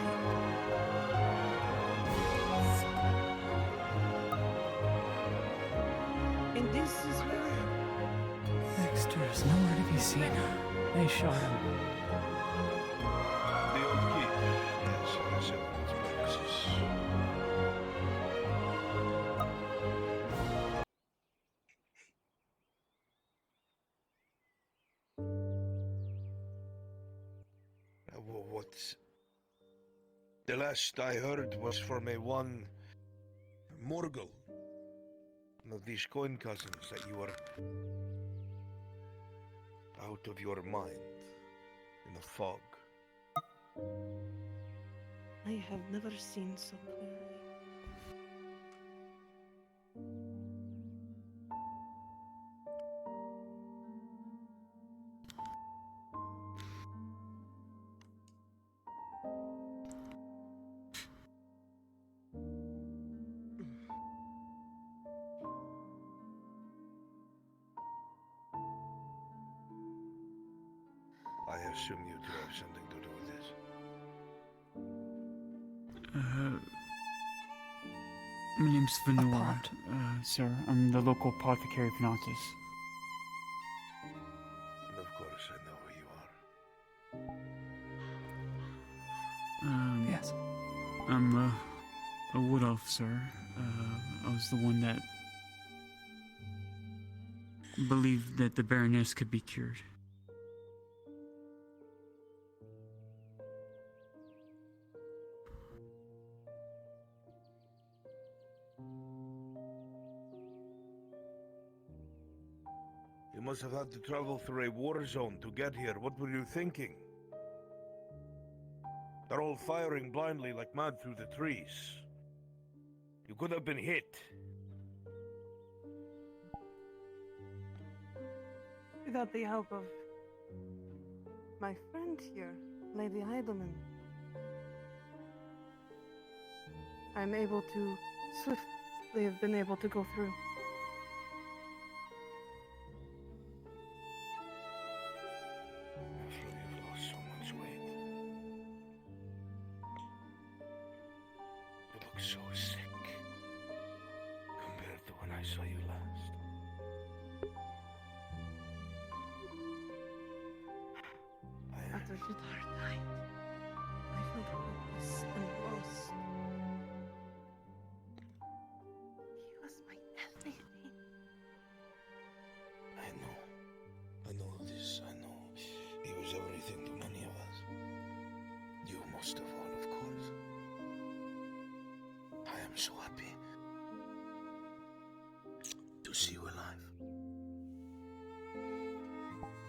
And this is where Dexter's nowhere to be seen. They shot him. The old key. Yes, I said its purposes. What? The last I heard was from a one Morgul. One of these coin cousins that you were out of your mind in the fog. I have never seen so clearly. I assume you two have something to do with this. My name's Venor, sir. I'm the local apothecary of Nautis. And of course I know who you are. Yes. I'm a wood elf, sir. I was the one that believed that the Baroness could be cured. You must have had to travel through a war zone to get here. What were you thinking? They're all firing blindly like mad through the trees. You could have been hit. Without the help of my friend here, Lady Heidelman, I'm able to swiftly have been able to go through. look so sick compared to when I saw you last. After Jadar died, I felt hopeless and lost. He was my everything. I know this, I know. He was everything to many of us. You most of all, of course. I am so happy to see you alive.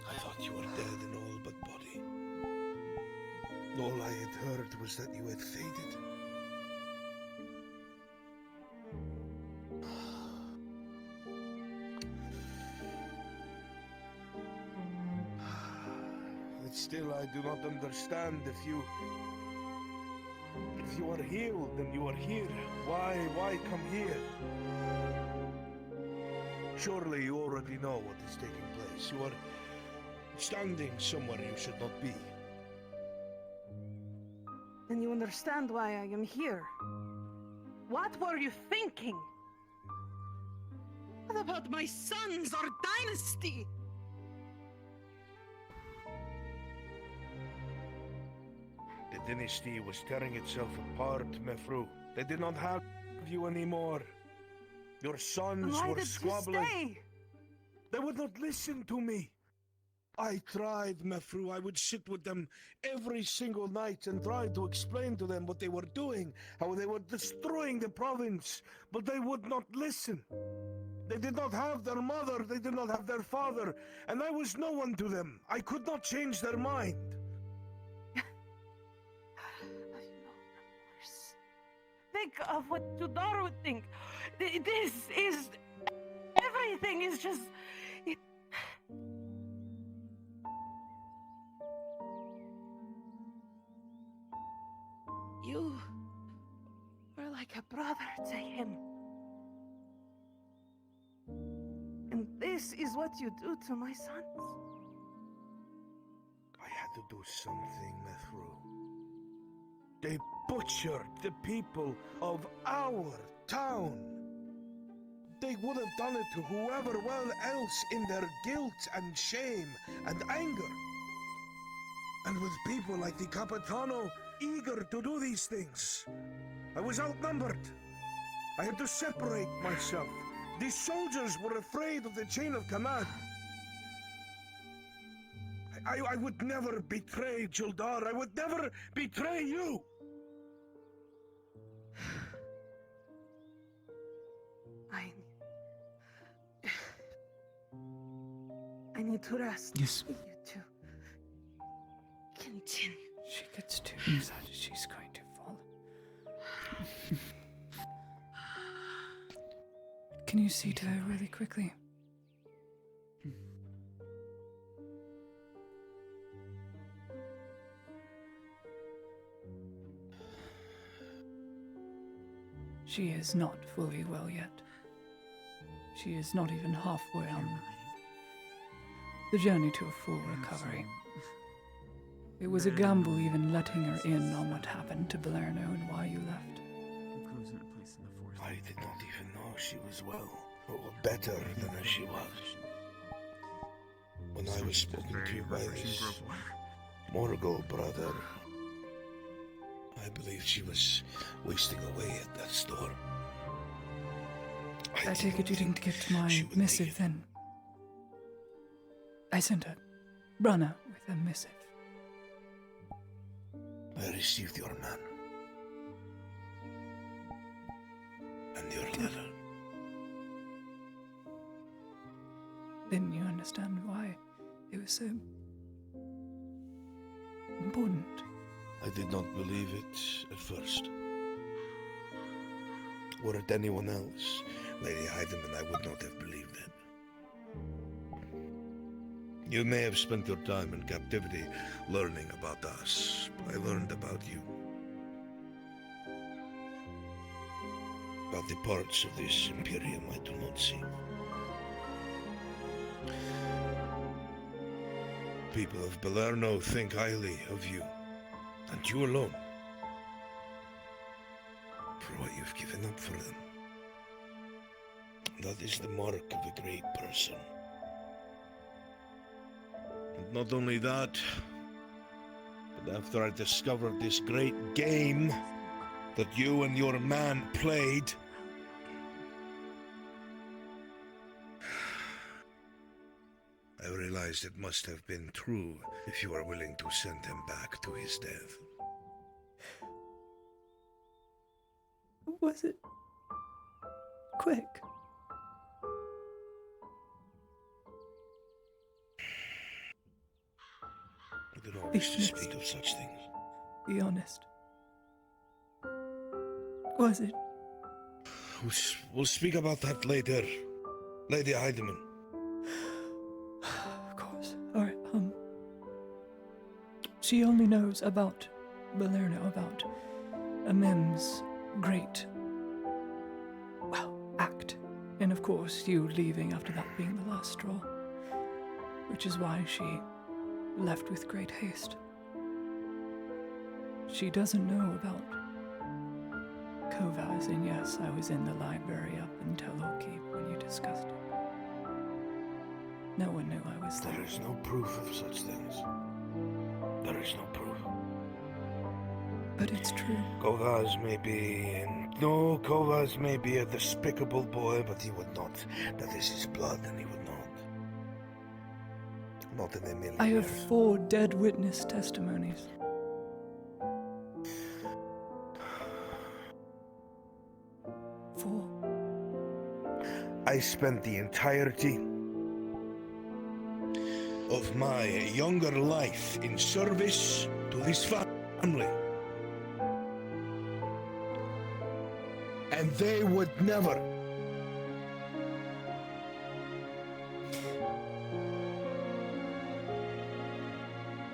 I thought you were dead in all but body. All I had heard was that you had faded. But still, I do not understand if you are healed and you are here. Why come here? Surely you already know what is taking place. You are standing somewhere you should not be. Then you understand why I am here. What were you thinking? What about my sons, our dynasty? The dynasty was tearing itself apart, Mefru. They did not have you anymore. Your sons Why were did squabbling. you stay? They would not listen to me. I tried, Mefru. I would sit with them every single night and try to explain to them what they were doing, how they were destroying the province, but they would not listen. They did not have their mother, they did not have their father, and I was no one to them. I could not change their mind. Think of what Jadar would think. This is... Everything is just... You were like a brother to him. And this is what you do to my sons. I had to do something, Mefru. They butchered the people of our town. They would have done it to whoever else in their guilt and shame and anger. And with people like the Capitano eager to do these things, I was outnumbered. I had to separate myself. The soldiers were afraid of the chain of command. I would never betray Jildar. I would never betray you. I need to rest. Yes. You two. Continue. She gets too excited. She's going to fall. Can you see to her really quickly? She is not fully well yet. She is not even halfway on the journey to a full recovery. It was a gamble even letting her in on what happened to Belerno and why you left. I did not even know she was well, or better than as she was. When I was spoken to by this Morgul brother, I believe she was wasting away at that store. I take it you didn't get my missive then. I sent her, Brana, with a missive. I received your man. And your letter. Then you understand why it was so important. I did not believe it at first. Were it anyone else, Lady Heidemann, I would not have believed it. You may have spent your time in captivity learning about us. I learned about you. About the parts of this Imperium I do not see. People of Belerno think highly of you, and you alone, for what you given up for them. That is the mark of a great person. And not only that, but after I discovered this great game that you and your man played, I realized it must have been true if you are willing to send him back to his death. Was it quick? I do not wish to speak of such things. Be honest. Was it? We'll speak about that later, Lady Heidemann. Of course. Alright, she only knows about Balerno, about Amem's great, act. And of course, you leaving after that being the last straw. Which is why she left with great haste. She doesn't know about Kovaz, and yes, I was in the library up in Tellokeep when you discussed it. No one knew I was there. There is no proof of such things. There is no proof. But it's true. Kovaz may be a despicable boy, but he would not. That is his blood, and he would not. Not in a million I have years. 4 dead witness testimonies. I spent the entirety of my younger life in service to this family. And they would never.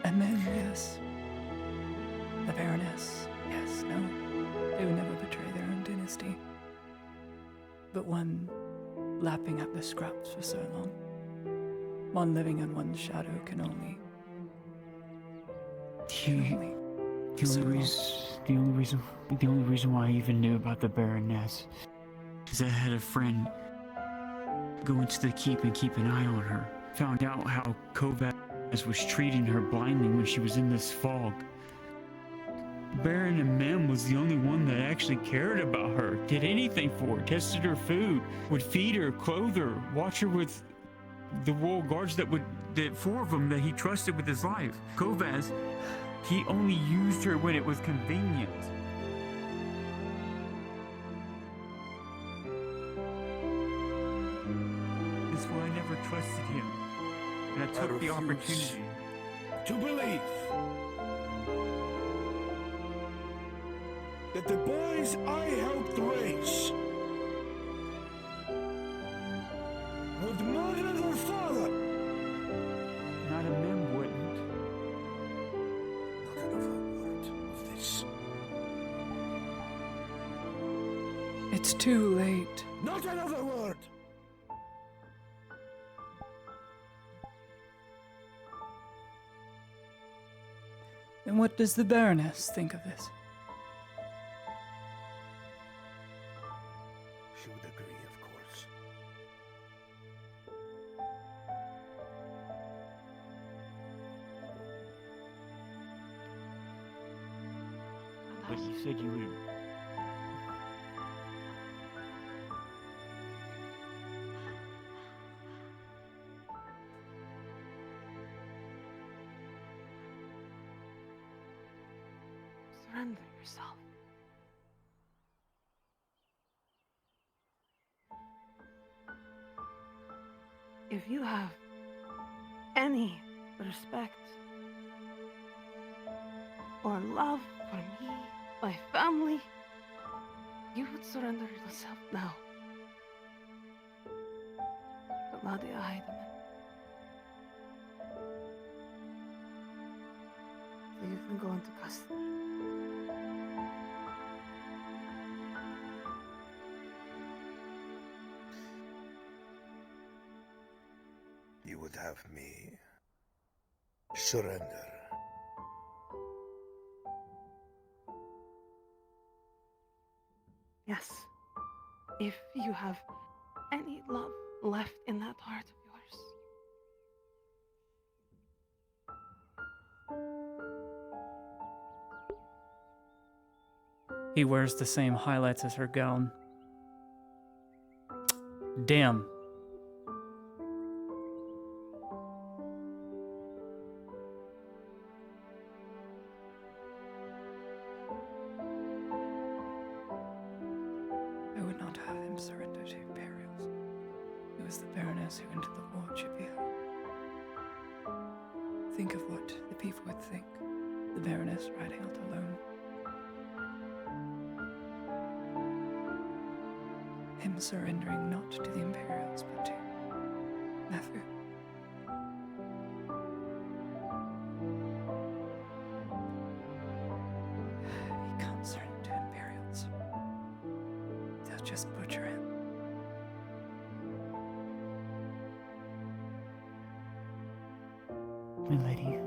Amem, yes. The Baroness, yes, no. They would never betray their own dynasty. But one lapping at the scraps for so long. One living in one's shadow can only... The only reason why I even knew about the Baroness is I had a friend go into the keep and keep an eye on her. Found out how Kovaz was treating her blindly when she was in this fog. Baron and Mem was the only one that actually cared about her, did anything for her, tested her food, would feed her, clothe her, watch her with the royal guards that 4 of them that he trusted with his life. Kovaz, he only used her when it was convenient. That's why I never trusted him. And I took the opportunity. To believe that the boys I helped raise would murder their father. Not a Mem wouldn't. Not another word of this. It's too late. Not another word. And what does the Baroness think of this? She would agree, of course. But you said you would. Surrender yourself. If you have any respect or love for me, my family, you would surrender yourself now. But Nadia Heidemann, so you can go into custody. You would have me surrender. Yes. if you have any love left in that heart of yours. He wears the same highlights as her gown. Damn. I would not have him surrender to Imperials. It was the Baroness who entered the war, Chivia. Think of what the people would think. The Baroness riding out alone. Him surrendering not to the Imperials, but to Matthew. He can't surrender to Imperials. They'll just butcher him. My lady.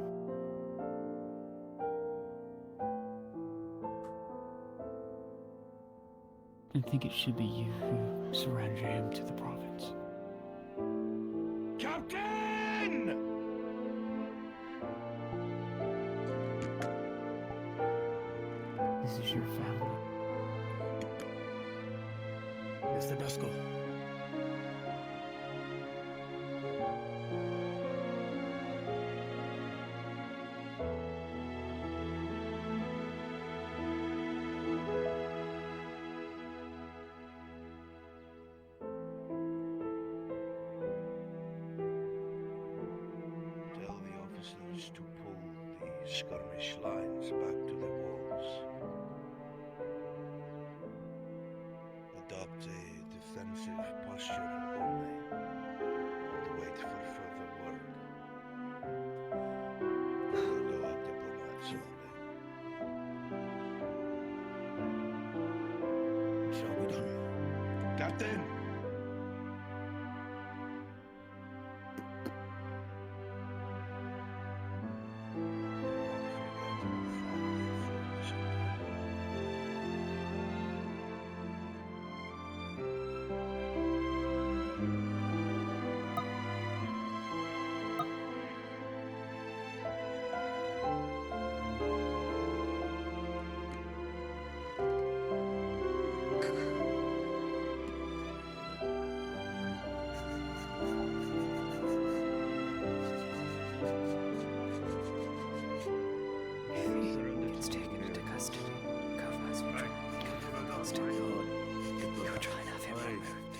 I think it should be you who surrender him to the province. Captain! This is your family. Mr. Dusko. Tell the officers to pull the skirmish lines back to the walls. Adopt a defensive posture only, and wait for further word. Allow diplomats only. Shall be done. Captain! Gets taken into custody. Kovas will try and get him custody. He'll try and have him removed.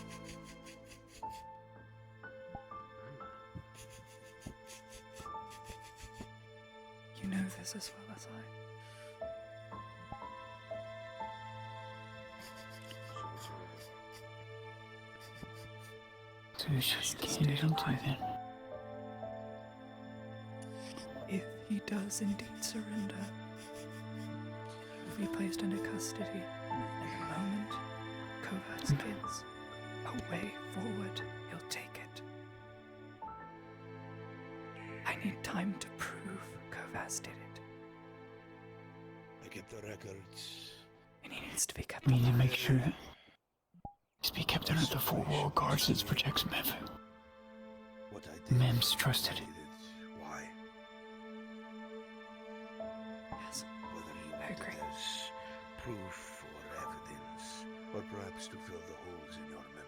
You know this as well as I. So you can't him to then. If he does indeed surrender, he'll be placed under custody. And the moment Kovas gives a way forward, he'll take it. I need time to prove Kovas did it. I kept the records. And he needs to be kept We need to alive. make sure that he's be kept under the four wall guards that protects Mevu. What I did. Mem's trusted. Why? Yes, Whether you I want agree. it as proof or evidence, or perhaps to fill the holes in your memory.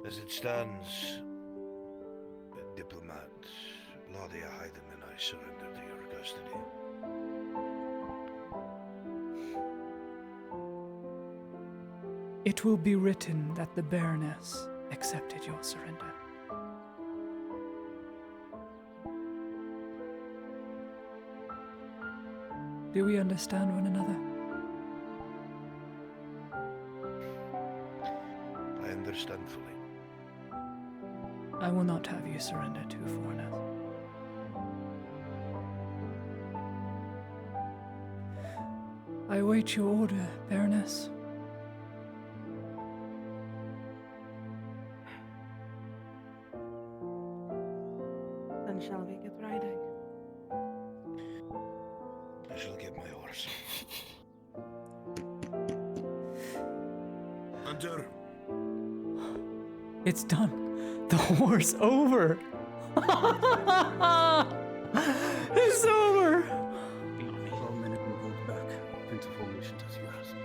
As it stands, the diplomat, Claudia Hyden and I surrender to your custody. It will be written that the Baroness accepted your surrender. Do we understand one another? I understand fully. I will not have you surrender to foreigners. I await your order, Baroness. Then shall we get riding? I shall get my horse. Hunter. It's done. The war's over. It's over. 12 minutes and go back into formation as you asked.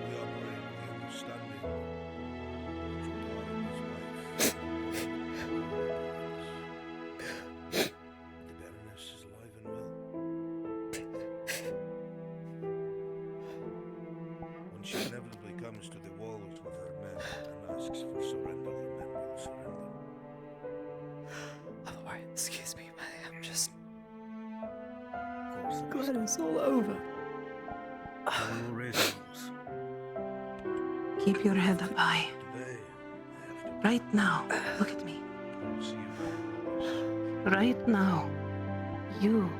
We operate with the understanding that the Baroness is alive and well. When she inevitably comes to the walls with her men and asks for surrender, the men will surrender. Otherwise, excuse me, I'm just glad it's all over. Keep your head up high. Right now, look at me. Right now, you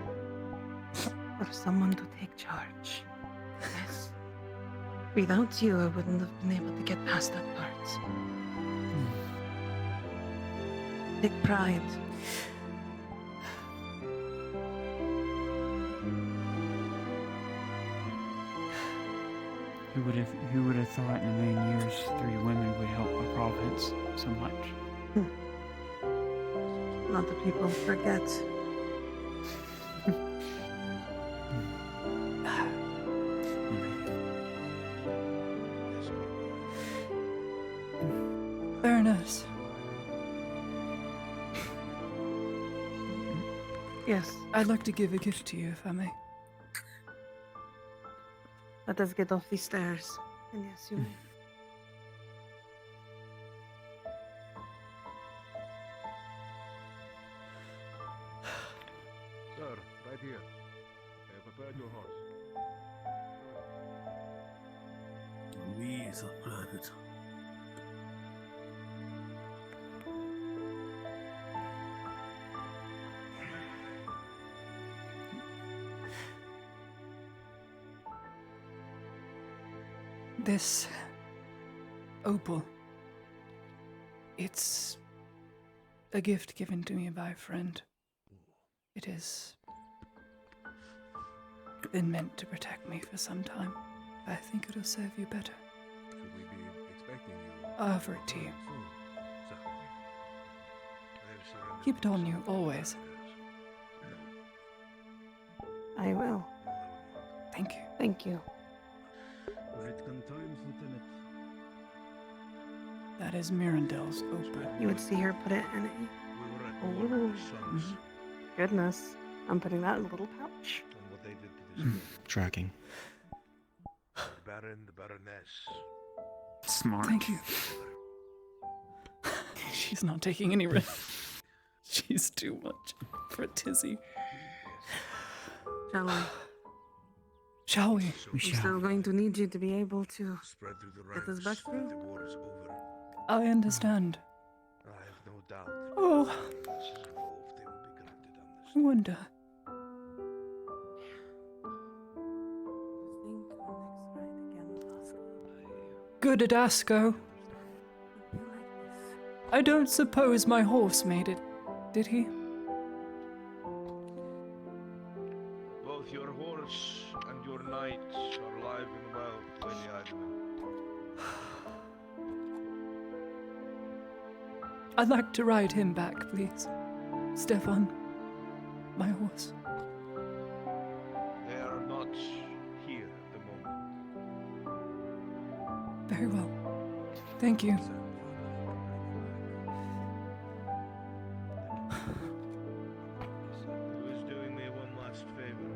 are someone to take charge. Yes. Without you, I wouldn't have been able to get past that part. Take pride. Who would have thought in a million years 3 women would help a province so much? Not the people forget. Baroness. Yes. I'd like to give a gift to you, if I may. Let us get off these stairs. And yes, you may. Sir, right here. I have prepared your horse. We is a private. This opal, it's a gift given to me by a friend. It has been meant to protect me for some time. I think it'll serve you better. Should we be expecting you? I'll offer it to you. Soon, sir. Keep it on you, always. I will. Thank you. Thank you. Ritkan times, Lieutenant. That is Mirandel's opal. You would see her put it in a... Oh, goodness. I'm putting that in a little pouch. And what they did to this Tracking. the Baron, the Baroness. Smart. Thank you. She's not taking any risk. She's too much for a tizzy. Shall we? Shall we? I'm still going to need you to be able to Spread through the get ranks us back that through. the war is over. I understand. I have no doubt. Oh. If this is involved, they will be granted I wonder. Good at Asco. I don't suppose my horse made it, did he? Both your horse and your knight are alive and well, Lady Agnes. I'd like to ride him back, please. Stefan, my horse. They are not here at the moment. Very well. Thank you. Who is doing me one last favor?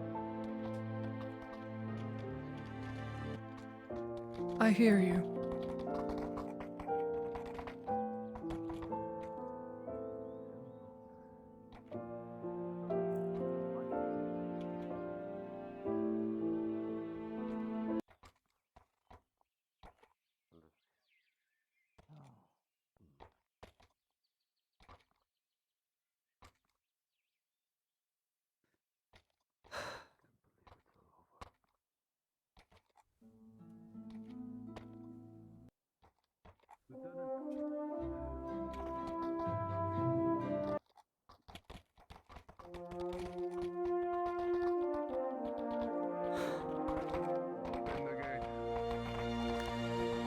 I hear you.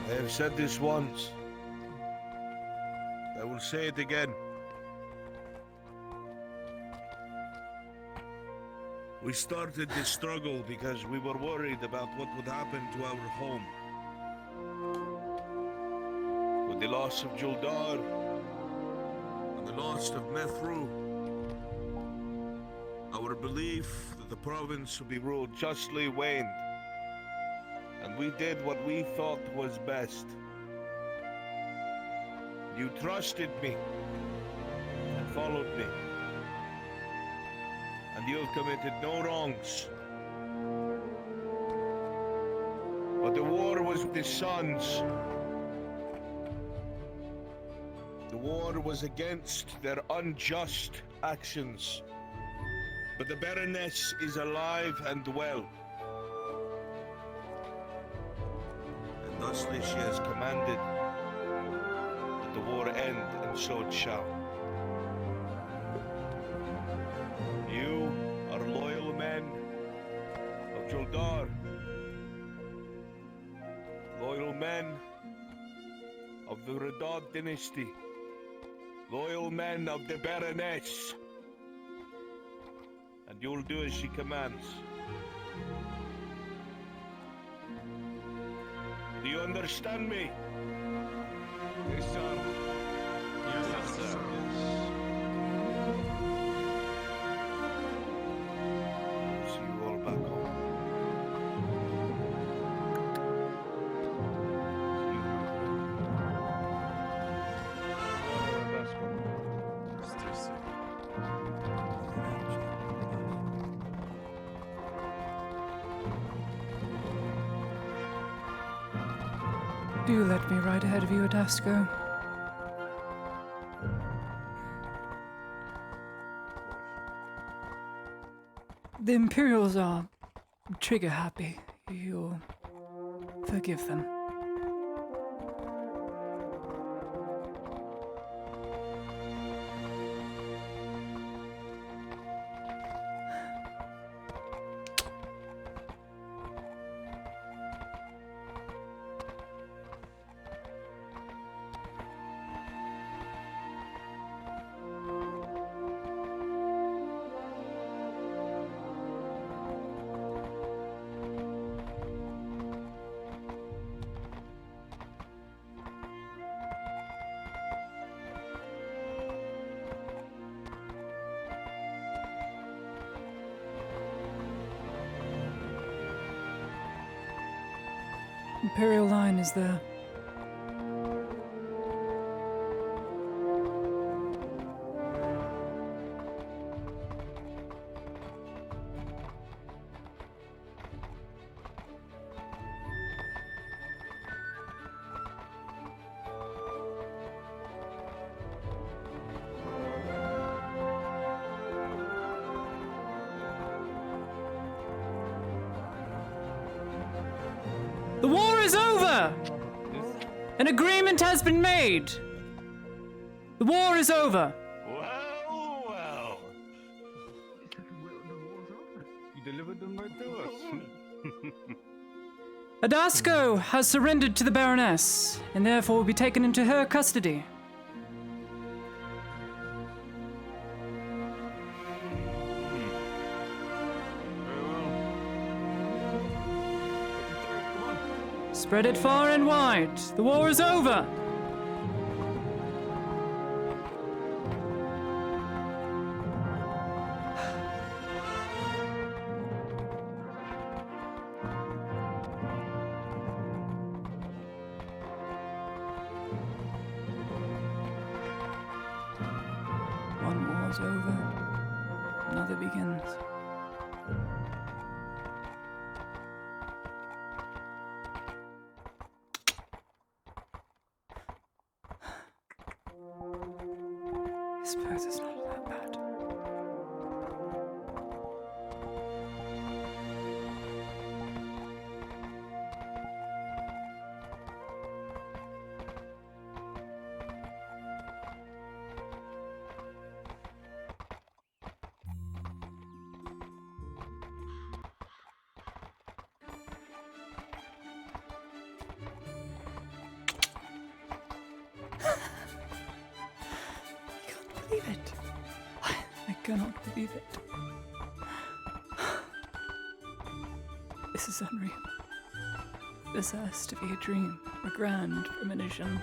I have said this once. I will say it again. We started this struggle because we were worried about what would happen to our home. With the loss of Juldar and the loss of Methru, our belief that the province would be ruled justly waned. And we did what we thought was best. You trusted me and followed me. And you have committed no wrongs. But the war was with the sons. The war was against their unjust actions. But the Baroness is alive and well. And thusly she has commanded that the war end, and so it shall. You are loyal men of Juldar. Loyal men of the Redod dynasty. Loyal men of the Baroness. And you'll do as she commands. Do you understand me? Yes, sir. Yes, sir. I'll see you all back home. Do let me ride ahead of you, Adasco. The Imperials are trigger happy. You'll forgive them. Imperial line is there. The war is over! An agreement has been made! The war is over! Well, well. You delivered them right to us. Adasco has surrendered to the Baroness, and therefore will be taken into her custody. Spread it far and wide. The war is over. war's over. Another begins. I suppose it's not that bad. Believe it. I cannot believe it. This is unreal. This has to be a dream, a grand premonition.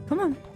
Come on.